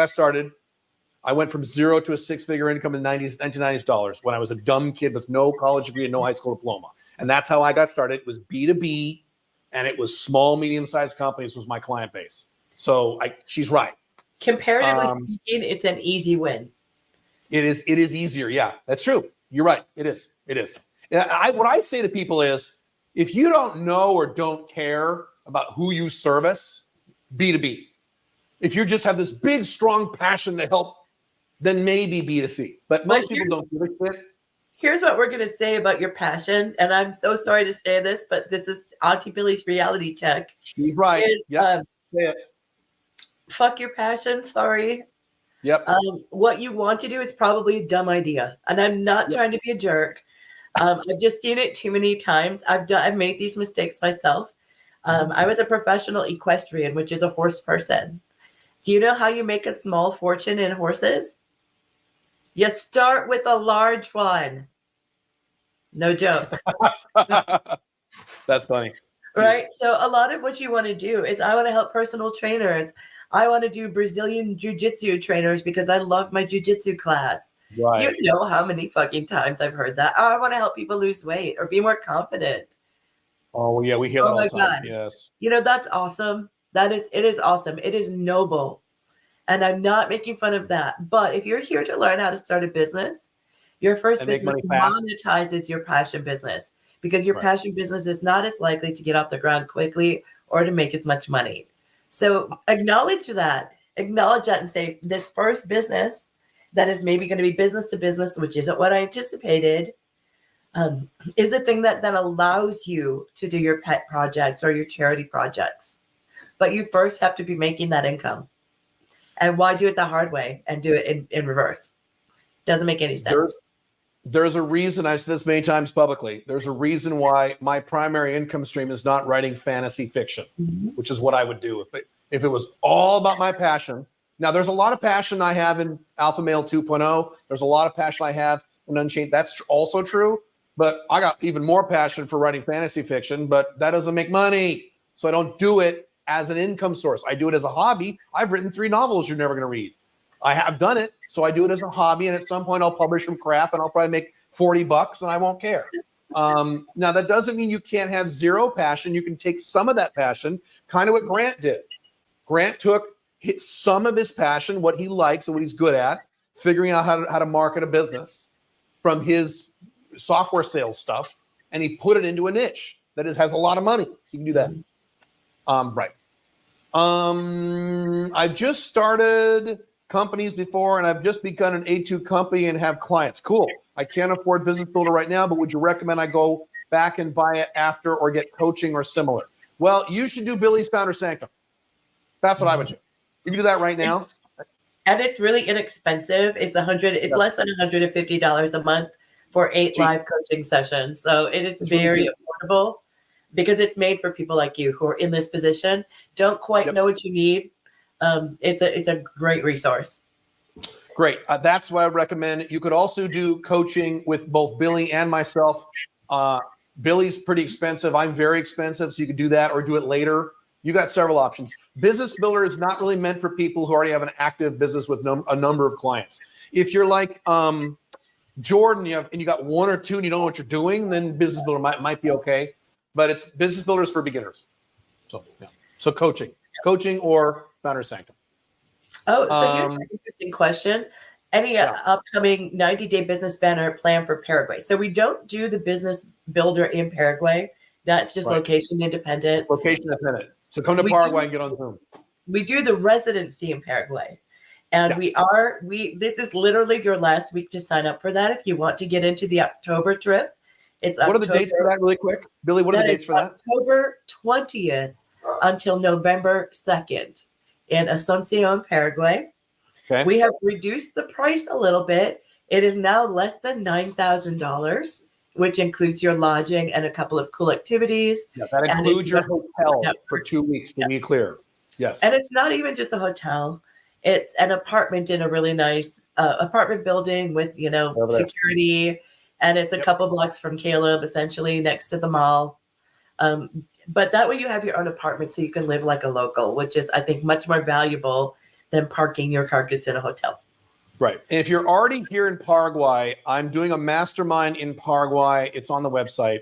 went from 0 to a 6-figure income in 1990s dollars when I was a dumb kid with no college degree and no high school diploma. And that's how I got started. It was B2B, and it was small, medium-sized companies was my client base. So she's right. Comparatively speaking, it's an easy win. It is easier. Yeah, that's true. You're right. It is. What I say to people is, if you don't know or don't care about who you service, B2B. If you just have this big, strong passion to help, then maybe B2C. But most people don't do it. Here's what we're going to say about your passion. And I'm so sorry to say this, but this is Auntie Billie's reality check. She's right. Say it. Fuck your passion. Sorry. Yep. What you want to do is probably a dumb idea. And I'm not trying to be a jerk. I've just seen it too many times. I've made these mistakes myself. I was a professional equestrian, which is a horse person. Do you know how you make a small fortune in horses? You start with a large one. No joke. That's funny. Right? So a lot of what you want to do is I want to help personal trainers. I want to do Brazilian jiu-jitsu trainers because I love my jiu-jitsu class. Right. You know how many fucking times I've heard that. Oh, I want to help people lose weight or be more confident. Oh, yeah, we hear that all the time. God. Yes. You know, that's awesome. It is awesome. It is noble. And I'm not making fun of that. But if you're here to learn how to start a business, your first business monetizes your passion business because your passion business is not as likely to get off the ground quickly or to make as much money. So acknowledge that and say, this first business that is maybe going to be business to business, which isn't what I anticipated, is the thing that allows you to do your pet projects or your charity projects. But you first have to be making that income. And why do it the hard way and do it in reverse? Doesn't make any sense. There's a reason, I've said this many times publicly, there's a reason why my primary income stream is not writing fantasy fiction, which is what I would do if it was all about my passion. Now, there's a lot of passion I have in Alpha Male 2.0. There's a lot of passion I have in Unchained. That's also true. But I got even more passion for writing fantasy fiction, but that doesn't make money. So I don't do it as an income source. I do it as a hobby. I've written 3 novels you're never going to read. I have done it, so I do it as a hobby, and at some point I'll publish some crap, and I'll probably make $40, and I won't care. Now, that doesn't mean you can't have zero passion. You can take some of that passion, kind of what Grant did. Grant took some of his passion, what he likes and what he's good at, figuring out how to market a business from his software sales stuff, and he put it into a niche that has a lot of money. So you can do that. Right. I've just started companies before, and I've just begun an A2 company and have clients. Cool. I can't afford Business Builder right now, but would you recommend I go back and buy it after or get coaching or similar? Well, you should do Billie's Founder Sanctum. That's what I would do. You can do that right now. And it's really inexpensive. It's less than $150 a month for 8 live coaching sessions. So it is very affordable because it's made for people like you who are in this position, don't quite know what you need. It's a great resource. Great. That's what I would recommend. You could also do coaching with both Billie and myself. Billie's pretty expensive. I'm very expensive, so you could do that or do it later. You got several options. Business Builder is not really meant for people who already have an active business with a number of clients. If you're like Jordan, you got 1 or 2 and you don't know what you're doing, then Business Builder might be okay. But it's Business Builder is for beginners. So coaching or Founder Sanctum. Oh, so here's an interesting question. Any upcoming 90-day business banner plan for Paraguay? So we don't do the Business Builder in Paraguay. That's just Right. location independent. It's location dependent. So come to We Paraguay do- and get on Zoom. We do the residency in Paraguay. And this is literally your last week to sign up for that. If you want to get into the October trip, it's What are the dates for that really quick? Billy, what are the dates for that? October 20th until November 2nd in Asunción, Paraguay. Okay. We have reduced the price a little bit. It is now less than $9,000, which includes your lodging and a couple of cool activities. Yeah, that And includes it's your not- hotel yeah. for 2 weeks, to be clear. Yes. And it's not even just a hotel. It's an apartment in a really nice apartment building with, Over there. security. And it's a couple blocks from Caleb, essentially next to the mall. But that way you have your own apartment so you can live like a local, which is, I think, much more valuable than parking your carcass in a hotel. Right. And if you're already here in Paraguay, I'm doing a mastermind in Paraguay. It's on the website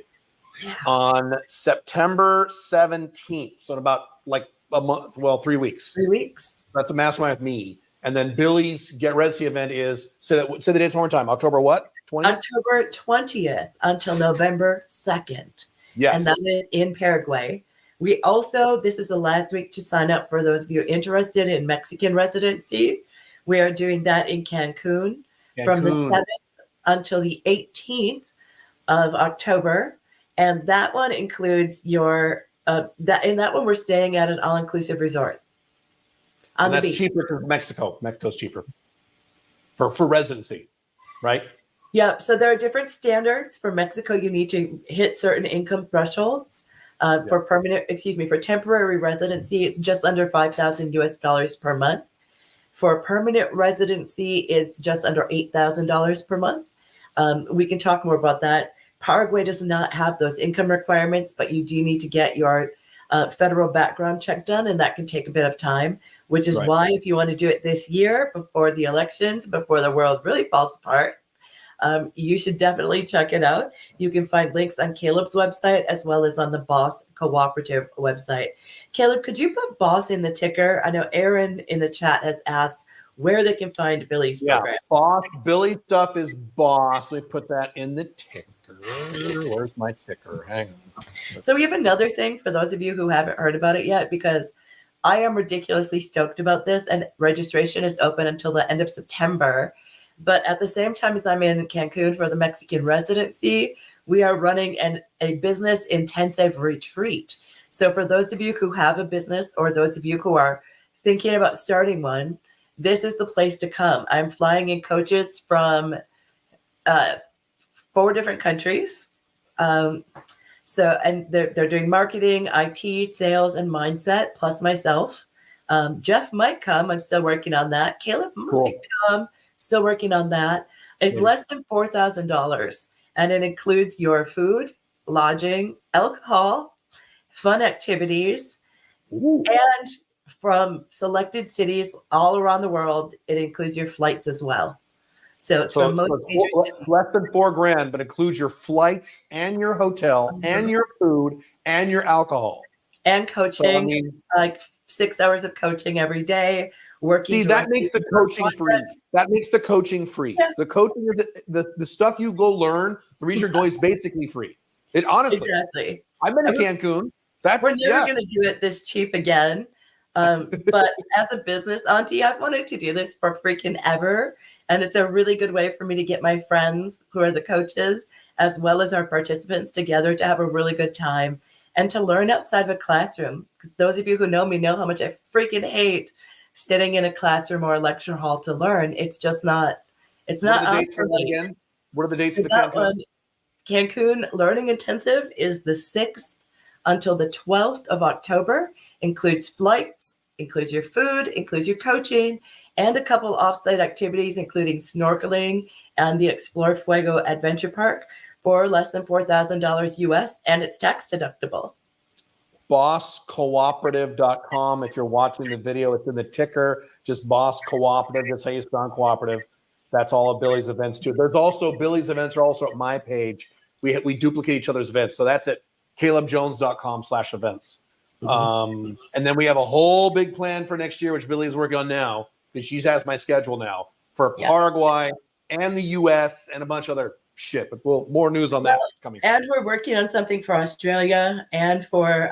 on September 17th. So in about like a month, 3 weeks. 3 weeks. That's a mastermind with me. And then Billy's Get Resi event is, say the dates one more time. October what? 20th? October 20th until November 2nd. Yes. And that is in Paraguay. We also, this is the last week to sign up for those of you interested in Mexican residency. We are doing that in Cancun from the 7th until the 18th of October. And that one includes your, in that one, we're staying at an all-inclusive resort. And that's cheaper because Mexico. Mexico's cheaper for residency, right? Yeah. So there are different standards for Mexico. You need to hit certain income thresholds. For temporary residency, it's just under $5,000 per month. For permanent residency, it's just under $8,000 per month. We can talk more about that. Paraguay does not have those income requirements, but you do need to get your federal background check done, and that can take a bit of time, which is why if you want to do it this year before the elections, before the world really falls apart, you should definitely check it out. You can find links on Caleb's website as well as on the Boss Cooperative website. Caleb, could you put Boss in the ticker? I know Aaron in the chat has asked where they can find Billy's program. Boss. Billy stuff is Boss. Let me put that in the ticker. Where's my ticker? Hang on. So we have another thing for those of you who haven't heard about it yet, because I am ridiculously stoked about this, and registration is open until the end of September. But at the same time as I'm in Cancun for the Mexican residency, we are running a business intensive retreat. So for those of you who have a business or those of you who are thinking about starting one, this is the place to come. I'm flying in coaches from 4 different countries. And they're doing marketing, IT, sales, and mindset, plus myself. Jeff might come. I'm still working on that. Caleb might come. Still working on that. It's less than $4,000, and it includes your food, lodging, alcohol, fun activities, and from selected cities all around the world, it includes your flights as well. So it's from most major cities. Less than $4,000, but includes your flights and your hotel and your food and your alcohol and coaching. Like 6 hours of coaching every day. Working. See, that makes the coaching free. That makes the coaching free. Yeah. The coaching, the stuff you go learn, the reason you're going is basically free. It honestly. Exactly. I've been to Cancun. We're never going to do it this cheap again. But as a business auntie, I've wanted to do this for freaking ever. And it's a really good way for me to get my friends who are the coaches, as well as our participants together to have a really good time and to learn outside of a classroom. Because those of you who know me know how much I freaking hate sitting in a classroom or a lecture hall to learn. It's just not, it's not. What are the dates for that again? What are the dates of the Cancun? Cancun Learning Intensive is the 6th until the 12th of October. Includes flights, includes your food, includes your coaching, and a couple offsite activities, including snorkeling and the Explore Fuego Adventure Park for less than $4,000 US, and it's tax deductible. bosscooperative.com. If you're watching the video, it's in the ticker. Just Boss Cooperative. That's how you spell Cooperative. That's all of Billy's events too. There's also Billy's events are also at my page. We duplicate each other's events. So that's at calebjones.com/events. And then we have a whole big plan for next year, which Billy is working on now because she has my schedule now for Paraguay and the US and a bunch of other shit. But more news on that coming. And we're working on something for Australia and for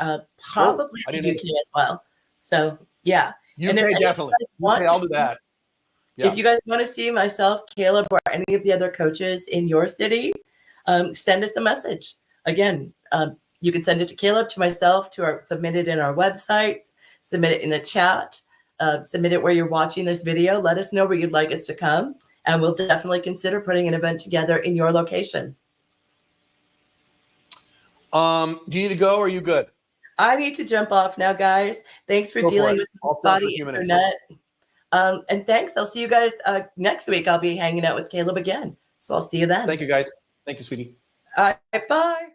probably I the didn't UK as well. So yeah. UK definitely. UK, I'll do that. Yeah. If you guys want to see myself, Caleb, or any of the other coaches in your city, send us a message. Again, you can send it to Caleb, to myself, submit it in our websites, submit it in the chat, submit it where you're watching this video. Let us know where you'd like us to come, and we'll definitely consider putting an event together in your location. Do you need to go, or are you good? I need to jump off now, guys. Thanks for dealing with the spotty internet. And thanks. I'll see you guys next week. I'll be hanging out with Caleb again. So I'll see you then. Thank you, guys. Thank you, sweetie. All right, bye.